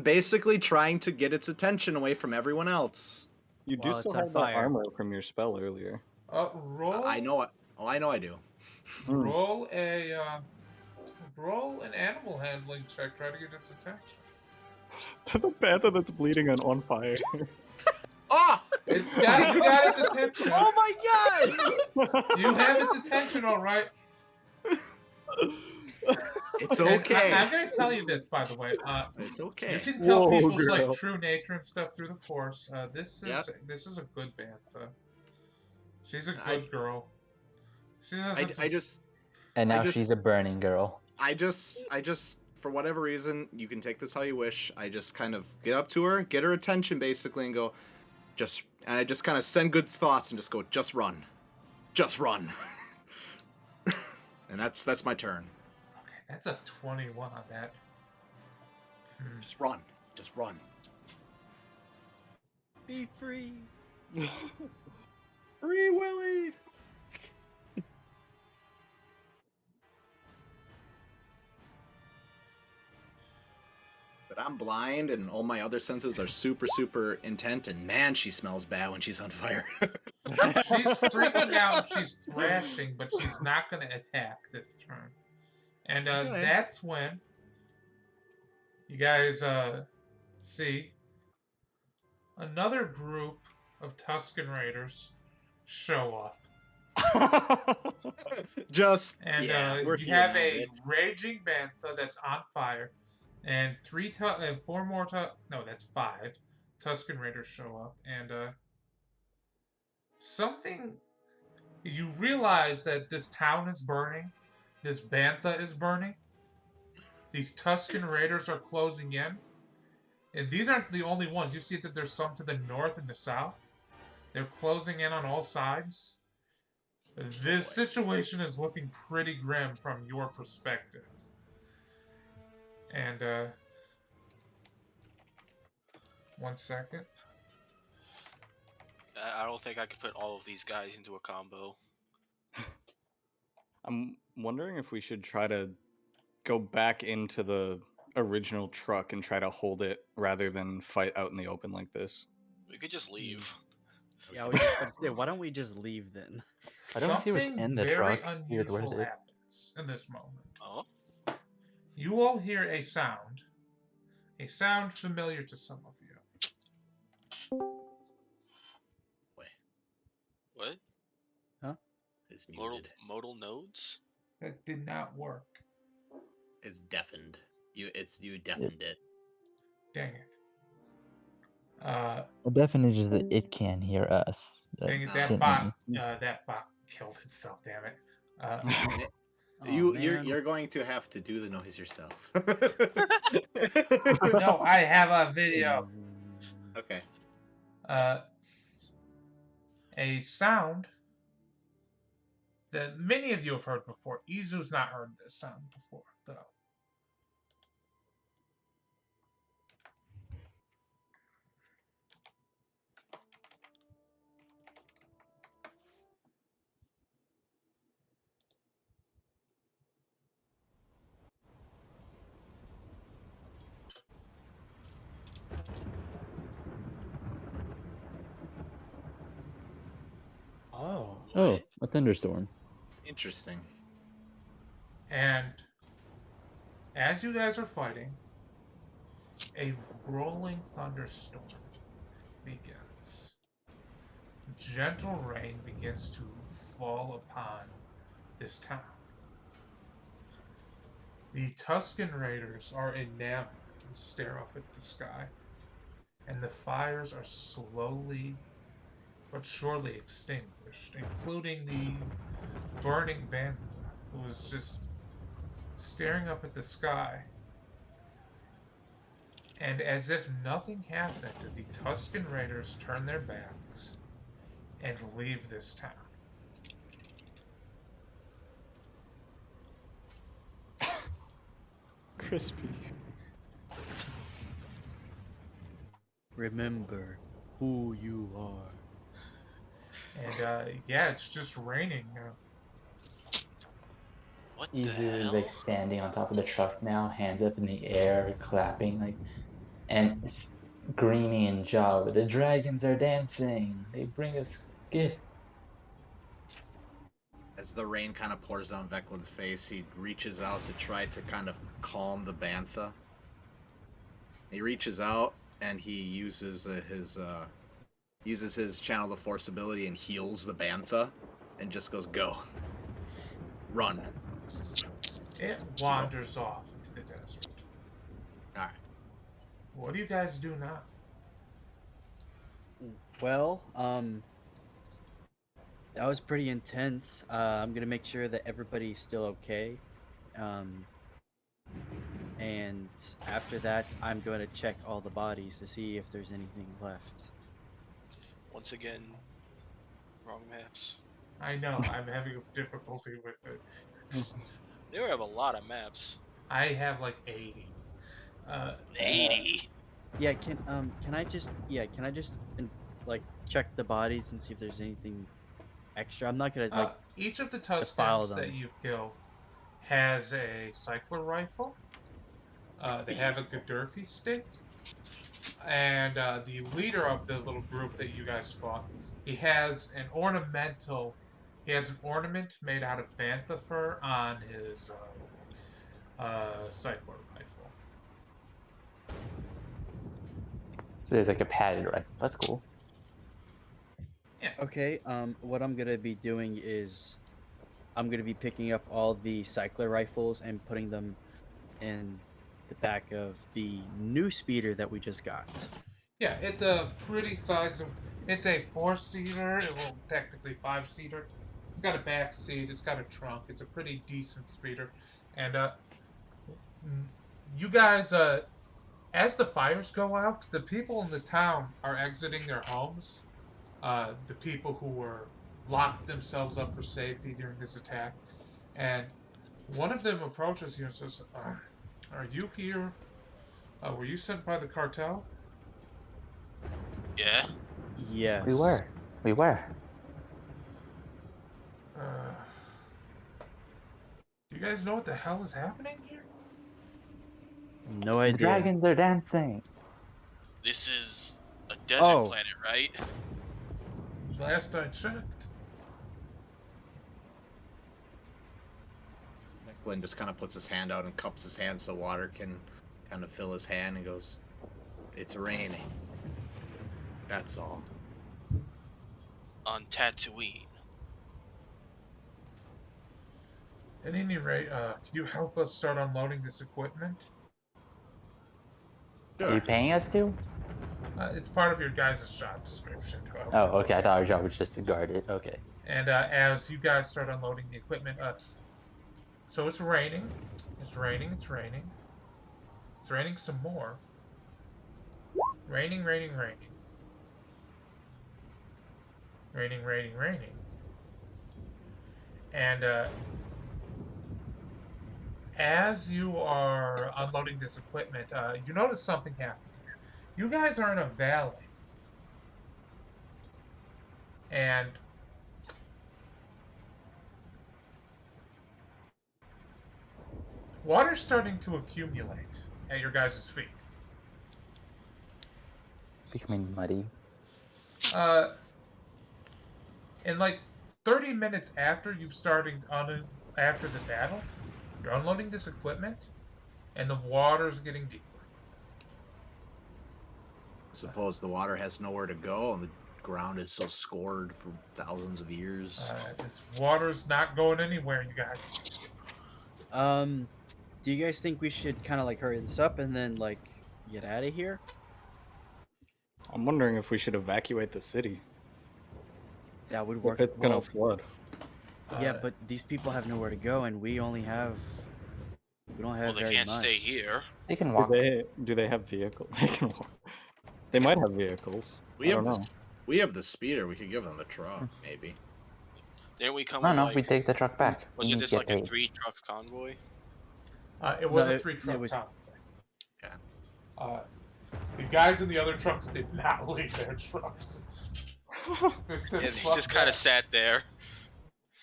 basically trying to get its attention away from everyone else. You do While still it's on have that fire. armor from your spell earlier. Roll. I know it. Oh, I know I do. Roll an animal handling check. Try to get its attention. The panther that's bleeding and on fire. Ah! You got its attention. Oh my god! You have its attention, all right. It's And okay. I'm gonna tell you this, by the way. It's You okay. can tell Whoa, people's girl. true nature and stuff through the Force. This Yep. is a good bantha. She's a I- good girl. She I doesn't just And now just- she's a burning girl. I just for whatever reason, you can take this how you wish. I just kind of get up to her, get her attention basically, and go, and I just kind of send good thoughts and just go, just run. And that's my turn. Okay, that's a 21 on that. Just run. Be free. Free Willy. But I'm blind and all my other senses are super, super intent, and man, she smells bad when she's on fire. She's freaking out. She's thrashing, but she's not going to attack this turn. And Okay. that's when you guys see another group of Tusken Raiders show up. Just And we're you here have now, a bitch. raging bantha that's on fire, and four more. No, that's 5 Tusken Raiders show up, and something. You realize that this town is burning, this bantha is burning. These Tusken Raiders are closing in, and these aren't the only ones. You see that there's some to the north and the south. They're closing in on all sides. This situation is looking pretty grim from your perspective. And, 1 second. I don't think I could put all of these guys into a combo. I'm wondering if we should try to go back into the original truck and try to hold it rather than fight out in the open like this. We could just leave. Yeah, I was just about to say, why don't we just leave then? I don't see what's Something in the very truck. See what's unusual with it. happens in this moment. Oh? You all hear a sound familiar to some of you. What? It's muted. Modal nodes? That did not work. It's deafened. You deafened it. Dang it. The definition is that it can hear us. Dang it, shouldn't that bot killed itself, damn it. Oh, You're going to have to do the noise yourself. No, I have a video. Okay. A sound that many of you have heard before. Izu's not heard this sound before, though. Oh. Oh, a thunderstorm. Interesting. And as you guys are fighting, a rolling thunderstorm begins. Gentle rain begins to fall upon this town. The Tusken Raiders are enamored and stare up at the sky, and the fires are slowly but surely extinguished, including the burning bantha, who was just staring up at the sky. And as if nothing happened, the Tusken Raiders turn their backs and leave this town. Crispy. Remember who you are. And yeah, it's just raining now. What the Izu is hell? like standing on top of the truck now, hands up in the air, clapping, like, and Greeny and Jaw, the dragons are dancing. They bring us gift. As the rain kind of pours on Veklin's face, he reaches out to try to kind of calm the bantha. He reaches out and he uses his channel the force ability and heals the bantha, and just goes, "Go, run." It wanders off into the desert. All right. What do you guys do now? Well, that was pretty intense. I'm gonna make sure that everybody's still okay. And after that, I'm going to check all the bodies to see if there's anything left. Once again, wrong maps. I know, I'm having difficulty with it. They have a lot of maps. I have like 80. 80. Yeah, can I just like check the bodies and see if there's anything extra? I'm not gonna like each of the defile Tuskens that them. you've killed has a cycler rifle. They have a Gadurfi stick. And the leader of the little group that you guys fought He has an ornamental. He has an ornament made out of bantha fur on his cycler rifle. So there's like a padded rifle. That's cool. Okay. What I'm gonna be doing is, I'm gonna be picking up all the cycler rifles and putting them in the back of the new speeder that we just got. Yeah, it's a pretty sizable. It's a 4-seater. Well, technically 5-seater. It's got a back seat. It's got a trunk. It's a pretty decent speeder, and you guys, as the fires go out, the people in the town are exiting their homes. The people who were locked themselves up for safety during this attack, and one of them approaches you and says, "Are you here? Were you sent by the cartel?" Yeah. Yes. We were. Do you guys know what the hell is happening here? No The idea. dragons are dancing. This is a desert Oh. planet, right? Last I checked. Glenn just kind of puts his hand out and cups his hand so water can kind of fill his hand and goes, "It's raining. That's all." On Tatooine. At any rate, could you help us start unloading this equipment? Are you paying us to? It's part of your guys' job description. To help. Oh, okay. I thought our job was just to guard it. Okay. And as you guys start unloading the equipment, so it's raining. It's raining. It's raining. It's raining some more. Raining, raining, raining. Raining, raining, raining. And as you are unloading this equipment, you notice something happening. You guys are in a valley. And water's starting to accumulate at your guys' feet. Becoming muddy. And like 30 minutes after you've started after the battle, you're unloading this equipment, and the water's getting deeper. Suppose the water has nowhere to go and the ground is so scored for thousands of years. This water's not going anywhere, you guys. Do you guys think we should kind of like hurry this up and then like get out of here? I'm wondering if we should evacuate the city. That would work. If it's gonna well. flood. Yeah, but these people have nowhere to go, and we don't have Well, they very can't much. stay here. They can Do walk. they have vehicles? They can walk. They might have vehicles. We I have don't know. we have the speeder. We could give them the truck, maybe. Didn't we come No, with, no. like, We take the truck back. We wasn't need this to like get a paid. 3-truck convoy? It was No, a 3-truck it was- convoy. Okay. The guys in the other trucks did not leave their trucks. They said, Yeah, they "Fuck just kind of that." sat there.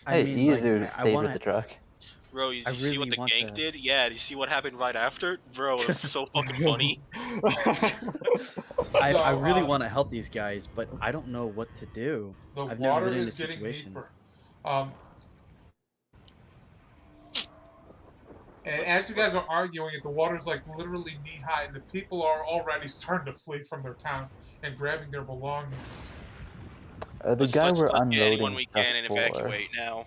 I Hey, mean, easier like, to I stay wanna, with the truck. Bro, you I see what really the want gank to- did? Yeah, do you see what happened right after? Bro, it was so fucking funny. I really So, want to help these guys, but I don't know what to do. The I've never water been in is a getting situation. deeper. And as you guys are arguing it, the water's like literally knee high, and the people are already starting to flee from their town and grabbing their belongings. The guy we're let's get anyone unloading we stuff can and for. evacuate now.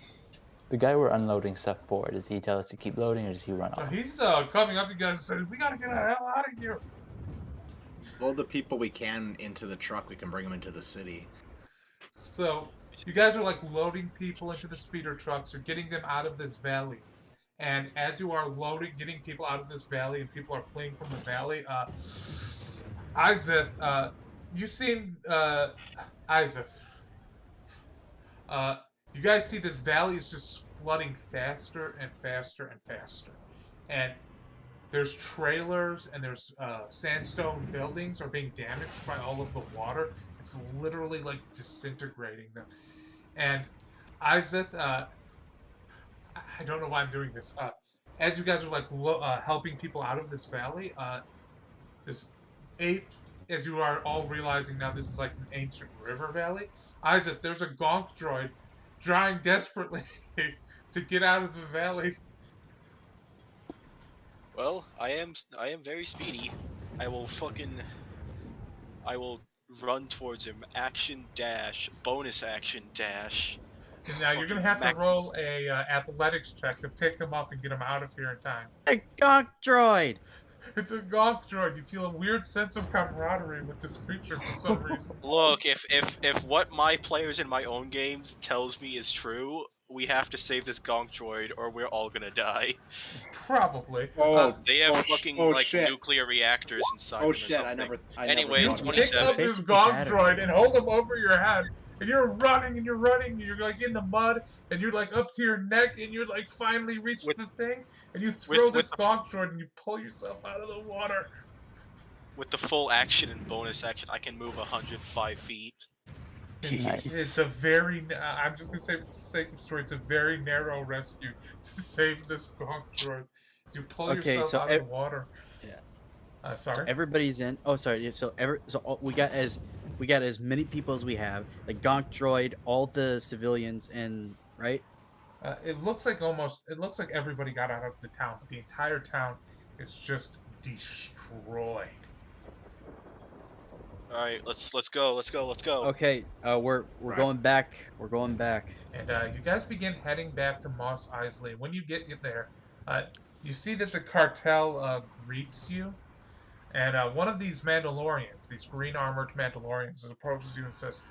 The guy we're unloading stuff for. Does he tell us to keep loading, or does he run Now off? he's coming up to you guys and says, "We gotta get the hell out of here." Load the people we can into the truck. We can bring them into the city. So you guys are like loading people into the speeder trucks, or getting them out of this valley. And as you are getting people out of this valley, and people are fleeing from the valley, Isaac, you seem, Isaac, you guys see this valley is just flooding faster and faster and faster. And there's trailers and there's sandstone buildings are being damaged by all of the water. It's literally like disintegrating them. And Isaac, I don't know why I'm doing this. As you guys are like helping people out of this valley, as you are all realizing now, this is like an ancient river valley. Isaac, there's a gonk droid trying desperately to get out of the valley. Well, I am very speedy. I will run towards him. Action dash, bonus action dash. And now you're gonna Fucking have to max. roll a athletics check to pick him up and get him out of here in time. A gonk droid. It's a gonk droid. You feel a weird sense of camaraderie with this creature for some reason. Look, if what my players in my own games tells me is true, we have to save this gonk droid or we're all gonna die. Probably. They have fucking shit. nuclear reactors inside Oh them or shit! I something. never. Anyways, thought of that. Pick 27. up this Basically gonk battery. droid and hold him over your head, and you're running and you're running, and you're like in the mud, and you're like up to your neck, and you're like finally reach With- the thing, and you throw with this the- gonk droid and you pull yourself out of the water. With the full action and bonus action, I can move 105 feet. It's a very. I'm just gonna say for the sake of the story, it's a very narrow rescue to save this gonk droid. You pull Okay, yourself so out of the water. Yeah. Sorry. Everybody's in. Oh, sorry. Yeah, we got as many people as we have. The gonk droid, all the civilians, and right. It looks like everybody got out of the town, but the entire town is just destroyed. All right, let's go. Okay. We're Right. going back. We're going back. And you guys begin heading back to Moss Isley. When you get there, you see that the cartel greets you. And one of these Mandalorians, these green armored Mandalorians, approaches you and says,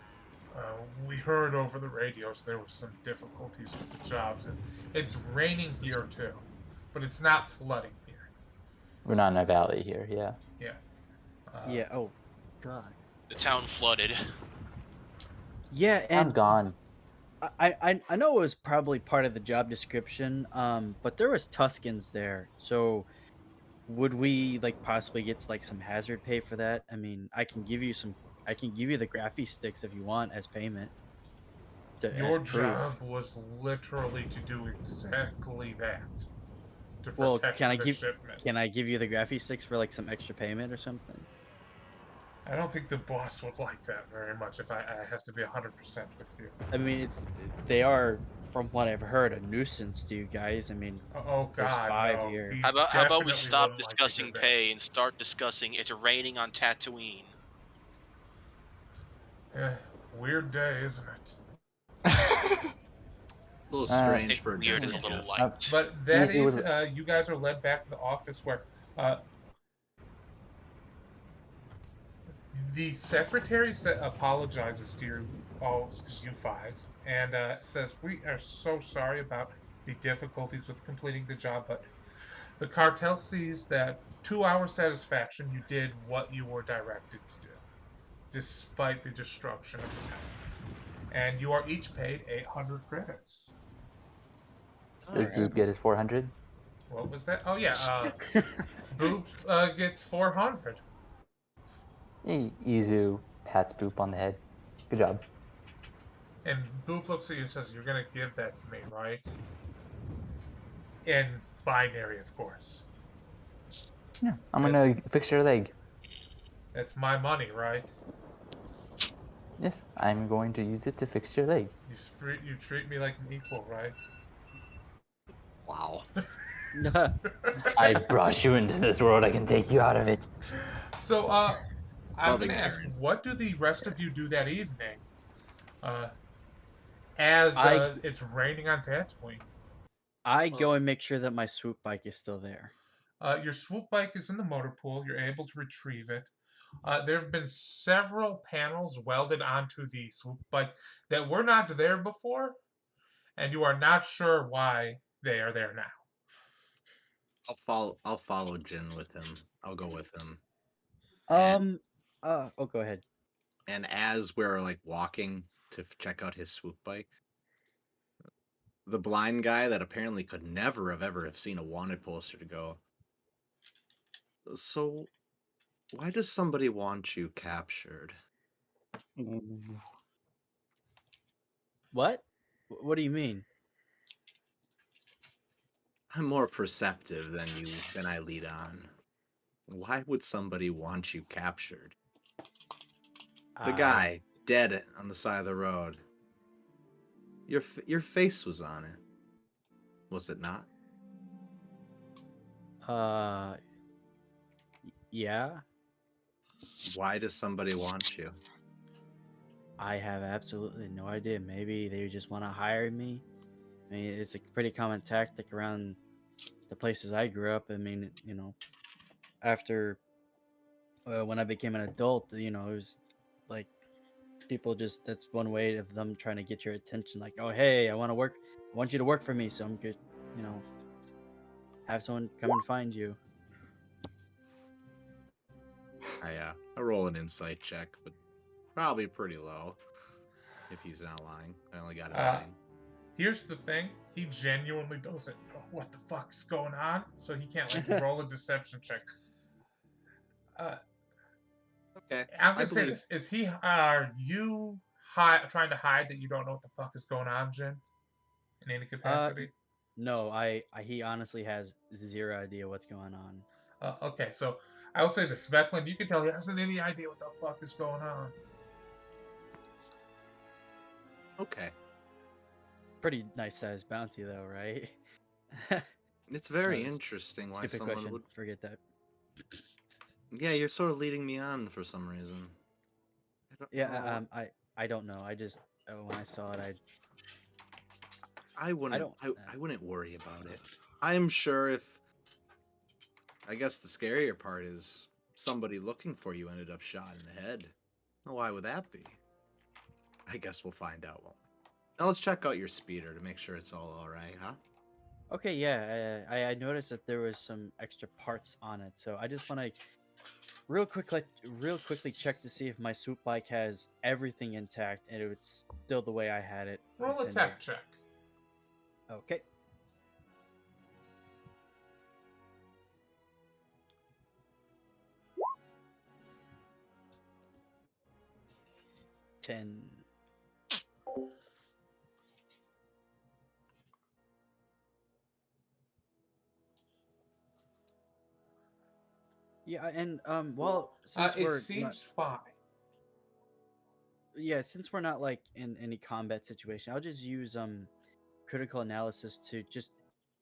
we heard over the radios there were some difficulties with the jobs. And it's raining here too, but it's not flooding here. We're not in a valley here, yeah. Yeah. Yeah. Oh, God. The town flooded. Yeah, I'm and gone. I know it was probably part of the job description. But there was Tuscans there, so would we like possibly get like some hazard pay for that? I mean, I can give you the graphy sticks if you want as payment. Your as proof. job was literally to do exactly that. To Well, protect can I the give shipment. can I give you the graphy sticks for like some extra payment or something? I don't think the boss would like that very much if I have to be 100% with you. I mean, they are, from what I've heard, a nuisance to you guys. I mean, Oh There's God, 5 no. here. He How about we definitely stop wouldn't like to discussing do that. pay and start discussing it's raining on Tatooine? Weird day, isn't it? A little strange It's for a weird day, is a I little guess. light. But that Easy with- you guys are led back to the office where the secretary apologizes to you five and says, "We are so sorry about the difficulties with completing the job, but the cartel sees that to our satisfaction, you did what you were directed to do, despite the destruction of the town. And you are each paid 800 credits." Does Boop get his 400? What was that? Oh yeah, Boop gets 400. Izu pats Boop on the head. Good job. And Boop looks at you and says, "You're gonna give that to me, right?" In binary, of course. Yeah, I'm gonna fix your leg. That's my money, right? Yes, I'm going to use it to fix your leg. You treat me like an equal, right? Wow. I brought you into this world. I can take you out of it. So, I'm Loving gonna ask, Aaron. what do the rest of you do that evening? As it's raining on Tatooine. I go and make sure that my swoop bike is still there. Your swoop bike is in the motor pool. You're able to retrieve it. There have been several panels welded onto the swoop bike that were not there before, and you are not sure why they are there now. I'll follow Jin with him. I'll go with him. Oh, go ahead. And as we're like walking to check out his swoop bike, the blind guy that apparently could never have ever have seen a wanted poster to go, "So why does somebody want you captured?" What? What do you mean? I'm more perceptive than I lead on. Why would somebody want you captured? The guy dead on the side of the road. Your face was on it. Was it not? Yeah. Why does somebody want you? I have absolutely no idea. Maybe they just want to hire me. I mean, it's a pretty common tactic around the places I grew up. I mean, after when I became an adult, it was like people just that's one way of them trying to get your attention. Like, oh, hey, I want to work. I want you to work for me, so I'm good. Have someone come and find you. I roll an insight check, but probably pretty low. If he's not lying, I only got a 9. Here's the thing: he genuinely doesn't know what the fuck is going on, so he can't roll a deception check. Okay, I'm gonna say this: are you trying to hide that you don't know what the fuck is going on, Jin? In any capacity? No, he honestly has zero idea what's going on. Okay, so I will say this: Veclin, you can tell he hasn't any idea what the fuck is going on. Okay. Pretty nice sized bounty, though, right? It's very interesting why Stupid someone question. would. Forget that. Yeah, you're sort of leading me on for some reason. Yeah, I don't know. I just when I saw it, I wouldn't worry about it. I'm sure if. I guess the scarier part is somebody looking for you ended up shot in the head. Well, why would that be? I guess we'll find out. Well, now let's check out your speeder to make sure it's all right, huh? Okay, yeah, I noticed that there was some extra parts on it, so I just want to real quickly check to see if my swoop bike has everything intact and it's still the way I had it. Roll a tech check. Okay. $10. Yeah, and well, since it seems fine. Yeah, since we're not like in any combat situation, I'll just use critical analysis to just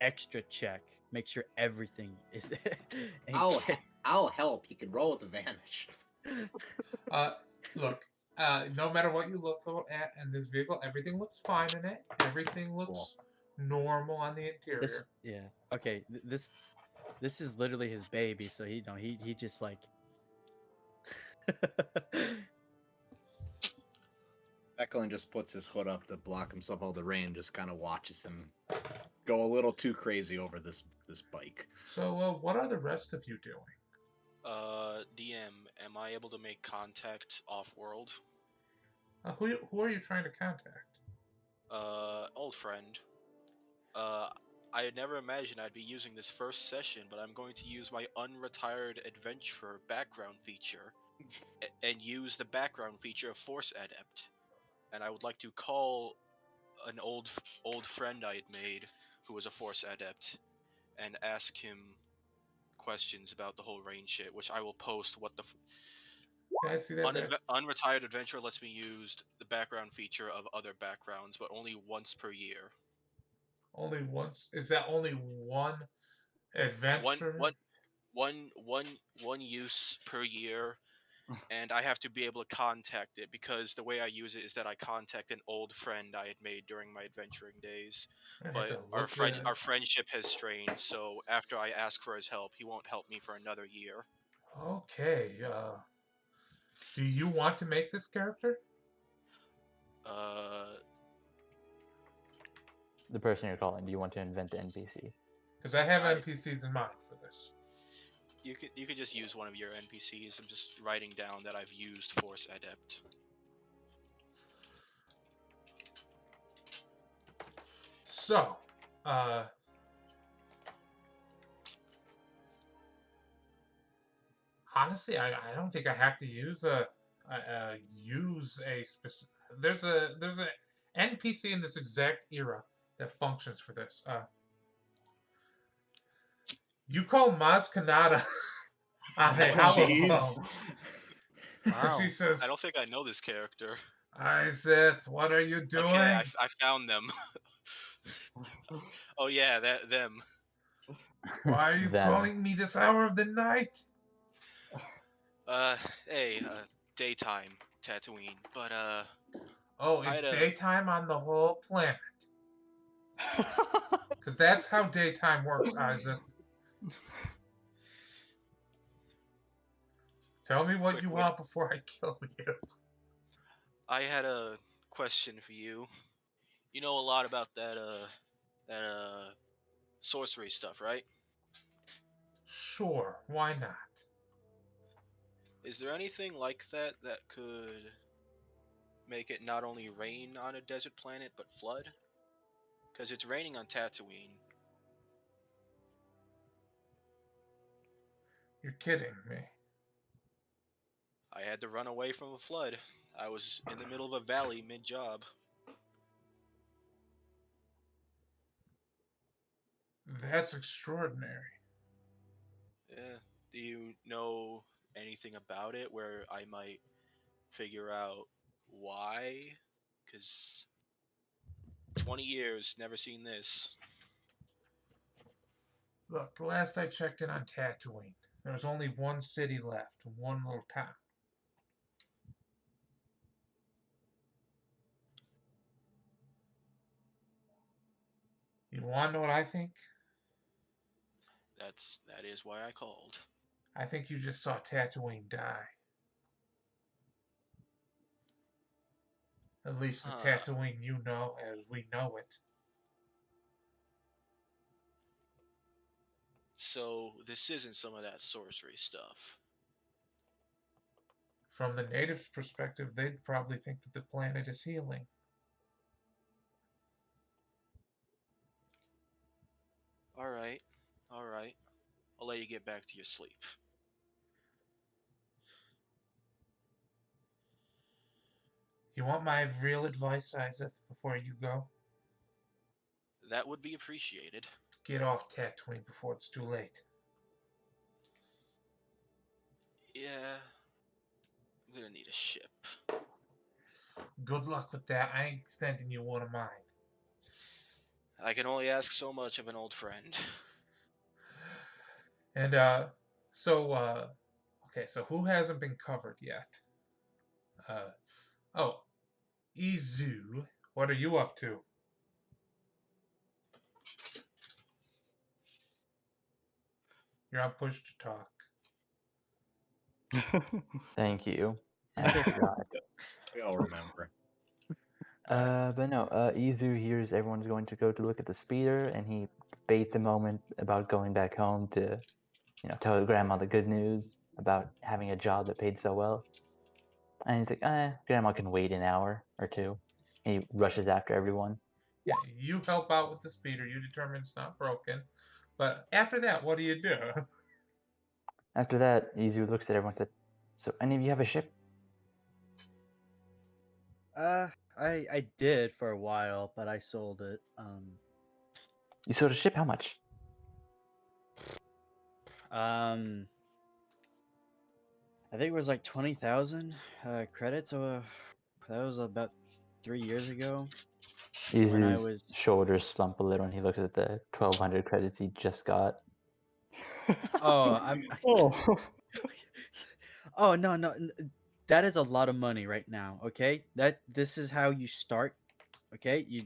extra check, make sure everything is. I'll help. You can roll with advantage. Look, no matter what you look at in this vehicle, everything looks fine in it. Everything looks normal on the interior. Okay. This is literally his baby, so he just like. Eklund just puts his hood up to block himself all the rain. Just kind of watches him go a little too crazy over this bike. So, what are the rest of you doing? DM, am I able to make contact off-world? Who are you trying to contact? Old friend. I had never imagined I'd be using this first session, but I'm going to use my unretired adventurer background feature and use the background feature of Force Adept. And I would like to call an old friend I had made who was a Force Adept and ask him questions about the whole rain shit, which I will post. What the Can I see that? Unretired adventurer lets me use the background feature of other backgrounds, but only once per year. Only once? Is that only one adventure? One use per year, and I have to be able to contact it because the way I use it is that I contact an old friend I had made during my adventuring days. But our friendship has strained, so after I ask for his help, he won't help me for another year. Okay. Do you want to make this character? The person you're calling, do you want to invent the NPC? Because I have NPCs in mind for this. You could just use one of your NPCs. I'm just writing down that I've used Force Adept. So, honestly, I don't think I have to use a specific. There's an NPC in this exact era that functions for this. You call Maz Kanata on a holophone. Wow. She says, I don't think I know this character. Iseth, what are you doing? Okay, I found them. Oh yeah, them. Why are you Them. calling me this hour of the night? Hey, daytime Tatooine, but Oh, I it's had a daytime on the whole planet. Because that's how daytime works, Iseth. Tell me what quick you win. want before I kill you. I had a question for you. You know a lot about that sorcery stuff, right? Sure, why not? Is there anything like that that could make it not only rain on a desert planet but flood? Because it's raining on Tatooine. You're kidding me. I had to run away from a flood. I was in the middle of a valley mid-job. That's extraordinary. Yeah. Do you know anything about it where I might figure out why? Because 20 years, never seen this. Look, last I checked in on Tatooine, there was only one city left, one little town. You want to know what I think? That is why I called. I think you just saw Tatooine die. At least the Huh. Tatooine you know as we know it. So this isn't some of that sorcery stuff. From the natives' perspective, they'd probably think that the planet is healing. Alright. Alright. I'll let you get back to your sleep. You want my real advice, Isaac, before you go? That would be appreciated. Get off Tatooine before it's too late. Yeah. I'm gonna need a ship. Good luck with that. I ain't sending you one of mine. I can only ask so much of an old friend. And, okay, so who hasn't been covered yet? Oh, Izu, what are you up to? You're on push to talk. Thank you. I forgot. We all remember. But no, Izu hears everyone's going to go to look at the speeder, and he baits a moment about going back home to, tell Grandma the good news about having a job that paid so well. And he's like, Grandma can wait an hour or two. And he rushes after everyone. Yeah, you help out with the speeder. You determine it's not broken. But after that, what do you do? After that, Izu looks at everyone and said, "So any of you have a ship?" I did for a while, but I sold it. You sold a ship? How much? I think it was like 20,000 credits. That was about 3 years ago. When I Izu's was shoulders slump a little, and he looks at the 1,200 credits he just got. oh Oh. oh no, that is a lot of money right now. Okay, this is how you start. Okay, you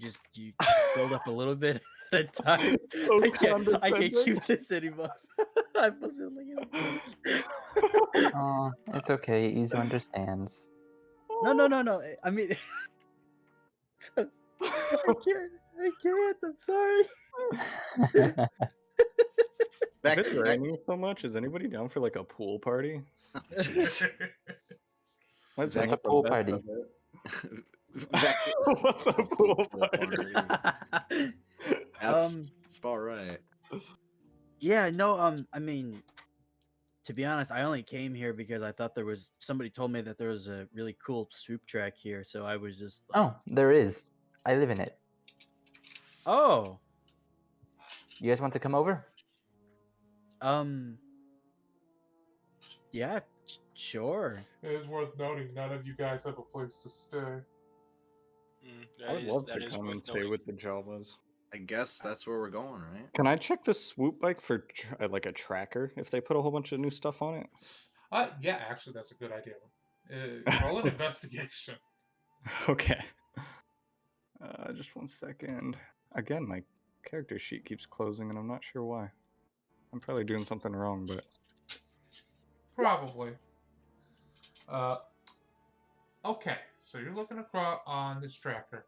build up a little bit at a time. So I can't condescending. keep this anymore. I wasn't looking at Oh, it's okay. Izu understands. No. I mean, I can't. I'm sorry. If it's raining so much, is anybody down for like a pool party? Jeez. Let's What's make a up the pool best party? of it. Vector- What's a pool party? That's about right. Yeah, no, I mean, to be honest, I only came here because I thought somebody told me that there was a really cool swoop track here, so I was just like, Oh, there is. I live in it. oh, You guys want to come over? yeah, sure. It is worth noting none of you guys have a place to stay. I would love that to is come worth and stay noting. with the Jawas. I guess that's where we're going, right? Can I check the swoop bike for like a tracker if they put a whole bunch of new stuff on it? Yeah, actually, that's a good idea. Roll an investigation. Okay. Just 1 second. Again, my character sheet keeps closing, and I'm not sure why. I'm probably doing something wrong, but Probably. Okay, so you're looking across on this tracker.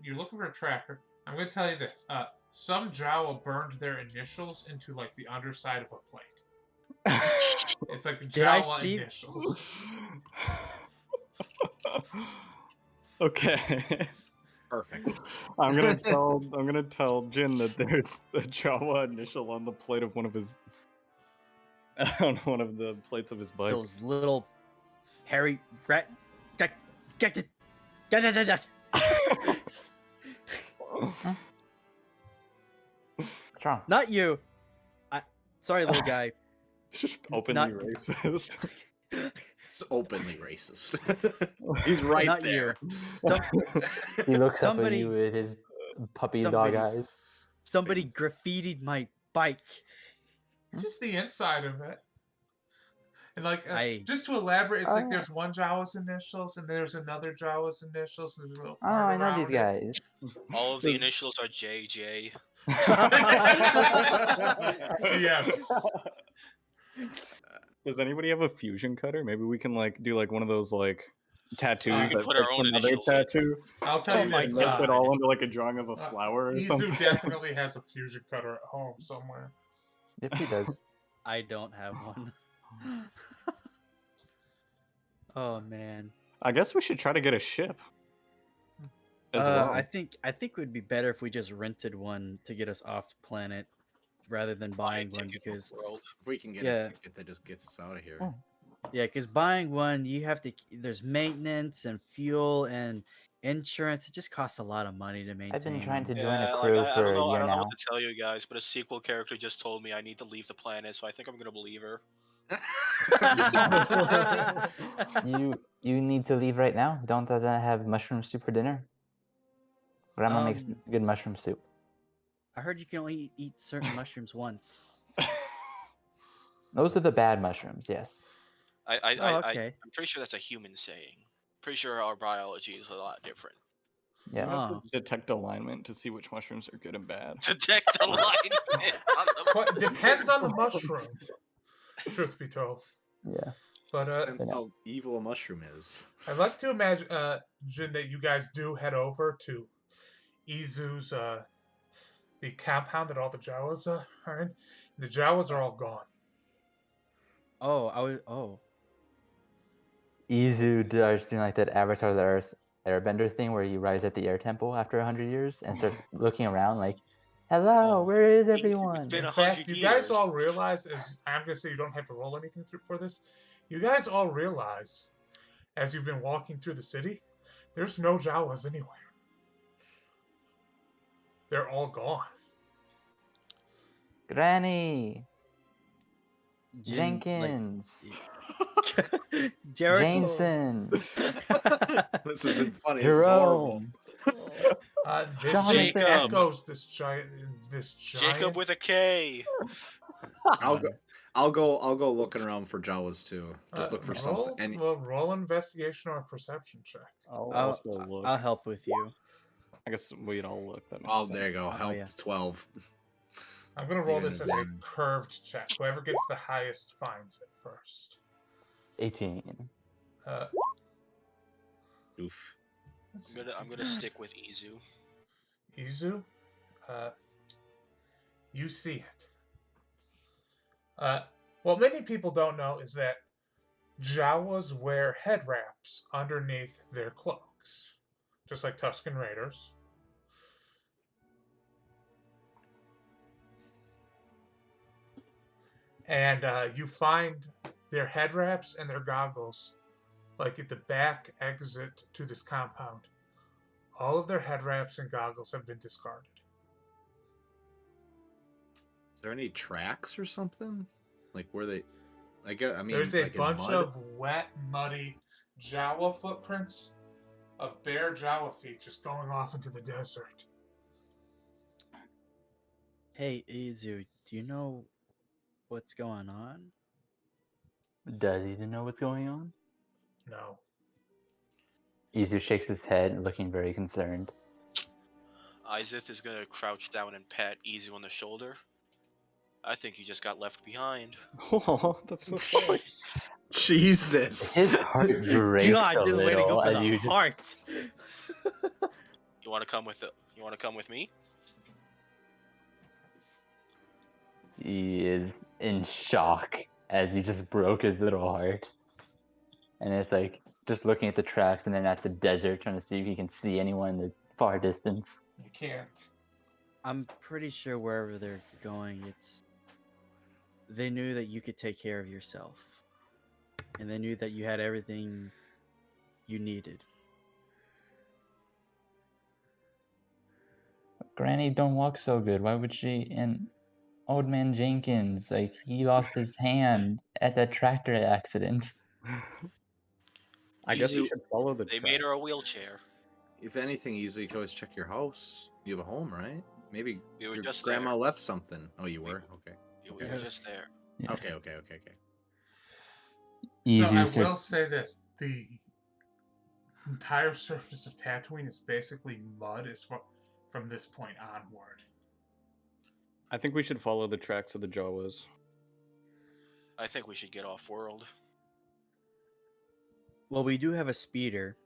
You're looking for a tracker. I'm going to tell you this. Some Jawa burned their initials into like the underside of a plate. It's like Did I Jawa see- initials. okay. Perfect. I'm gonna tell Jin that there's a Jawa initial on the plate of one of his on one of the plates of his bike. Those little hairy rat. What's wrong? Not you. Sorry, little guy. Just openly Not- racist. It's openly racist. He's right Not there. He looks up at Somebody- you with his puppy dog somebody- eyes. Somebody graffitied my bike. Just the inside of it. And like, I- just to elaborate, it's Oh, like yeah. there's one Jawa's initials and there's another Jawa's initials. And there's a little Oh, part I know these around it. guys. All of the initials are JJ. Yes. Does anybody have a fusion cutter? Maybe we can like do like one of those like tattoos We that can put our fits own another initials in. tattoo. I'll tell Oh you my this. Make God. it all into like a drawing of a flower or Izu something. definitely has a fusion cutter at home somewhere. Yep, he does. I don't have one. Oh man. I guess we should try to get a ship. As well. I think it would be better if we just rented one to get us off planet rather than buying one because World. If we can get Yeah. a ticket that just gets us out of here. Oh. yeah, because buying one you have to there's maintenance and fuel and insurance. It just costs a lot of money to maintain. I've been trying to one. join Yeah, a crew I for don't a know. I year don't know now. what to tell you guys, but a sequel character just told me I need to leave the planet, so I think I'm gonna believe her. You need to leave right now. Don't have mushroom soup for dinner. Grandma makes good mushroom soup. I heard you can only eat certain mushrooms once. Those are the bad mushrooms. Yes. Okay. I'm pretty sure that's a human saying. Pretty sure our biology is a lot different. Yeah. Oh. Detect alignment to see which mushrooms are good and bad. Detect alignment. on the- But depends on the mushroom. Truth be told. Yeah. But Depends how evil a mushroom is. I'd like to imagine that you guys do head over to Izu's the compound that all the Jawas are in. The Jawas are all gone. Oh. Izu starts doing like that Avatar of the Earth Airbender thing where he arrives at the air temple after 100 years and starts looking around like, hello, Oh. where is It's everyone? been In 100 fact, you guys years. all realize, as I'm going to say you don't have to roll anything for this, you guys all realize, as you've been walking through the city, there's no Jawas anywhere. They're all gone. Granny, Jin, like- Jenkins, Jericho. Jameson, This isn't funny. This is horrible. Jerome. This Jonathan. just echoes this giant. Jacob with a K. I'll go looking around for Jawas too. Just look for roll, something. And well, roll investigation or a perception check. I'll I'll- also look. I'll help with you. I guess we'd all look. That makes oh, sense. there you go. Help yeah. 12. I'm gonna roll You're this as gonna a win. curved check. Whoever gets the highest finds it first. 18. Oof. Let's I'm gonna stick with Izu. Izu, you see it. What many people don't know is that Jawas wear head wraps underneath their cloaks, just like Tusken Raiders. And you find their head wraps and their goggles, like at the back exit to this compound. All of their head wraps and goggles have been discarded. Is there any tracks or something? Like where they? I mean, There's a like in bunch mud? of wet, muddy Jawa footprints of bare Jawa feet just going off into the desert. Hey, Izu, do you know what's going on? Does he know what's going on? No. Izu shakes his head, looking very concerned. Isaac is gonna crouch down and pat Easy on the shoulder. I think you just got left behind. Oh, that's so sad. Jesus. His heart breaks God, a just way to go little for as the you just heart. You wanna come with me? He is in shock as you just broke his little heart. And it's like just looking at the tracks and then at the desert, trying to see if he can see anyone in the far distance. You can't. I'm pretty sure wherever they're going, they knew that you could take care of yourself. And they knew that you had everything you needed. Granny don't walk so good. Why would she? And Old Man Jenkins, like he lost his hand at that tractor accident. I guess we Easy. should follow the They track. made her a wheelchair. If anything, you can always check your house. You have a home, right? Maybe We were your just grandma there. left something. Oh, you were? Okay. We were just there. Yeah. Okay. So Easy I search- will say this: the entire surface of Tatooine is basically mud from this point onward. I think we should follow the tracks of the Jawas. I think we should get off world. Well, we do have a speeder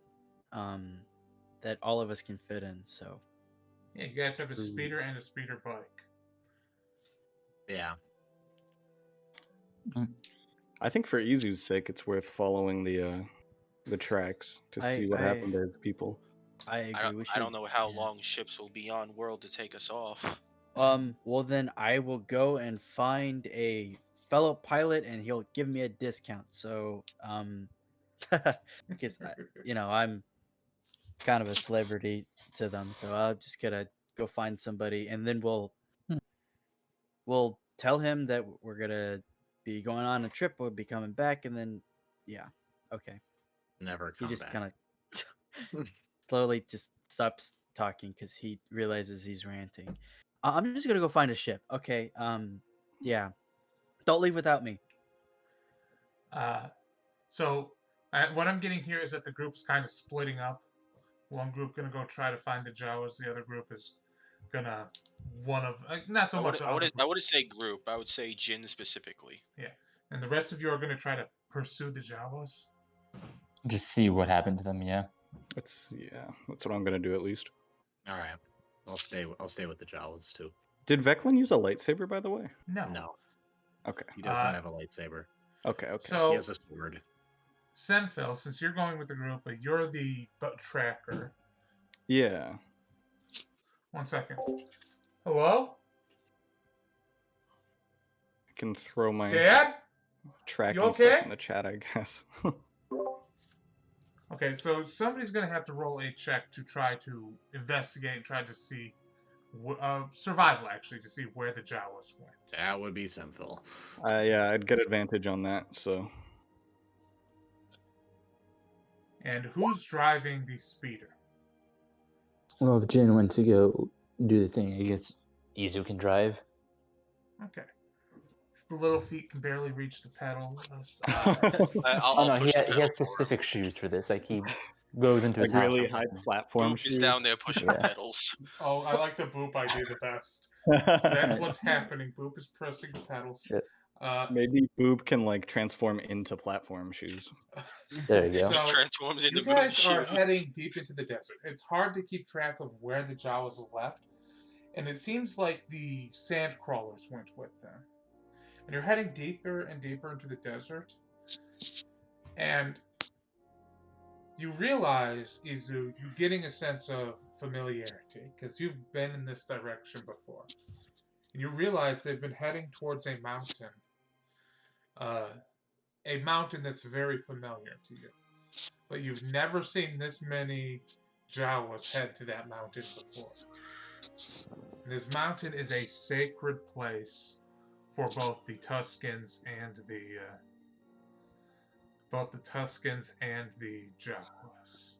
that all of us can fit in, so. Yeah, you guys have a True. speeder and a speeder bike. Yeah. I think for Izu's sake, it's worth following the tracks to see what happened to his people. I agree. I don't know how yeah. long ships will be on world to take us off. Well then I will go and find a fellow pilot and he'll give me a discount. So, because I'm kind of a celebrity to them, so I'll just gotta go find somebody and then we'll tell him that we're gonna be going on a trip, we'll be coming back, and then okay. Never He come just back. kind of slowly just stops talking because he realizes he's ranting. I'm just gonna go find a ship. Okay. Yeah. Don't leave without me. So what I'm getting here is that the group's kind of splitting up. One group gonna go try to find the Jawas. The other group is gonna not so much. I wouldn't say group. I would say Jin specifically. Yeah, and the rest of you are gonna try to pursue the Jawas. Just see what happened to them. Yeah. That's what I'm gonna do at least. All right. I'll stay with the Jawas too. Did Veclin use a lightsaber, by the way? No. Okay. He does not have a lightsaber. Okay. So He has a sword. Senfil, since you're going with the group, but you're the butt tracker. Yeah. 1 second. Hello, I can throw my Dad. tracking You stuff okay? in the chat, I guess. Okay, so somebody's gonna have to roll a check to try to investigate and try to see survival actually to see where the Jawas went. That would be Semfil. Yeah, I'd get advantage on that. So And who's driving the speeder? Well, if Jin went to go do the thing, I guess Izu can drive. Okay. The little feet can barely reach the pedal. I'll No, push the he pedal has for him. specific shoes for this. Like he goes into his like house. really high platform Boop is shoes. down there pushing the Yeah. pedals. Oh, I like the Boop idea the best. So that's what's happening. Boop is pressing the pedals. Yeah. Maybe Boob can like transform into platform shoes. There you go. So Transforms into you guys boot are shoes. heading deep into the desert. It's hard to keep track of where the Jawas left, and it seems like the sand crawlers went with them. And you're heading deeper and deeper into the desert, and you realize, Izu, you're getting a sense of familiarity because you've been in this direction before. And you realize they've been heading towards a mountain that's very familiar to you. But you've never seen this many Jawas head to that mountain before. And this mountain is a sacred place for both the Tuskens and the Jawas.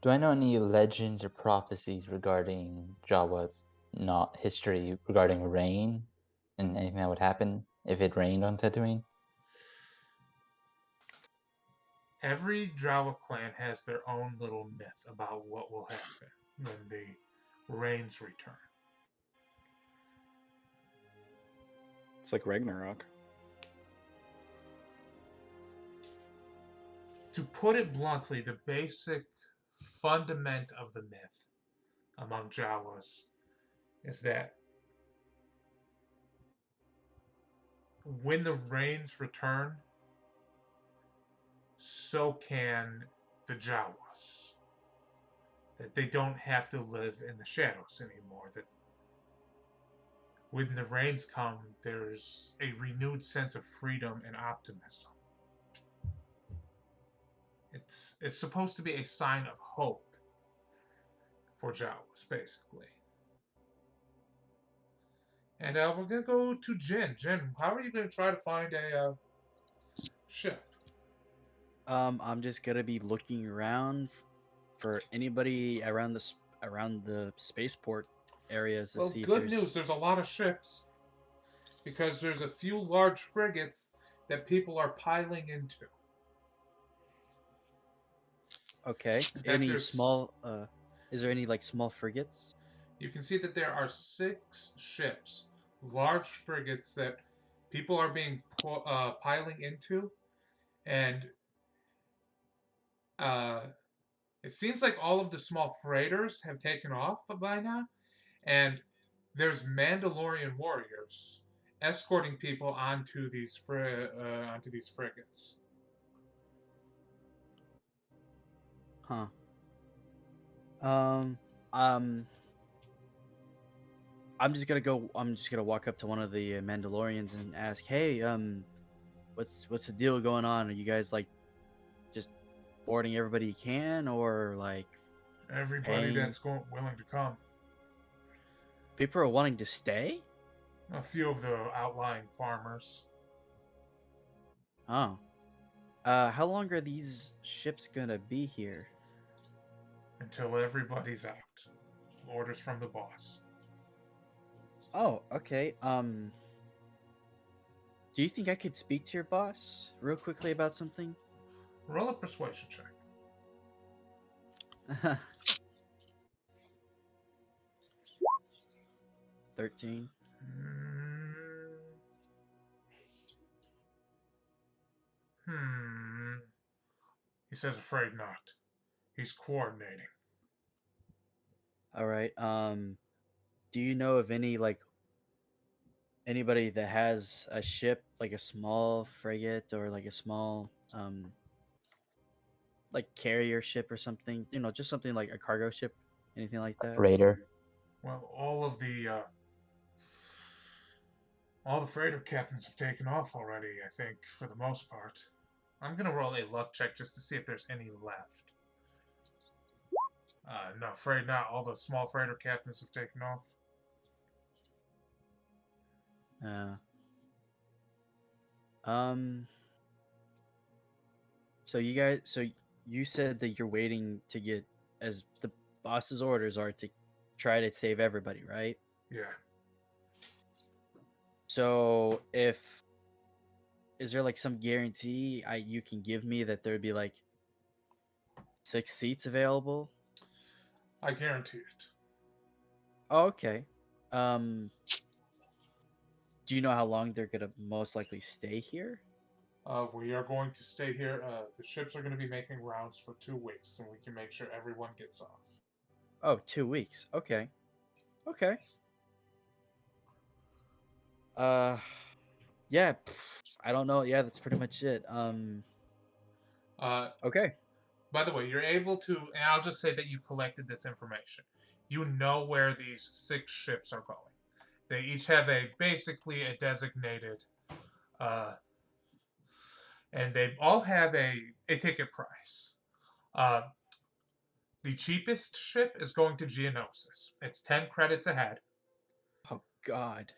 Do I know any legends or prophecies regarding Jawa, not history, regarding rain and anything that would happen if it rained on Tatooine? Every Jawa clan has their own little myth about what will happen when the rains return. It's like Ragnarok. To put it bluntly, the basic fundament of the myth among Jawas is that when the rains return, so can the Jawas. That they don't have to live in the shadows anymore. That when the rains come, there's a renewed sense of freedom and optimism. It's supposed to be a sign of hope for Jawas, basically. And we're going to go to Jin. Jin, how are you going to try to find a ship? I'm just gonna be looking around for anybody around the spaceport areas to Well, see if good there's. news, there's a lot of ships. Because there's a few large frigates that people are piling into. Okay. In fact, Any there's small? Is there any like small frigates? You can see that there are 6 ships, large frigates that people are being piling into, and it seems like all of the small freighters have taken off by now, and there's Mandalorian warriors escorting people onto these frigates. Huh. Um. Um. I'm just gonna walk up to one of the Mandalorians and ask, "Hey, what's the deal going on? Are you guys like just boarding everybody you can, or like Everybody paying? that's willing to come. People are wanting to stay? A few of the outlying farmers. Oh. How long are these ships gonna be here? Until everybody's out. Orders from the boss. Oh, okay. Do you think I could speak to your boss real quickly about something? Roll a persuasion check. 13. He says, afraid not. He's coordinating. All right. Do you know of anybody that has a ship, like a small frigate or like a small like carrier ship or something? You know, just something like a cargo ship, anything like that? Freighter. Well, all the freighter captains have taken off already, I think, for the most part. I'm going to roll a luck check just to see if there's any left. No, afraid not. All the small freighter captains have taken off. So you said that you're waiting to get, as the boss's orders are, to try to save everybody, right? Yeah. So is there like some guarantee you can give me that there'd be like 6 seats available? I guarantee it. Oh, okay. Do you know how long they're gonna most likely stay here? We are going to stay here. The ships are going to be making rounds for 2 weeks, and we can make sure everyone gets off. Oh, 2 weeks. Okay. Okay. Yeah. I don't know. Yeah, that's pretty much it. Okay. By the way, you're able to, and I'll just say that you collected this information. You know where these 6 ships are going. They each have basically a designated, and they all have a ticket price. The cheapest ship is going to Geonosis. It's 10 credits ahead. Oh God.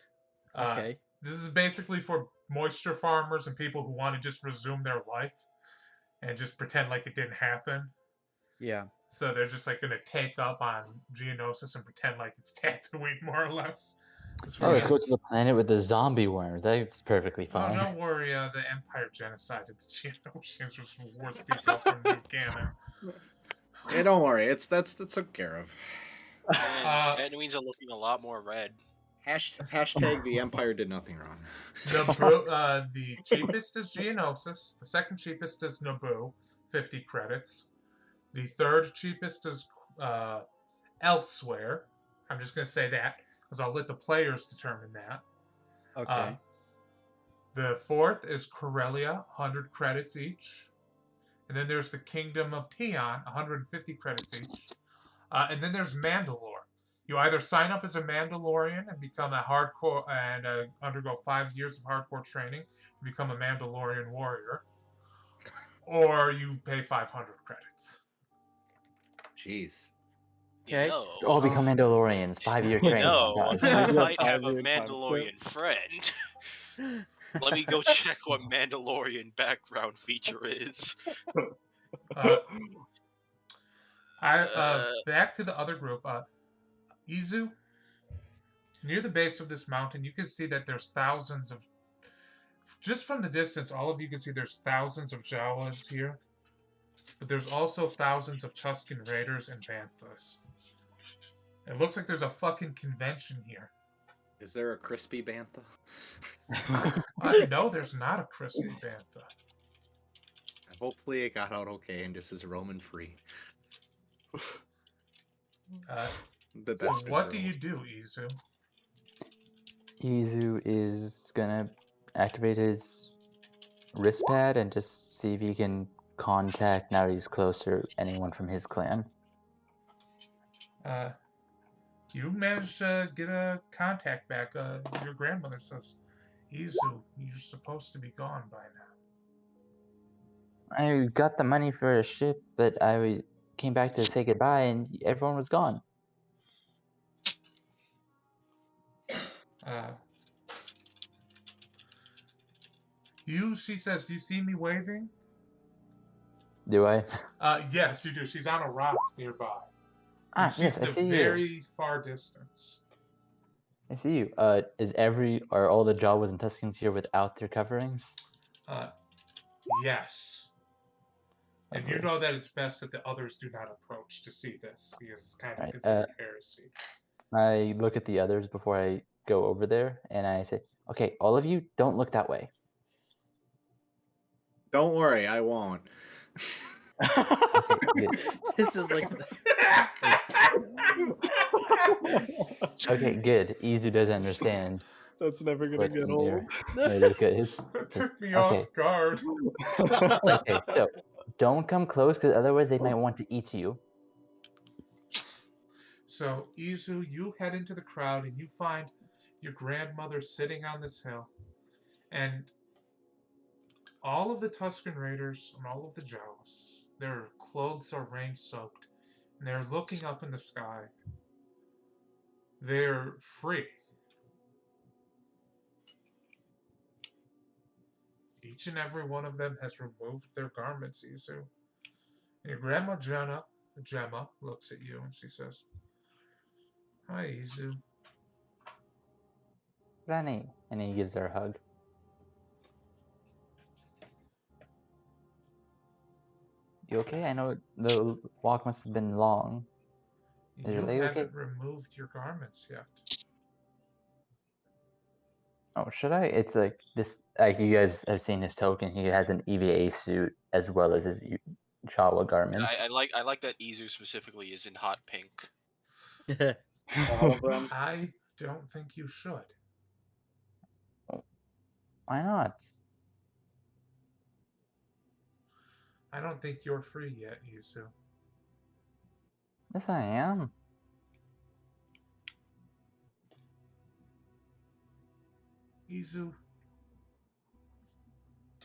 Okay. This is basically for moisture farmers and people who want to just resume their life and just pretend like it didn't happen. Yeah. So they're just like gonna take up on Geonosis and pretend like it's Tatooine, more or less. Oh, let's go to the planet with the zombie worms. That's perfectly Oh, fine. don't worry. The Empire genocided the Geonosians, which was the worst detail from new canon. Hey, don't worry. That's took care of. And Tatooines are looking a lot more red. Hashtag the Empire did nothing wrong. The cheapest is Geonosis. The second cheapest is Naboo, 50 credits. The third cheapest is Elsewhere. I'm just going to say that because I'll let the players determine that. Okay. The fourth is Corellia, 100 credits each. And then there's the Kingdom of Tion, 150 credits each. And then there's Mandalore. You either sign up as a Mandalorian and become a hardcore and undergo 5 years of hardcore training to become a Mandalorian warrior, or you pay 500 credits. Jeez. Okay. Let's all become Mandalorians. 5-year You training know, montage. I Maybe a might have a 5-year Mandalorian friend. Let me go check what Mandalorian background feature is. Back to the other group. Izu, near the base of this mountain, you can see that there's thousands of. Just from the distance, all of you can see there's thousands of Jawas here. But there's also thousands of Tusken Raiders and Banthas. It looks like there's a fucking convention here. Is there a crispy bantha? No, there's not a crispy Bantha. Hopefully it got out okay and this is Roman free. The So best what do girls. you do, Izu? Izu is gonna activate his wrist pad and just see if he can contact, now he's closer, anyone from his clan. You managed to get a contact back. Your grandmother says, Izu, you're supposed to be gone by now. I got the money for a ship, but I came back to say goodbye and everyone was gone. She says, do you see me waving? Do I? Yes, you do. She's on a rock nearby. Yes, I She's see in a you. very far distance. I see you. Are all the Jawas and Tuskens here without their coverings? Yes. And Okay. you know that it's best that the others do not approach to see this, because it's kind of Right, considered heresy. I look at the others before I go over there, and I say, okay, all of you, don't look that way. Don't worry, I won't. Okay, good. This is like. Okay, good. Izu doesn't understand. That's never gonna What get in old. there look at his. That took me Okay. off guard. Okay, so don't come close, because otherwise they might want to eat you. So, Izu, you head into the crowd and you find your grandmother sitting on this hill. And all of the Tusken Raiders and all of the Jawas, their clothes are rain-soaked. And they're looking up in the sky. They're free. Each and every one of them has removed their garments, Izu. And your grandma Gemma, looks at you and she says, Hi, Izu. Granny. And he gives her a hug. You okay? I know the walk must have been long. Is your You leg haven't okay? removed your garments yet. Oh, should I? It's like this. Like you guys have seen his token. He has an EVA suit as well as his Jawa garments. I like that Izu specifically is in hot pink. All of them. I don't think you should. Why not? I don't think you're free yet, Izu. Yes, I am. Izu,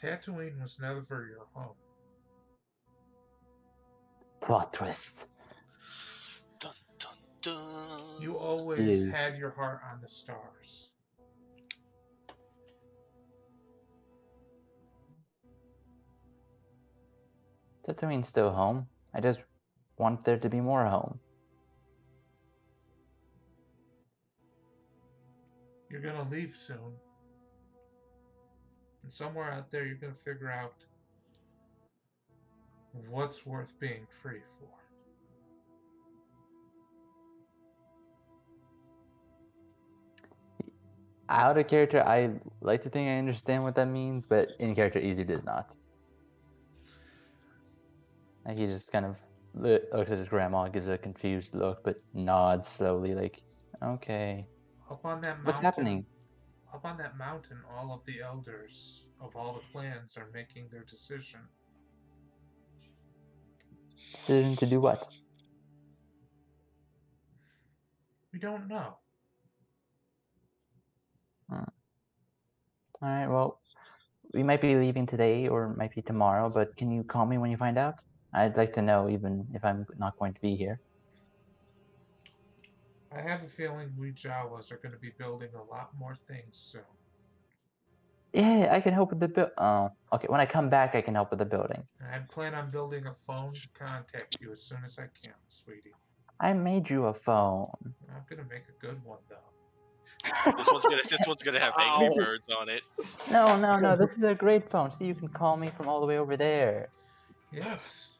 Tatooine was never your home. Plot twist. Dun dun dun. You always Is- had your heart on the stars. Tatooine's still home. I just want there to be more home. You're gonna leave soon. And somewhere out there, you're gonna figure out what's worth being free for. Out of character, I like to think I understand what that means, but in character, Easy does not. Like he just kind of looks at his grandma, gives a confused look, but nods slowly, like, okay. Up on that mountain. What's happening? Up on that mountain, all of the elders of all the clans are making their decision. Decision to do what? We don't know. Alright, well, we might be leaving today or it might be tomorrow, but can you call me when you find out? I'd like to know, even if I'm not going to be here. I have a feeling we Jawas are going to be building a lot more things soon. Yeah, I can help with the build. Oh, okay. When I come back, I can help with the building. And I plan on building a phone to contact you as soon as I can, sweetie. I made you a phone. I'm going to make a good one, though. This one's gonna have Angry Ow. Birds on it. No. This is a great phone. See, you can call me from all the way over there. Yes.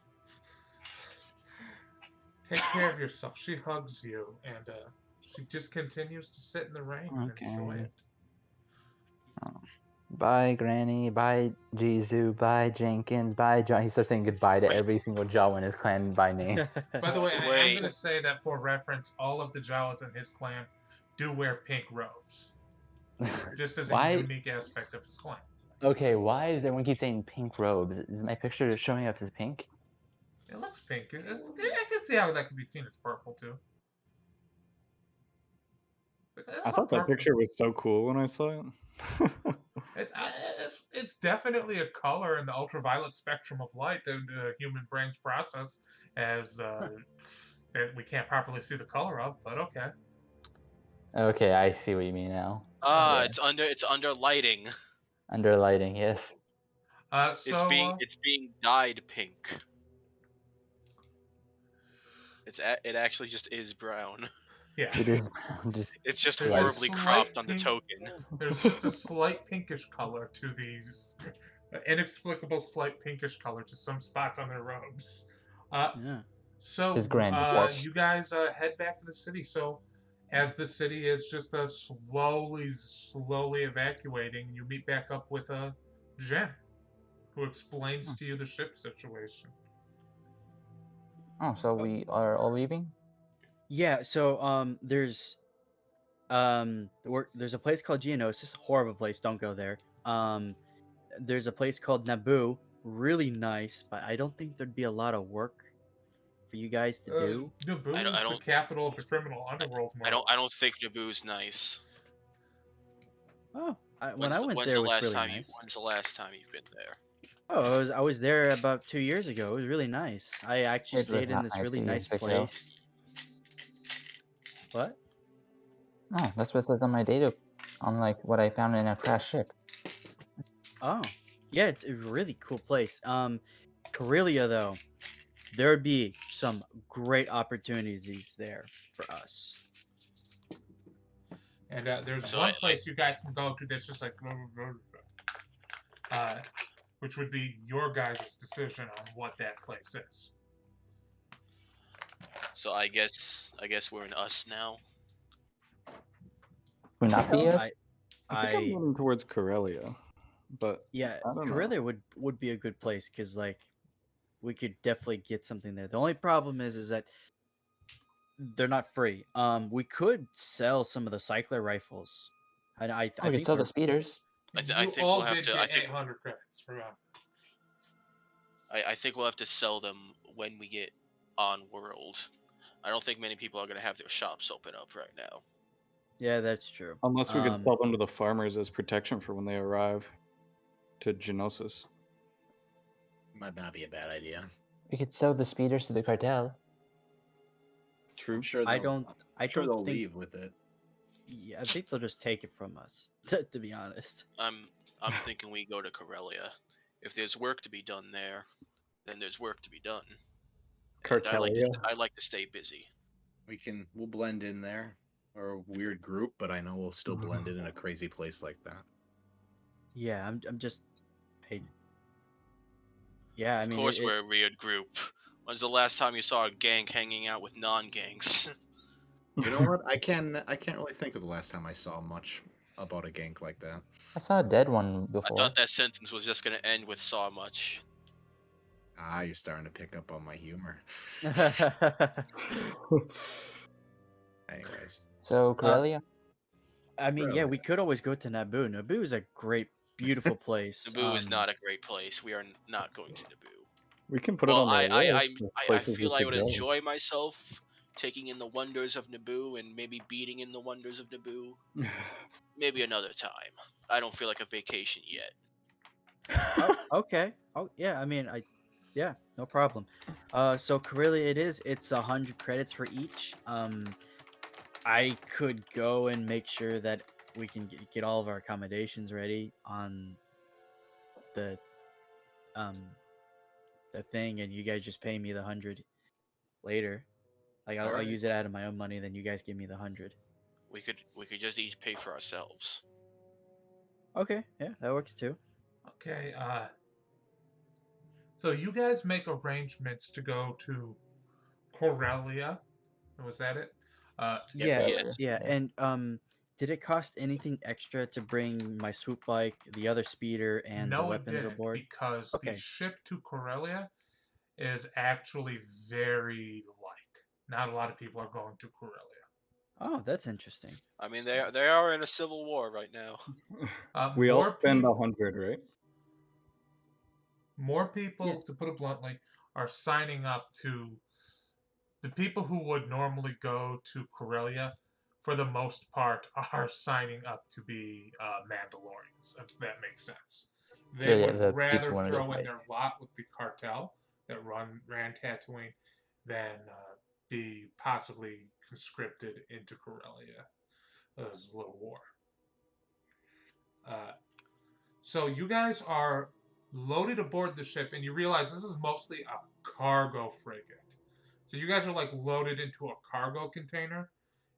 Take care of yourself. She hugs you, and she just continues to sit in the rain and enjoy Okay. it. Bye, Granny. Bye, Jizu. Bye, Jenkins. Bye, John. He starts saying goodbye to every single Jawa in his clan by name. By the way, I am Wait. going to say that for reference, all of the Jawas in his clan do wear pink robes, just as a Why? unique aspect of his clan. Okay, why does everyone keep saying pink robes? Is my picture showing up as pink? It looks pink. I can see how that could be seen as purple too. I thought that picture was so cool when I saw it. It's definitely a color in the ultraviolet spectrum of light that the human brains process as that we can't properly see the color of. But okay. Okay, I see what you mean now. Ah, Yeah. it's under lighting. Under lighting, yes. It's being dyed pink. It actually just is brown. Yeah. It is just. It's just There's a horribly slight cropped on the pink- token. There's just a slight pinkish color to these, inexplicable slight pinkish color to some spots on their robes. Yeah. So His grand touch. you guys head back to the city. So as the city is just slowly evacuating, you meet back up with Jen, who explains to you the ship situation. Oh, so we are all leaving? Yeah, so there's a place called Geonosis, horrible place, don't go there. There's a place called Naboo, really nice, but I don't think there'd be a lot of work for you guys to do. Naboo I is the don't- capital of the criminal underworld. I don't think Naboo's nice. Oh, when I went there, it was really nice. When's the last time you've been there? Oh, I was there about 2 years ago. It was really nice. I actually It was stayed in not this nice really to you, nice Big Hill. place. What? Oh, that's what it says on my data, on like what I found in a crashed ship. Oh, yeah, it's a really cool place. Corellia though, there would be some great opportunities there for us. And there's So one place you guys can go to that's just like, which would be your guys' decision on what that place is. So I guess we're in us now. Would not be us? I think I'm leaning towards Corellia, but Yeah, I don't know. Corellia would be a good place because like we could definitely get something there. The only problem is that they're not free. We could sell some of the cycler rifles. And I I could think sell they're- the speeders. I You think all we'll have did to. get 800 credits for that. I think we'll have to sell them when we get on world. I don't think many people are gonna have their shops open up right now. Yeah, that's true. Unless we could sell them to the farmers as protection for when they arrive to Genosis. Might not be a bad idea. We could sell the speeders to the cartel. True. I'm sure I they'll, don't I'm sure they'll think, leave with it. Yeah, I think they'll just take it from us. To be honest. I'm thinking we go to Corellia. If there's work to be done there, then there's work to be done. And Cartelia. I like to stay busy. We'll blend in there. Or a weird group, but I know we'll still blend in a crazy place like that. Yeah, I'm just. Yeah, I Of mean, course, we're a weird group. When's the last time you saw a gang hanging out with non-gangs? You know what? I can't really think of the last time I saw much about a gank like that. I saw a dead one I before. thought that sentence was just gonna end with "saw much." Ah, you're starting to pick up on my humor. Anyways, So Corellia. I mean, yeah, Really? we could always go to Naboo. Naboo is a great, beautiful place. Naboo is not a great place. We are not going to Naboo. We can put it Well, on the list of I places we feel I should would go. enjoy myself taking in the wonders of Naboo and maybe beating in the wonders of Naboo. Maybe another time. I don't feel like a vacation yet. Oh, okay. Oh, yeah. I mean, yeah, no problem. So Corellia, it's 100 credits for each. I could go and make sure that we can get all of our accommodations ready on the um the thing, and you guys just pay me the 100 later. Like I'll Alright. use it out of my own money, then you guys give me the 100. We could just each pay for ourselves. Okay, yeah, that works too. Okay. So you guys make arrangements to go to Corellia. Was that it? Yeah, Yes. yeah, and did it cost anything extra to bring my swoop bike, the other speeder, and the No, it weapons didn't, aboard? because the Okay. ship to Corellia is actually very light. Not a lot of people are going to Corellia. Oh, that's interesting. I mean, they are in a civil war right now. We all More spend people, 100, right? more Yeah. people, to put it bluntly, are signing up to the people who would normally go to Corellia. For the most part, are signing up to be Mandalorians, if that makes sense. They So, yeah, would the rather people wanted to throw in fight. their lot with the cartel that ran Tatooine than be possibly conscripted into Corellia as a little war. So you guys are loaded aboard the ship, and you realize this is mostly a cargo frigate. So you guys are like loaded into a cargo container,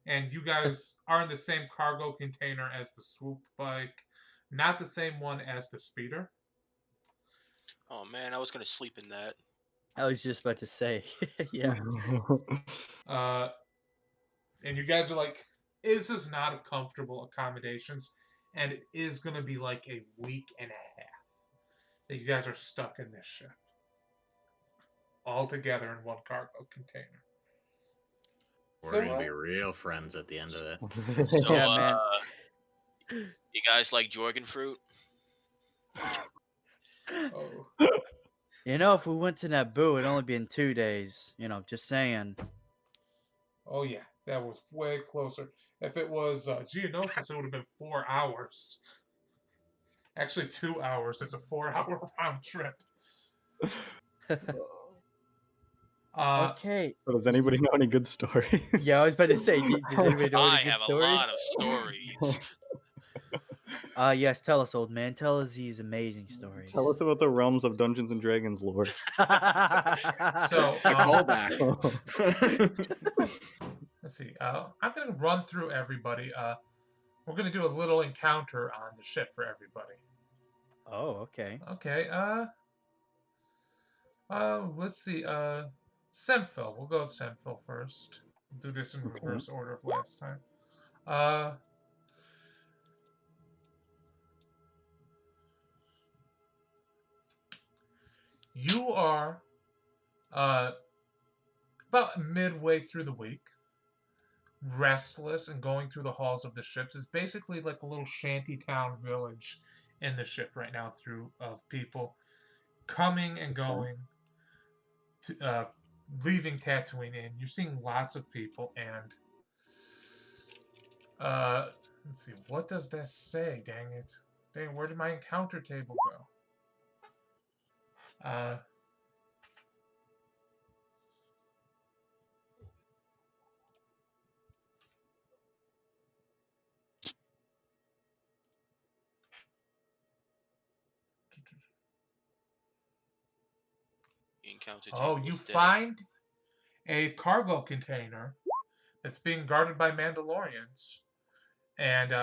and you guys are in the same cargo container as the swoop bike, not the same one as the speeder. Oh man, I was gonna sleep in that. I was just about to say, yeah. Uh, and you guys are like, this is not a comfortable accommodations, and it is going to be like a week and a half that you guys are stuck in this ship, all together in one cargo container. we're gonna be real friends at the end of it. So, Yeah, man. you guys like Jorgen fruit? Oh. You know, if we went to Naboo, it'd only been 2 days. You know, just saying. Oh yeah, that was way closer. If it was Geonosis, it would have been 4 hours. Actually, 2 hours. It's a 4-hour round trip. Okay. So does anybody know any good stories? Yeah, I was about to say, does anybody know I any good have stories? a lot of stories. Yes, tell us, old man. Tell us these amazing stories. Tell us about the realms of Dungeons and Dragons lore. So, It's a callback. let's see. I'm going to run through everybody. We're going to do a little encounter on the ship for everybody. Oh, okay. Okay. Let's see. Semphil. We'll go with Semphil first. Do this in reverse order of last time. You are about midway through the week, restless and going through the halls of the ships. It's basically like a little shantytown village in the ship right now, through of people coming and going, to leaving Tatooine in. You're seeing lots of people, and let's see, what does that say? Dang it. Dang, where did my encounter table go? Encounter Oh, table you is dead. find a cargo container that's being guarded by Mandalorians. And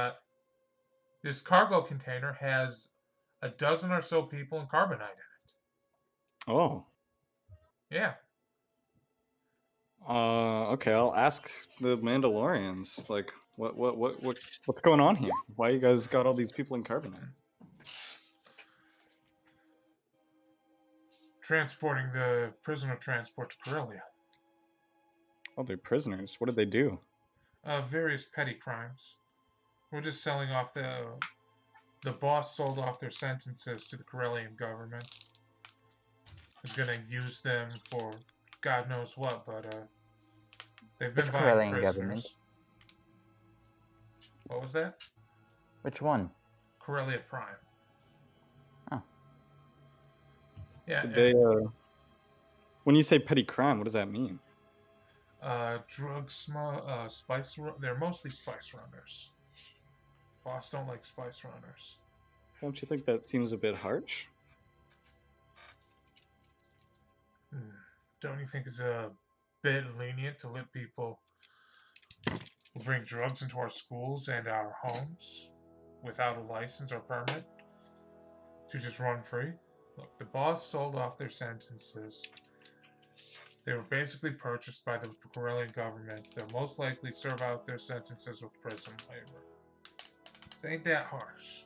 this cargo container has a dozen or so people in carbonite in Oh. it. Yeah. Okay, I'll ask the Mandalorians. Like, what's going on here? Why you guys got all these people in carbonite? Transporting the prisoner transport to Corellia. Oh, they're prisoners. What did they do? Various petty crimes. We're just selling off the boss sold off their sentences to the Corellian government. Is going to use them for God knows what, but they've been Which buying Corellian prisoners. government? What was that? Which one? Corellia Prime. Oh. Yeah. Did they? When you say petty crime, what does that mean? Spice. They're mostly spice runners. Boss don't like spice runners. Don't you think that seems a bit harsh? Don't you think it's a bit lenient to let people bring drugs into our schools and our homes without a license or permit to just run free? Look, the boss sold off their sentences. They were basically purchased by the Corellian government. They'll most likely serve out their sentences with prison labor. It ain't that harsh.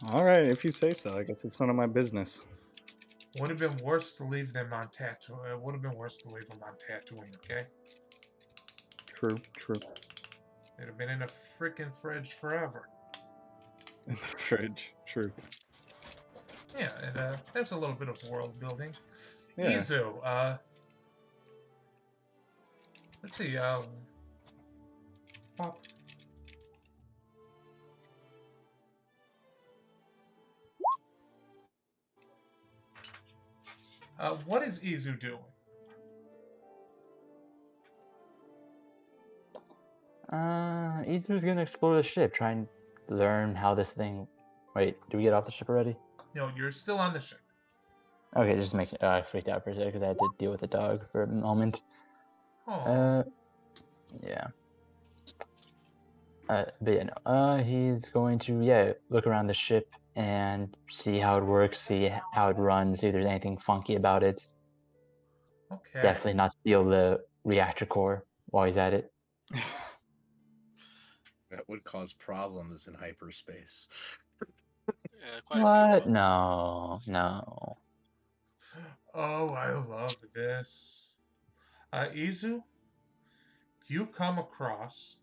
All right, if you say so. I guess it's none of my business. Would have been worse to leave them on Tatooine. It would have been worse to leave them on Tatooine, okay? True. They'd have been in a freaking fridge forever. In the fridge. True. Yeah, and there's a little bit of world building. Yeah. Izu, let's see, Pop. What is Izu doing? Izu's gonna explore the ship, try and learn how this thing. Wait, do we get off the ship already? No, you're still on the ship. Okay, just making. I freaked out for a second because I had to deal with the dog for a moment. Oh, Yeah. But yeah, no. He's going to look around the ship and see how it works, see how it runs, see if there's anything funky about it. okay. Definitely not steal the reactor core while he's at it. That would cause problems in hyperspace. Yeah, quite a What? few. No. Oh, I love this. Izu, you come across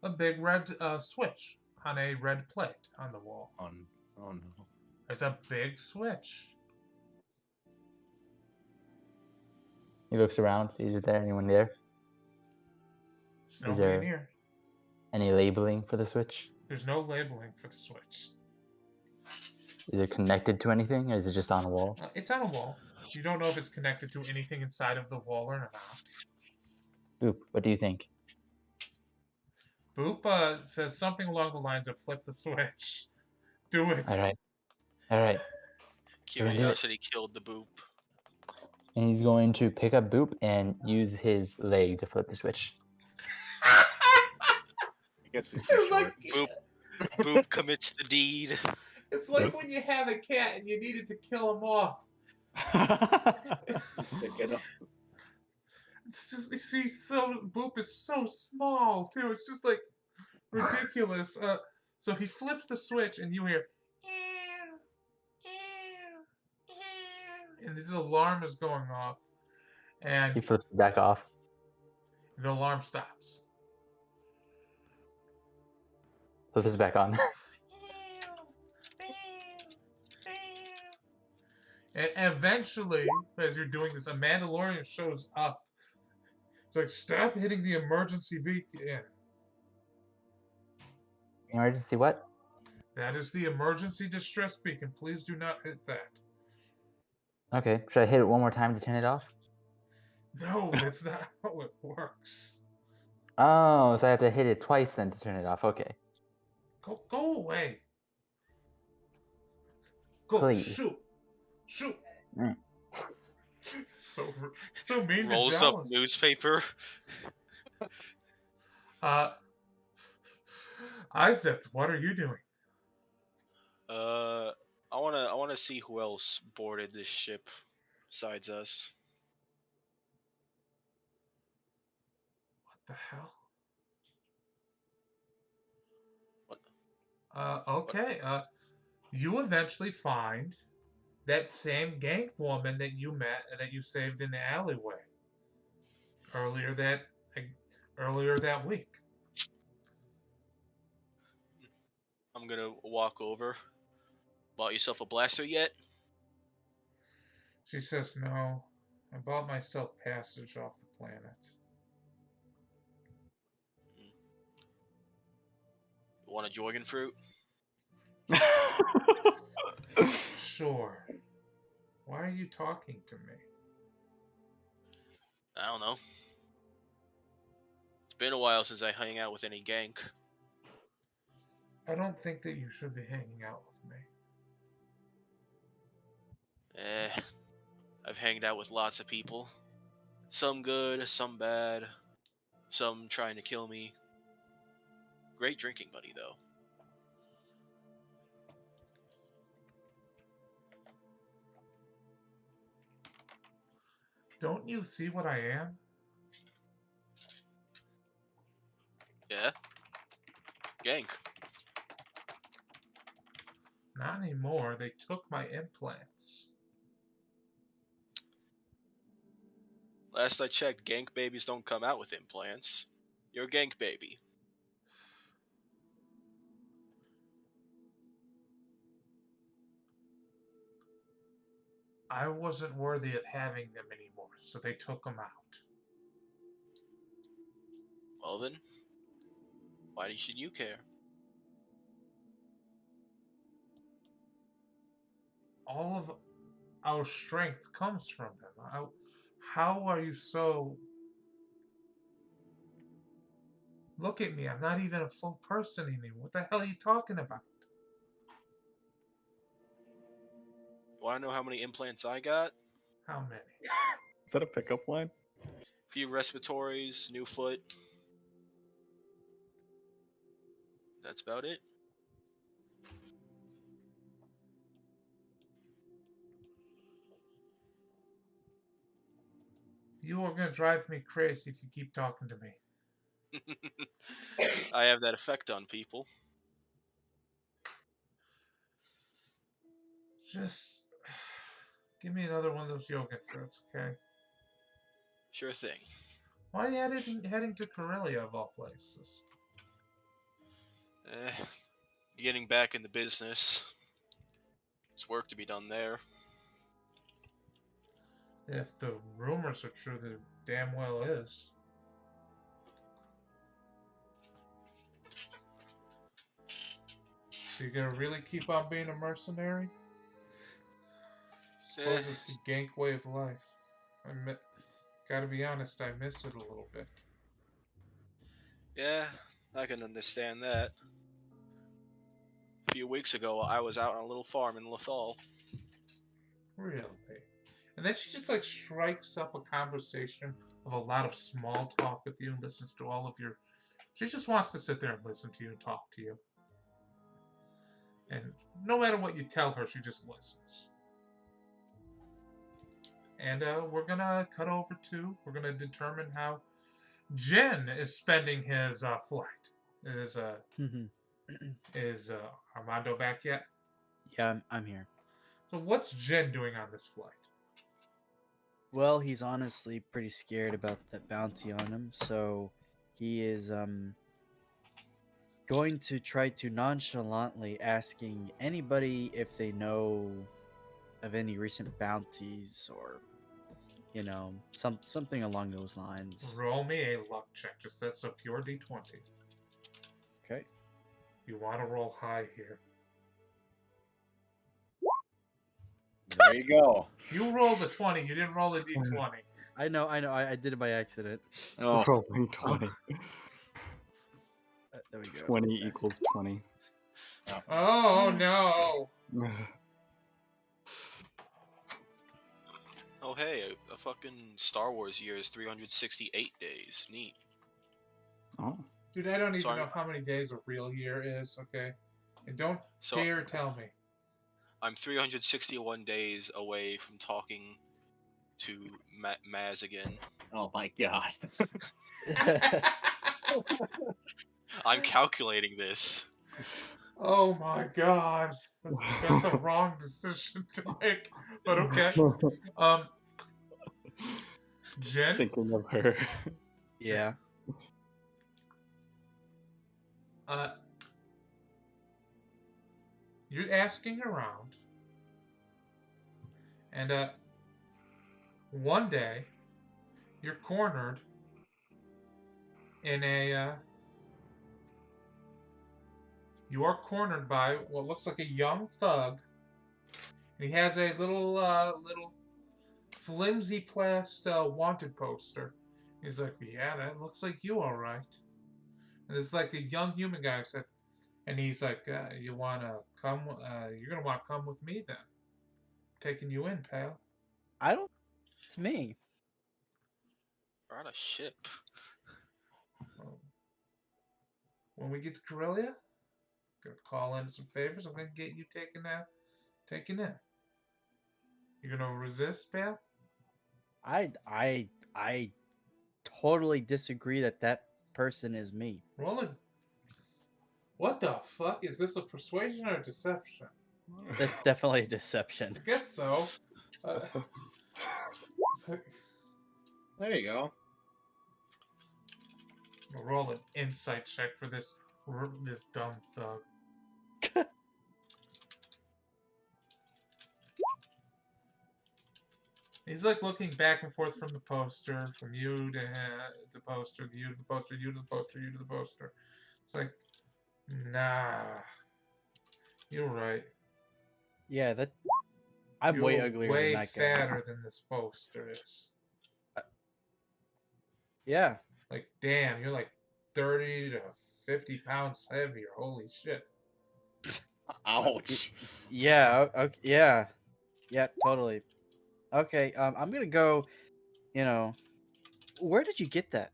a big red switch on a red plate on the wall. Oh no. There's a big switch. He looks around, sees is there anyone there? There's nobody in here. Any labeling for the switch? There's no labeling for the switch. Is it connected to anything, or is it just on a wall? It's on a wall. You don't know if it's connected to anything inside of the wall or not. Boop, what do you think? Boop says something along the lines of flip the switch. Do it. Alright. Curiosity killed the boop. And he's going to pick up Boop and use his leg to flip the switch. I guess he's too short. Boop commits the deed. It's like when you have a cat and you needed to kill him off. It's just, you see, Boop is so small too. It's just like ridiculous. So he flips the switch and you hear, and this alarm is going off, and He flips it back off. the alarm stops. Flip this back on. And eventually, as you're doing this, a Mandalorian shows up. It's like, stop hitting the emergency beacon. Emergency what? That is the emergency distress beacon. Please do not hit that. Okay, should I hit it one more time to turn it off? No, that's not how it works. Oh, so I have to hit it twice then to turn it off. Okay. Go away. Go, Please. shoot. Mm. so mean to Rolls up jealous. newspaper. Isaac, what are you doing? I wanna see who else boarded this ship besides us. What the hell? What? Okay. You eventually find that same gank woman that you met and that you saved in the alleyway earlier that earlier that week. I'm gonna walk over. Bought yourself a blaster yet? She says, "No, I bought myself passage off the planet." You want a Jorgen fruit? Sure. Why are you talking to me? I don't know. It's been a while since I hung out with any gank. I don't think that you should be hanging out with me. I've hanged out with lots of people. Some good, some bad, some trying to kill me. Great drinking buddy, though. Don't you see what I am? Yeah? Gank. Not anymore. They took my implants. Last I checked, gank babies don't come out with implants. You're a gank baby. I wasn't worthy of having them anymore, so they took them out. Well then, why should you care? All of our strength comes from them. How are you so... Look at me, I'm not even a full person anymore. What the hell are you talking about? Wanna know how many implants I got? How many? Is that a pickup line? Few respiratories, new foot. That's about it. You are gonna drive me crazy if you keep talking to me. I have that effect on people. Just give me another one of those yogurt fruits, okay? Sure thing. Why are you heading to Corellia of all places? Getting back in the business. There's work to be done there. If the rumors are true, there damn well is. So you're gonna really keep on being a mercenary? Suppose it's the gank way of life. Gotta be honest, I miss it a little bit. Yeah, I can understand that. A few weeks ago, I was out on a little farm in Lethal. Really? And then she just like strikes up a conversation of a lot of small talk with you and listens to all of your... She just wants to sit there and listen to you and talk to you. And no matter what you tell her, she just listens. And we're gonna cut over to... We're gonna determine how Jen is spending his flight. Is Armando back yet? Yeah, I'm here. So what's Jen doing on this flight? Well, he's honestly pretty scared about that bounty on him, so he is going to try to nonchalantly asking anybody if they know of any recent bounties or something along those lines. Roll me a luck check. Just that's a pure D20. Okay. You want to roll high here. There you go. You rolled a 20. You didn't roll a D20. I know. I did it by accident. Oh, Rolling 20. There we go. 20 equals 20. Oh no! Oh hey, a fucking Star Wars year is 368 days. Neat. Oh. Dude, I don't So even I'm know how many days a real year is, okay? And don't so dare tell me. I'm 361 days away from talking to Maz again. Oh my god. I'm calculating this. Oh my god. That's a wrong decision to make. But okay. Jen? Thinking of her. Yeah. Uh, you're asking around, and one day you're cornered in a. You are cornered by what looks like a young thug, and he has a little flimsy plast wanted poster. He's like, yeah, that looks like you, all right. And it's like a young human guy said, and he's like, you wanna come? You're gonna want to come with me then. Taking you in, pal. I don't. It's me. We're on a ship. When we get to Corellia, gonna call in some favors. I'm gonna get you taken in. You gonna resist, pal? I totally disagree that person is me. Rolling. What the fuck is this? A persuasion or a deception? That's definitely a deception. I guess so. There you go. I'll roll an insight check for this dumb thug. He's like looking back and forth from the poster, from you to the poster, you to the poster, you to the poster, you to the poster. It's like, nah, you're right. Yeah, that I'm You're way uglier way than that guy. fatter than this poster is. Yeah. Like, damn, you're like 30 to 50 pounds heavier. Holy shit. Ouch. Yeah. Okay. Yeah. Yeah. Totally. Okay. I'm gonna go. Where did you get that?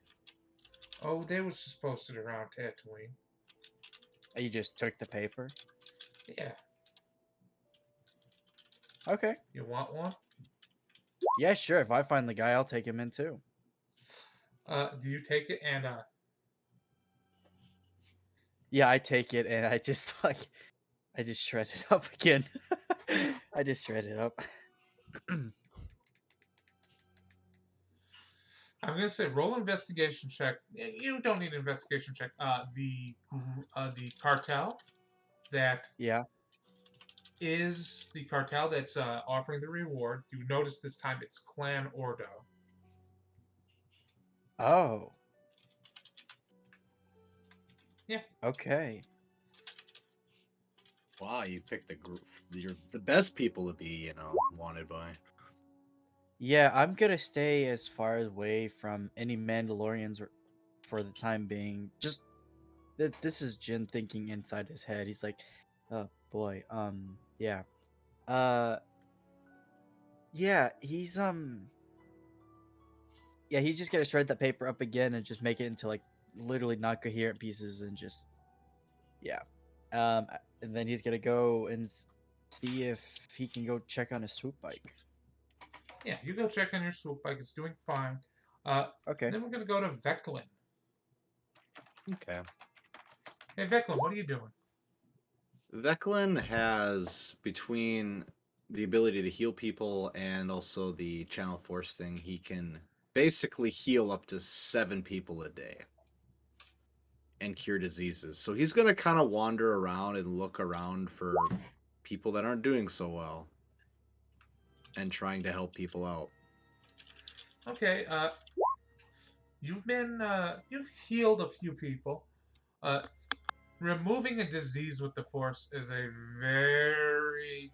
Oh, they was just posted around Tatooine. You just took the paper. Yeah. Okay. You want one? Yeah. Sure. If I find the guy, I'll take him in too. Do you take it and Yeah, I take it and I just I just shred it up again. I just shred it up. I'm gonna say roll investigation check. You don't need an investigation check. The cartel that Yeah. is the cartel that's offering the reward. You notice this time it's Clan Ordo. Oh. Yeah. Okay. Wow, you picked the group. You're the best people to be, wanted by. Yeah, I'm gonna stay as far away from any Mandalorians for the time being. Just this is Jin thinking inside his head. He's like, "Oh boy, yeah, yeah." He's just gonna shred that paper up again and just make it into like literally not coherent pieces and just, yeah. And then he's gonna go and see if he can go check on his swoop bike. Yeah, you go check on your swoop bike. It's doing fine. Okay. Then we're gonna go to Veclin. Okay. Hey, Veclin, what are you doing? Veclin has, between the ability to heal people and also the channel force thing, he can basically heal up to 7 people a day and cure diseases. So he's going to kind of wander around and look around for people that aren't doing so well and trying to help people out. Okay, you've healed a few people. Removing a disease with the Force is a very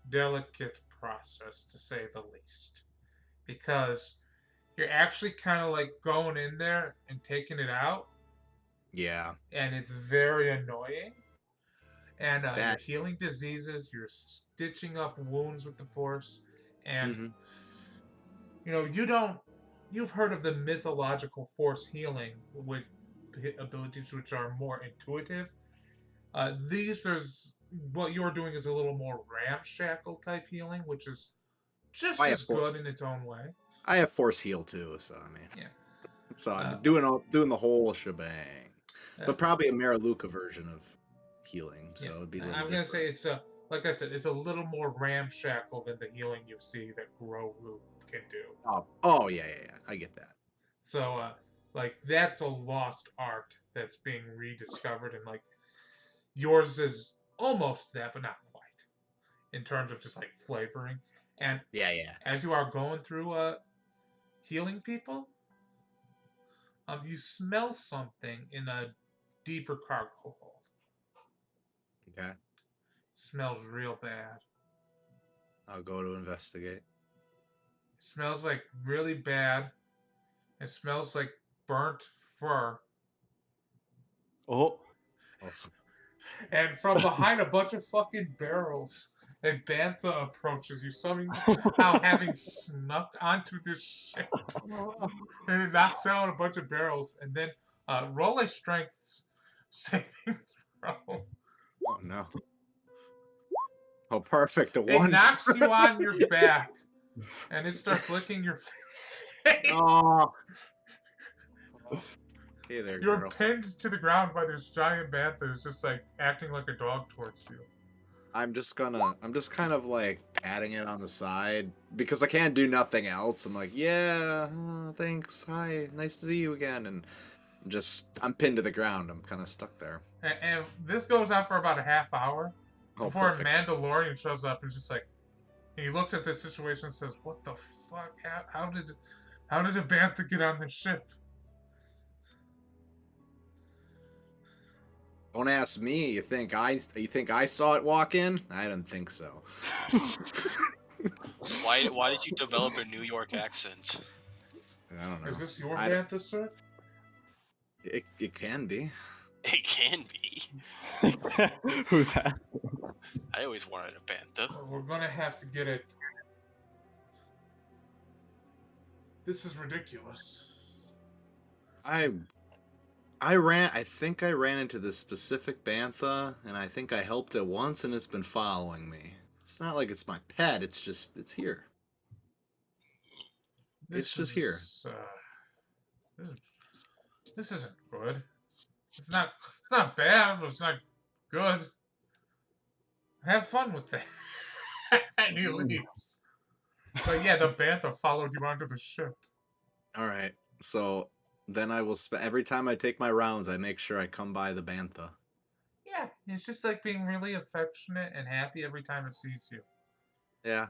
delicate process, to say the least, because you're actually kind of like going in there and taking it out, Yeah. and it's very annoying. And you're That healing diseases, you're stitching up wounds with the Force, and Mhm. You've heard of the mythological force healing with abilities which are more intuitive. What you're doing is a little more ramshackle type healing, which is just I as have for- good in its own way. I have force heal too, so I mean, Yeah. so I've Uh, been doing the whole shebang, but probably a Mariluka version of healing, so it'd be a little I'm gonna say different. like I said, it's a little more ramshackle than the healing you see that Grow Root can do. Oh yeah, I get that. So like that's a lost art that's being rediscovered, and like yours is almost that, but not quite in terms of just like flavoring. And Yeah. as you are going through healing people, you smell something in a deeper cargo hold. Okay, Smells real bad. I'll go to investigate. It smells like really bad. It smells like burnt fur. Oh, Oh, And from behind a bunch of fucking barrels, a bantha approaches you, somehow having snuck onto this ship. And it knocks out a bunch of barrels, and then roll a strength saving throw. oh no. Oh, perfect. A It one. knocks you on your back, and it starts licking your face. Oh. Hey there, You're girl. pinned to the ground by this giant bantha who's just like acting like a dog towards you. I'm just kind of like patting it on the side because I can't do nothing else. I'm like, yeah, thanks, hi, nice to see you again, and I'm pinned to the ground. I'm kind of stuck there. And this goes on for about a half hour Oh, before perfect. Mandalorian shows up and just like he looks at this situation and says, "What the fuck? How did a bantha get on this ship?" Don't ask me. You think I saw it walk in? I don't think so. Why did you develop a New York accent? I don't know. Is this your I- bantha, sir? It can be. It can be. who's that? I always wanted a bantha. We're gonna have to get it. This is ridiculous. I think I ran into this specific bantha, and I think I helped it once, and it's been following me. It's not like it's my pet. It's here. It's just here. This isn't good. It's not bad, but it's not good. Have fun with that. And he leaves. But yeah, the bantha followed you onto the ship. All right. So then I will every time I take my rounds, I make sure I come by the bantha. Yeah, it's just like being really affectionate and happy every time it sees you. Yeah.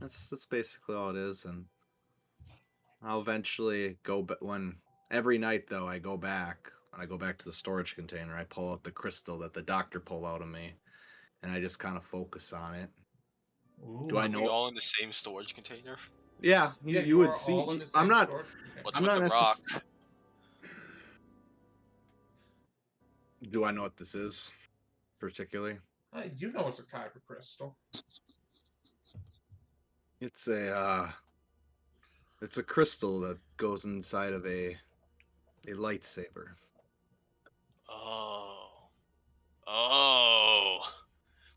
That's basically all it is, and I'll eventually go when every night though I go back. When I go back to the storage container, I pull out the crystal that the doctor pulled out of me, and I just kind of focus on it. Ooh. Do I Are we know? all in the same storage container? Yeah, Yeah, you are would see. all in the same I'm not. storage container. What's I'm with not the rock? Do I know what this is, particularly? You know it's a kyber crystal. It's a crystal that goes inside of a lightsaber. Oh.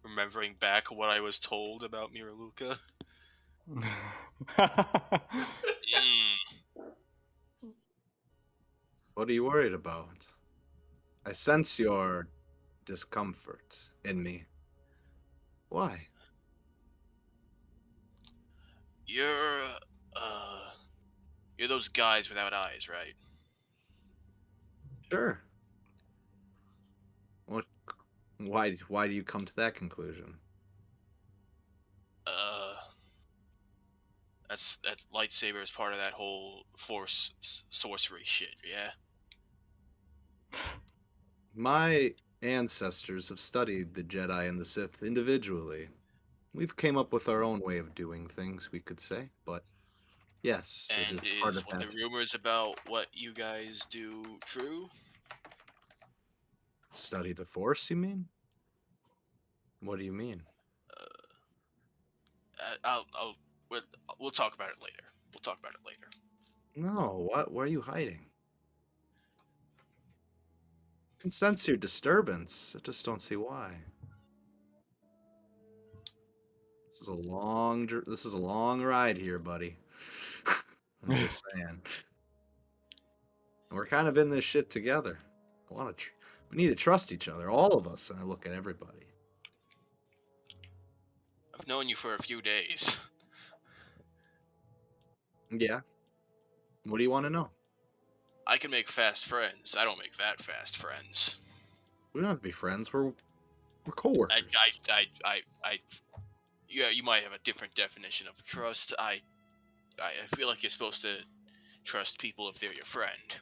Remembering back what I was told about Miraluka. What are you worried about? I sense your discomfort in me. Why? You're those guys without eyes, right? Sure. What? Why do you come to that conclusion? That lightsaber is part of that whole force sorcery shit, yeah? My ancestors have studied the Jedi and the Sith individually. We've came up with our own way of doing things, we could say, but yes, it And is part is of what that. the rumors about what you guys do true? Study the Force, you mean? What do you mean? I'll we'll talk about it later. talk about it later. No, what? Where are you hiding? I can sense your disturbance. I just don't see why. This is a long ride here, buddy. I'm just saying. We're kind of in this shit together. We need to trust each other, all of us. And I look at everybody. I've known you for a few days. Yeah. What do you want to know? I can make fast friends. I don't make that fast friends. We don't have to be friends. We're coworkers. Yeah, you might have a different definition of trust. I feel like you're supposed to trust people if they're your friend.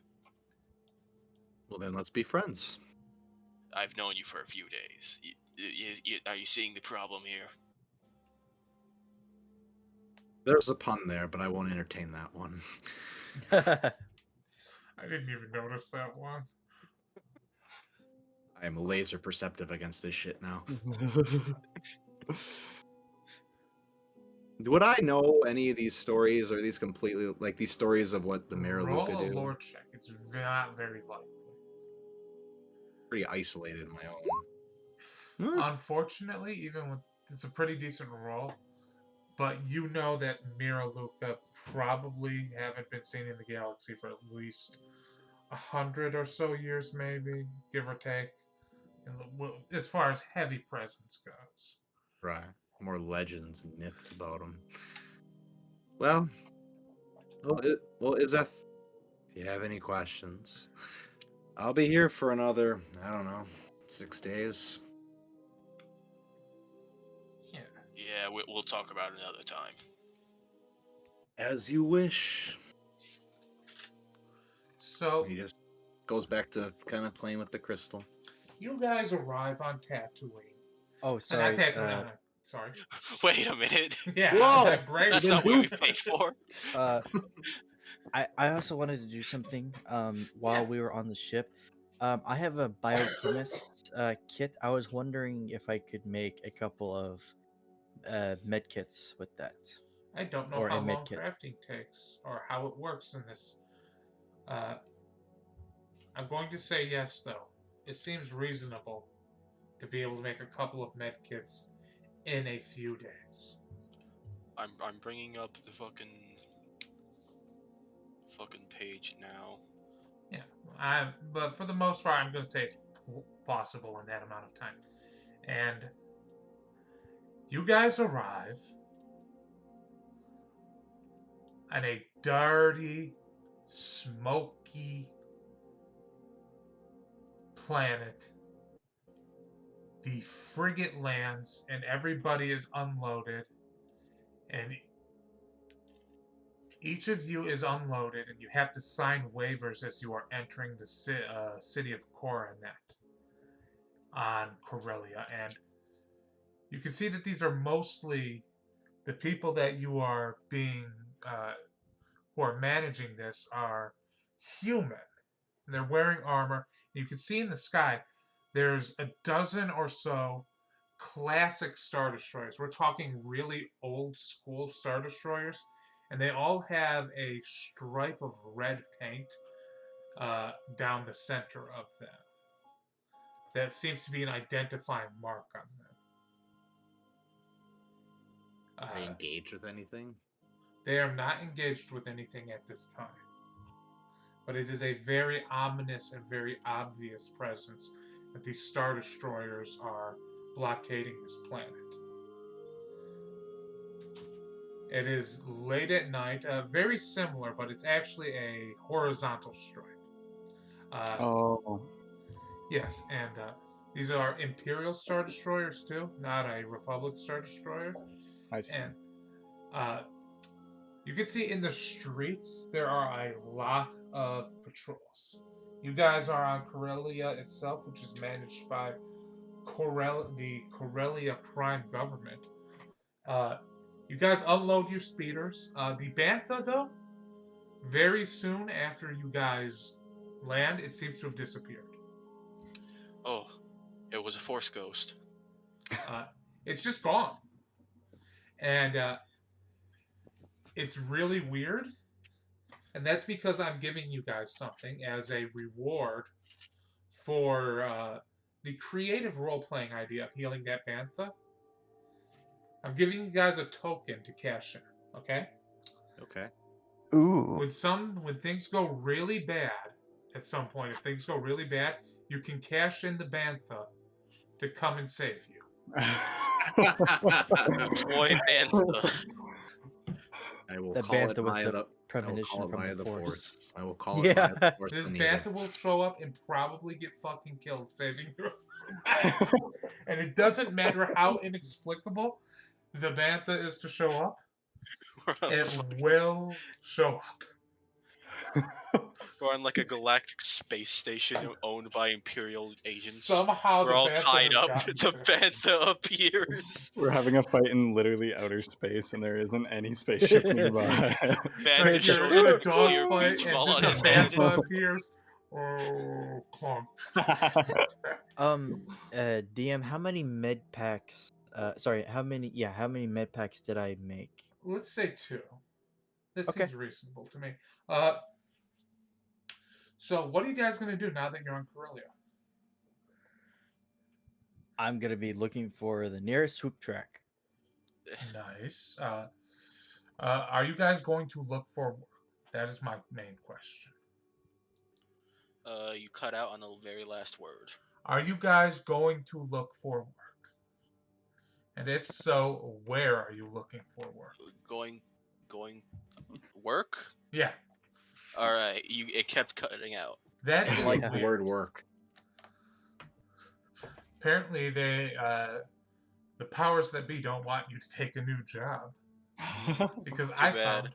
Well, then let's be friends. I've known you for a few days. Are you seeing the problem here? There's a pun there, but I won't entertain that one. I didn't even notice that one. I am laser perceptive against this shit now. Would I know any of these stories, or are these completely like these stories of what the Mayor Roll Luca a do? lore check. It's not very likely. Pretty isolated in my own. Unfortunately, even with it's a pretty decent roll, but you know that Mira Luca probably haven't been seen in the galaxy for at least 100 or so years, maybe, give or take, as far as heavy presence goes. Right. More legends and myths about them. Well, Izeth, if you have any questions, I'll be here for another, I don't know, 6 days. Yeah, we'll talk about it another time. As you wish. So, He just goes back to kind of playing with the crystal. you guys arrive on Tatooine. Oh, Not sorry. Tatooine, sorry. Wait a minute. Yeah, Whoa! I brain That's not what we paid for. I also wanted to do something while we were on the ship. I have a biochemist kit. I was wondering if I could make a couple of med kits with that. I don't know Or how a med long kit. crafting takes or how it works in this. I'm going to say yes, though. It seems reasonable to be able to make a couple of med kits in a few days. I'm bringing up the fucking page now. Yeah, but for the most part, I'm going to say it's possible in that amount of time. And you guys arrive on a dirty, smoky planet. The frigate lands and everybody is unloaded, and each of you is unloaded, and you have to sign waivers as you are entering the city of Coronet on Corellia. And you can see that these are mostly the people that you are being who are managing this are human. And they're wearing armor. And you can see in the sky there's a dozen or so classic Star Destroyers. We're talking really old school Star Destroyers. And they all have a stripe of red paint down the center of them. That seems to be an identifying mark on them. Are they engaged with anything? They are not engaged with anything at this time. But it is a very ominous and very obvious presence that these Star Destroyers are blockading this planet. It is late at night, very similar, but it's actually a horizontal stripe. Yes, and these are Imperial Star Destroyers too, not a Republic Star Destroyer. I see. And you can see in the streets there are a lot of patrols. You guys are on Corellia itself, which is managed by the Corellia Prime Government. You guys unload your speeders. The Bantha, though, very soon after you guys land, it seems to have disappeared. Oh, it was a Force ghost. It's just gone. And it's really weird, and that's because I'm giving you guys something as a reward for the creative role-playing idea of healing that bantha. I'm giving you guys a token to cash in. Okay. Okay. Ooh. When things go really bad, at some point, if things go really bad, you can cash in the bantha to come and save you. Boy, Bantha. I will The call it bantha was via the the. I will premonition call it from via the the Force. force. I will call it via the force. This when needed. bantha will show up and probably get fucking killed saving your lives. And it doesn't matter how inexplicable the bantha is to show up, it will show up. We're on like a galactic space station owned by Imperial agents. Somehow We're the all bantha tied has up. gotten The there. Bantha appears. We're having a fight in literally outer space, and there isn't any spaceship nearby. Bantha Like you're shows in up a with clear dogfight beams and fall just on a his head. bantha appears. Oh, clunk. DM, how many med packs? How many med packs did I make? Let's say 2. That Okay. seems reasonable to me. So what are you guys going to do now that you're on Corellia? I'm gonna be looking for the nearest swoop track. Nice. Are you guys going to look for work? That is my main question. You cut out on the very last word. Are you guys going to look for work? And if so, where are you looking for work? Going work? Yeah, All right. It kept cutting out. that I is like the weird. word work. Apparently, the powers that be don't want you to take a new job because I bad.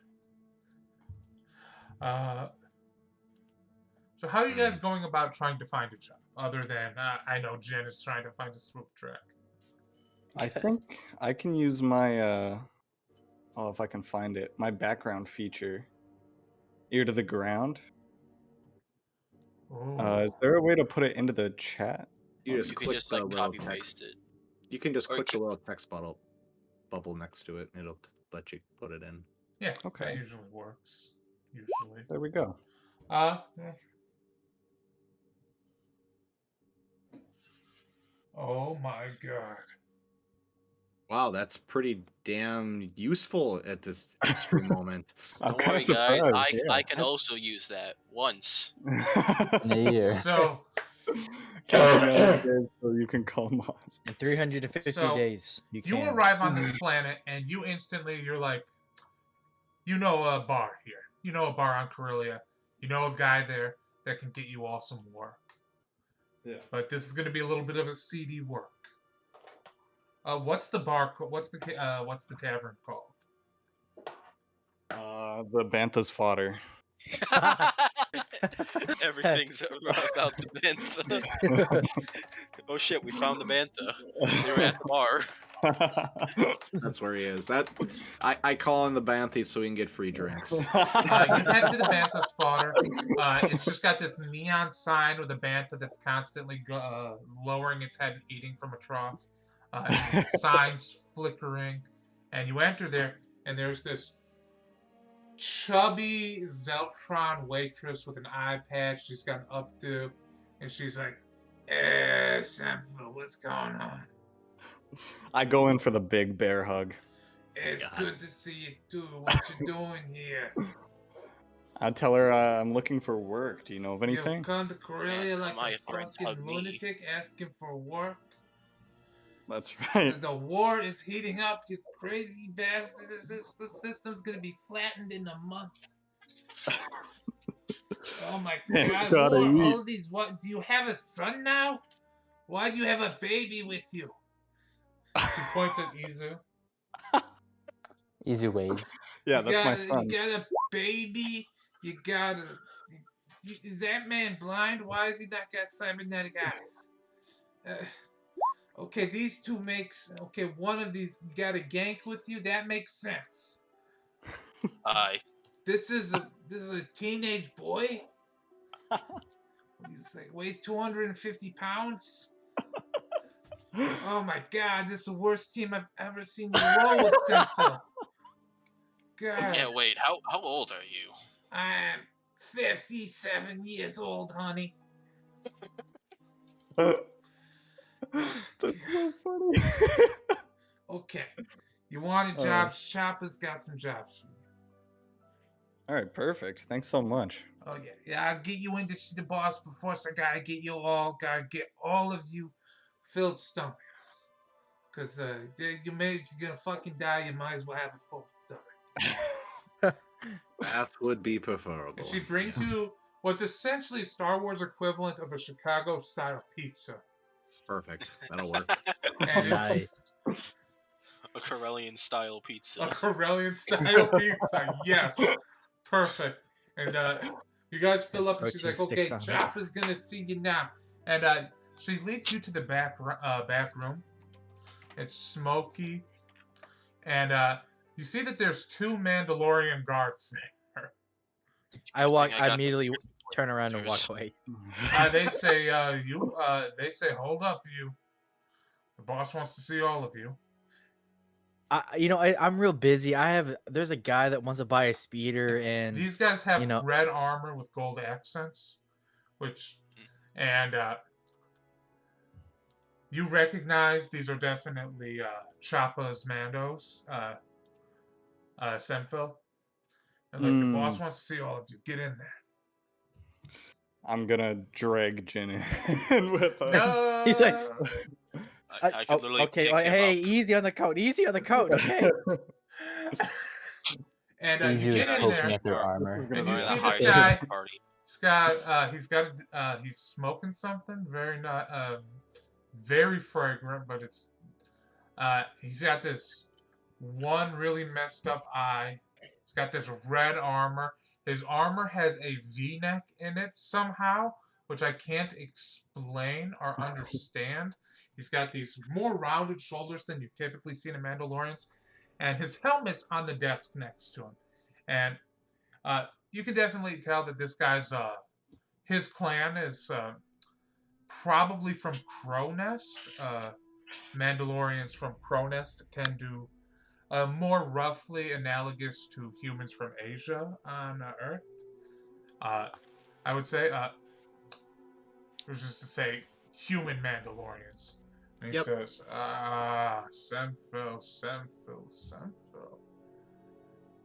found. So how are you guys going about trying to find a job? Other than I know Jen is trying to find a swoop track. I think I can use my if I can find it, my background feature. Ear to the ground. Is there a way to put it into the chat? You just You can click just the like little copy text. paste it. You can just Or click the can- little text bubble next to it, and it'll let you put it in. Yeah, Okay. that usually works. Usually. There we go. Oh my god. Wow, that's pretty damn useful at this extreme moment. I'm Don't kinda worry, guys. surprised, I can also use that once. In a year. So Count the number of days so you can call Moss. In 350 So, days, you you can. arrive on this planet and you instantly you're like, you know a bar here. You know a bar on Corellia. You know a guy there that can get you all some work. Yeah. But this is going to be a little bit of a seedy work. What's the bar? What's the tavern called? The Bantha's fodder. Everything's about the Bantha. Oh shit, we found the Bantha. They were at the bar. That's where he is. I call in the Banthy so we can get free drinks. You head to the Bantha's fodder. It's just got this neon sign with a Bantha that's constantly lowering its head and eating from a trough. Signs flickering. And you enter there, and there's this chubby Zeltron waitress with an eye patch. She's got an updo. And she's like, Samfo, what's going on? I go in for the big bear hug. It's good to see you too. What you doing here? I tell her I'm looking for work. Do you know of You anything? come to Corellia like My a friends fucking hug me. lunatic asking for work? That's right. The war is heating up, you crazy bastards. The system's gonna be flattened in a month. Oh my god, Gotta war, eat. all these, what, do you have a son now? Why do you have a baby with you? She points at Izu. Easy waves. Yeah, that's my son. You got a baby, is that man blind? Why has he not got cybernetic eyes? Okay, these two one of these, you got a gank with you, that makes sense. Aye. This is a teenage boy. He's like weighs 250 pounds. Oh my god, this is the worst team I've ever seen you roll with, Senfil. God. Yeah, wait. How old are you? I'm 57 years old, honey. That's so funny. Okay. You wanted jobs? Chopper's got some jobs for you. All right, perfect. Thanks so much. Oh yeah, yeah. I'll get you in to see the boss, but first I gotta get all of you filled stomachs. Cause you're gonna fucking die. You might as well have a full stomach. That would be preferable. And she brings you what's essentially Star Wars equivalent of a Chicago style pizza. Perfect. That'll work. And Nice. A Corellian style pizza. A Corellian style pizza. Yes. Perfect. And you guys fill Has up, and she's like, protein "Okay, sticks on it. Chopper's gonna see you now." And she leads you to the back room. It's smoky, and you see that there's 2 Mandalorian guards there. I immediately turn around and walk away. They say, They say, "Hold up, you. The boss wants to see all of you." I'm real busy. There's a guy that wants to buy a speeder, and These guys have you know- red armor with gold accents, and you recognize these are definitely Choppa's Mandos, Senfil. And like, the boss wants to see all of you. Get in there. I'm gonna drag Jin in with us. No. He's like, I could literally okay, pick him hey, up. easy on the coat, okay. And you Easy get with in poking there, at their armor. and you We're in see a this high guy. party. He's smoking something very fragrant, but it's he's got this one really messed up eye. He's got this red armor. His armor has a V-neck in it somehow, which I can't explain or understand. He's got these more rounded shoulders than you typically see in Mandalorians, and his helmet's on the desk next to him. And you can definitely tell that this guy's his clan is probably from Cronest. Mandalorians from Cronest tend to more roughly analogous to humans from Asia on Earth. I would say, it was just to say human Mandalorians. And he says, Senfil.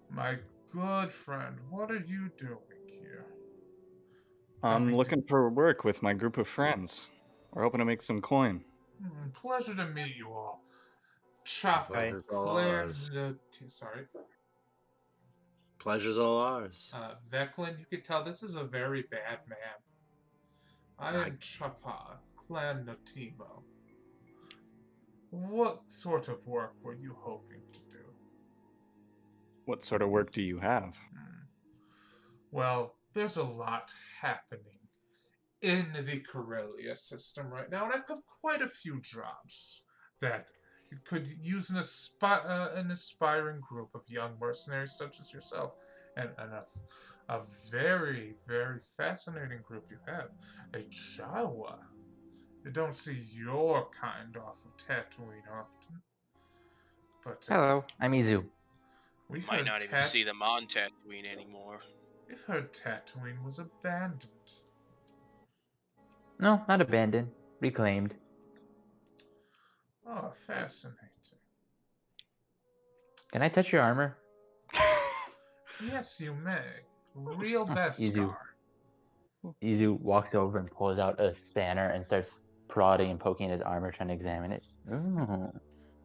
My good friend, what are you doing here? I'm looking for work with my group of friends. We're hoping to make some coin. Pleasure to meet you all. Chopper, Pleasure's all Claire, ours. sorry. Pleasure's all ours. Veclin, you can tell this is a very bad man. I am Chopper, Clan Notimo. What sort of work were you hoping to do? What sort of work do you have? Well, there's a lot happening in the Corellia system right now, and I've got quite a few jobs that could use an aspiring group of young mercenaries such as yourself, and a very, very fascinating group you have, a Jawa. You don't see your kind off of Tatooine often. But Hello, I'm Izu. we Might heard not even see them on Tatooine anymore. We've heard Tatooine was abandoned. No, not abandoned. Reclaimed. Oh, fascinating. Can I touch your armor? Yes, you may. Real Izu. Beskar. Izu walks over and pulls out a spanner and starts prodding and poking at his armor, trying to examine it. Ooh.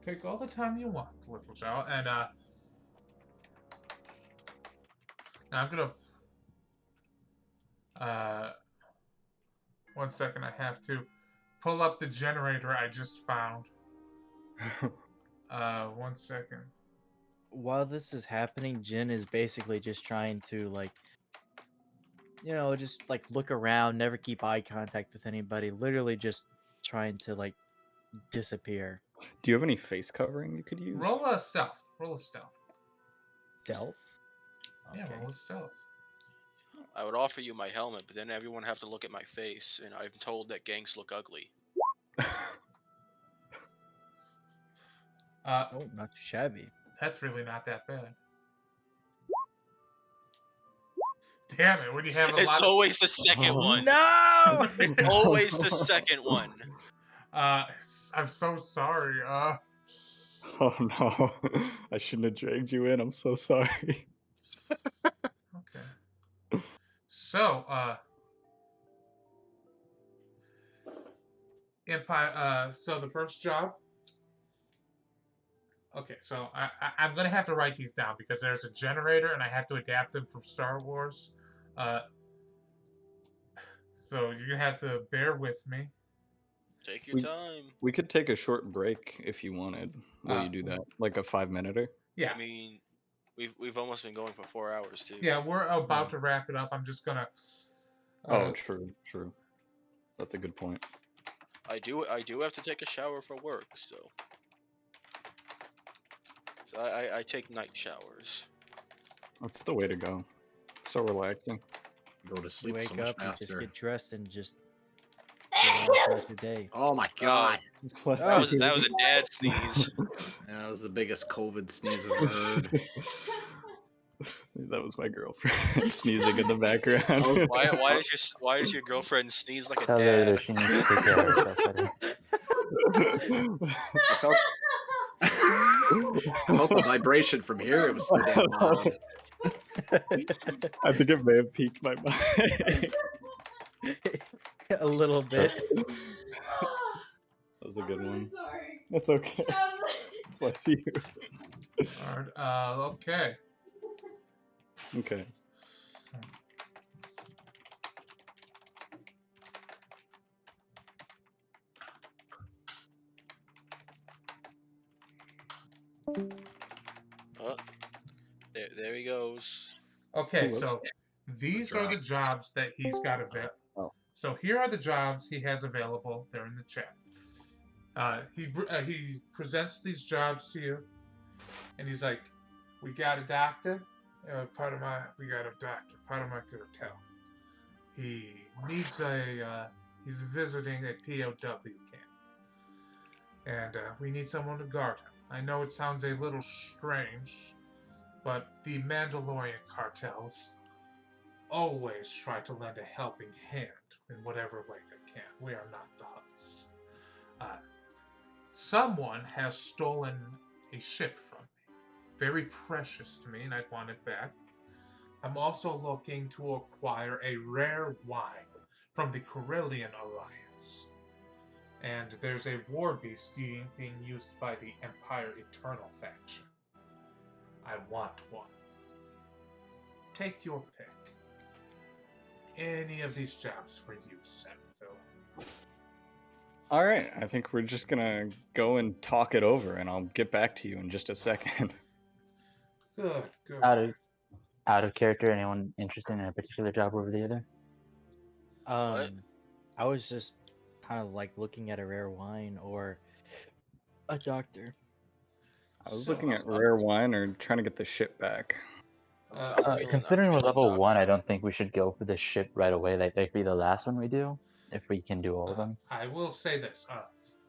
Take all the time you want, little child. And now I'm gonna 1 second, I have to pull up the generator I just found. 1 second. While this is happening, Jin is basically just trying to just look around, never keep eye contact with anybody, literally just trying to disappear. Do you have any face covering you could use? Roll a stealth. Stealth? Yeah, roll a stealth. I would offer you my helmet, but then everyone have to look at my face, and I'm told that ganks look ugly. Oh, not too shabby. That's really not that bad. Damn it! When you have a It's lot always the second one. No. It's always the second one. I'm so sorry. Oh no, I shouldn't have dragged you in. I'm so sorry. Okay. So, Empire. So the first job. Okay, so I'm gonna have to write these down because there's a generator and I have to adapt them from Star Wars. So you're gonna have to bear with me. Take your time. We could take a short break if you wanted. Will you do that? Like a 5-minute? Yeah. I mean, we've almost been going for 4 hours too. Yeah, we're about to wrap it up. I'm just gonna. Oh, true. That's a good point. I do have to take a shower for work, so I take night showers. That's the way to go. So relaxing. Go to You sleep so wake much up, you faster. just get dressed, and just get on with the rest of your day. Oh my god. That was a dad sneeze. That was the biggest COVID sneeze I've ever heard. That was my girlfriend sneezing in the background. Why does your girlfriend sneeze like a Tell her dad? that she needs to take care of herself better. I felt the vibration from here. It was so damn loud. I think it may have piqued my mind. A little bit. That was a good one. Sorry. That's okay. Bless you. Alright, okay. Okay. Oh, there he goes. Okay, Who was so these are the jobs that he's got available. Oh. So here are the jobs he has available. They're in the chat. He presents these jobs to you, and he's like, "We got a doctor. We got a doctor. Part of my cartel. He needs he's visiting a POW camp, and we need someone to guard him. I know it sounds a little strange, but the Mandalorian cartels always try to lend a helping hand in whatever way they can. We are not the Hutts. Someone has stolen a ship from me. Very precious to me, and I'd want it back. I'm also looking to acquire a rare wine from the Corellian Alliance. And there's a war beast being used by the Empire Eternal faction. I want one. Take your pick. Any of these jobs for you, Senville. All right. I think we're just gonna go and talk it over, and I'll get back to you in just a second. Good. Out of character, anyone interested in a particular job over the other? I was just kind of like looking at a rare wine or a doctor. I was looking at rare wine or trying to get the ship back. Considering we're level 1, I don't think we should go for the ship right away. That might be the last one we do, if we can do all of them. I will say this.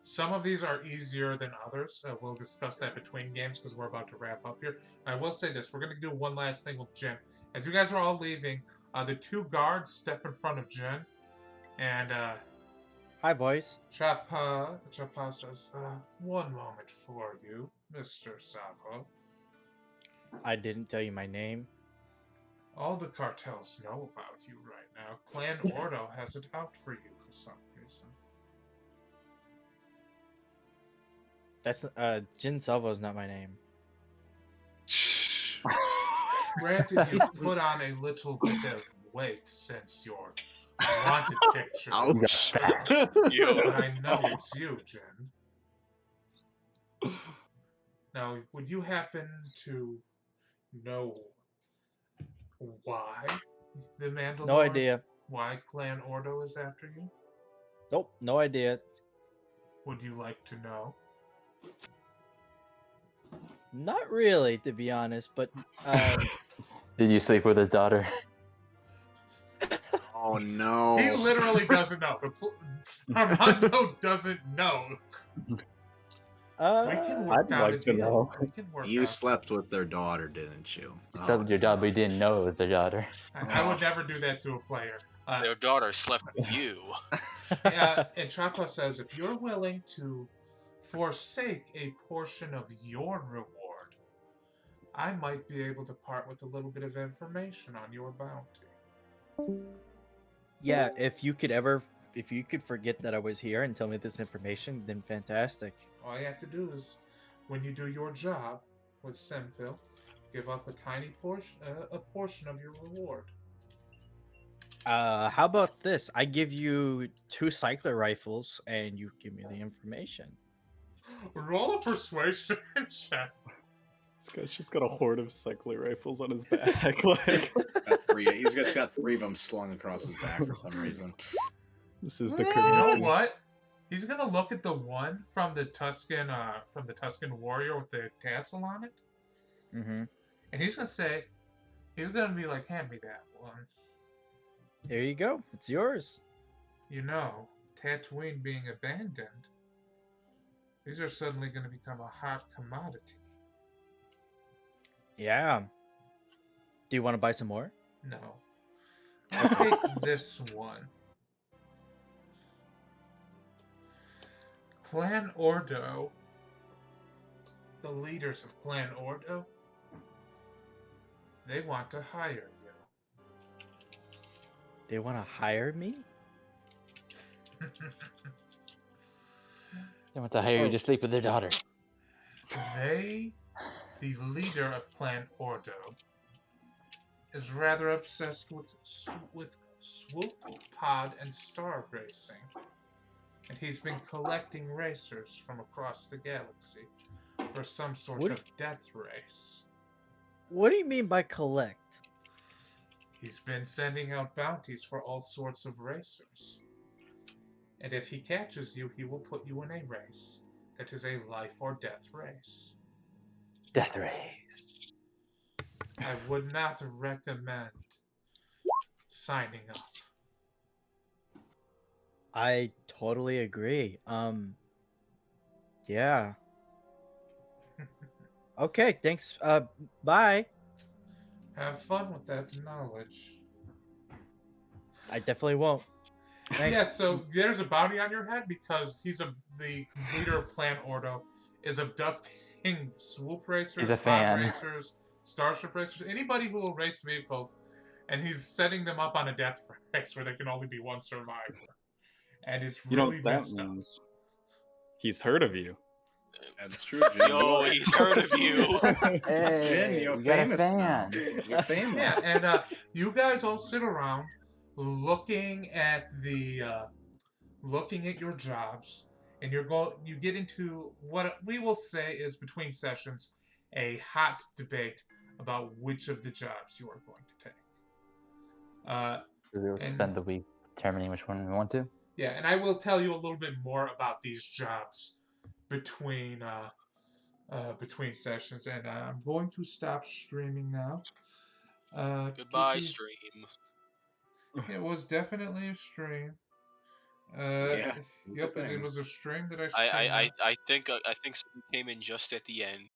Some of these are easier than others. We'll discuss that between games because we're about to wrap up here. I will say this. We're going to do one last thing with Jen. As you guys are all leaving, the 2 guards step in front of Jen. And Hi, boys. Chapa says, one moment for you, Mr. Savo. I didn't tell you my name. All the cartels know about you right now. Clan Ordo has it out for you for some reason. That's Jin Salvo's not my name. Granted, you put on a little bit of weight since your wanted picture. Ouch. But I know it's you, Jen. Now, would you happen to know why the Mandalorian? No idea. Why Clan Ordo is after you? Nope, no idea. Would you like to know? Not really, to be honest, but Did you sleep with his daughter? Oh no. He literally doesn't know. Armando doesn't know. We can work I'd out a like to deal. know. We can work You out. slept with their daughter, didn't you? You still did your job, but you didn't know it was the daughter. I would never do that to a player. Their daughter slept with you. And Chapa says, if you're willing to forsake a portion of your reward, I might be able to part with a little bit of information on your bounty. Yeah, if you could forget that I was here and tell me this information, then fantastic. All you have to do is, when you do your job with Semphil, give up a tiny portion, a portion of your reward. How about this? I give you 2 cycler rifles, and you give me the information. Roll a persuasion check. This guy's just got a horde of cycler rifles on his back. Like, He's just got 3 of them slung across his back for some reason. this is the You know courtesy. what? He's gonna look at the one from the Tuscan warrior with the tassel on it, Mm-hmm. and he's gonna be like, "Hand me that one." There you go. It's yours. You know, Tatooine being abandoned, these are suddenly going to become a hot commodity. Yeah. Do you want to buy some more? No. I'll take this one. Clan Ordo, the leaders of Clan Ordo, they want to hire you. They want to hire me? They want to hire you to sleep with their daughter. They, the leader of Clan Ordo, is rather obsessed with swoop, pod, and star racing. And he's been collecting racers from across the galaxy for some sort of death race. What do you mean by collect? He's been sending out bounties for all sorts of racers. And if he catches you, he will put you in a race that is a life or death race. Death race. I would not recommend signing up. I totally agree. Yeah. Okay, thanks. Bye. Have fun with that knowledge. I definitely won't. Thanks. Yeah, so there's a bounty on your head because the leader of Clan Ordo is abducting swoop racers, He's a pod fan. racers, starship racers, anybody who will race vehicles, and he's setting them up on a death race where there can only be one survivor. And it's You know really what that messed up. means? He's heard of you. That's true, Jin. Yo, he's heard of you. Hey, Jin, you're we got a famous now. fan. You're famous. Yeah, and you guys all sit around looking at your jobs, and you get into what we will say is, between sessions, a hot debate about which of the jobs you are going to take. We'll And- spend the week determining which one we want to. Yeah, and I will tell you a little bit more about these jobs between sessions, and I'm going to stop streaming now. Goodbye, Kiki, stream. It was definitely a stream. Yeah, Yep, it's a it thing. was a stream that I streamed. I think something came in just at the end.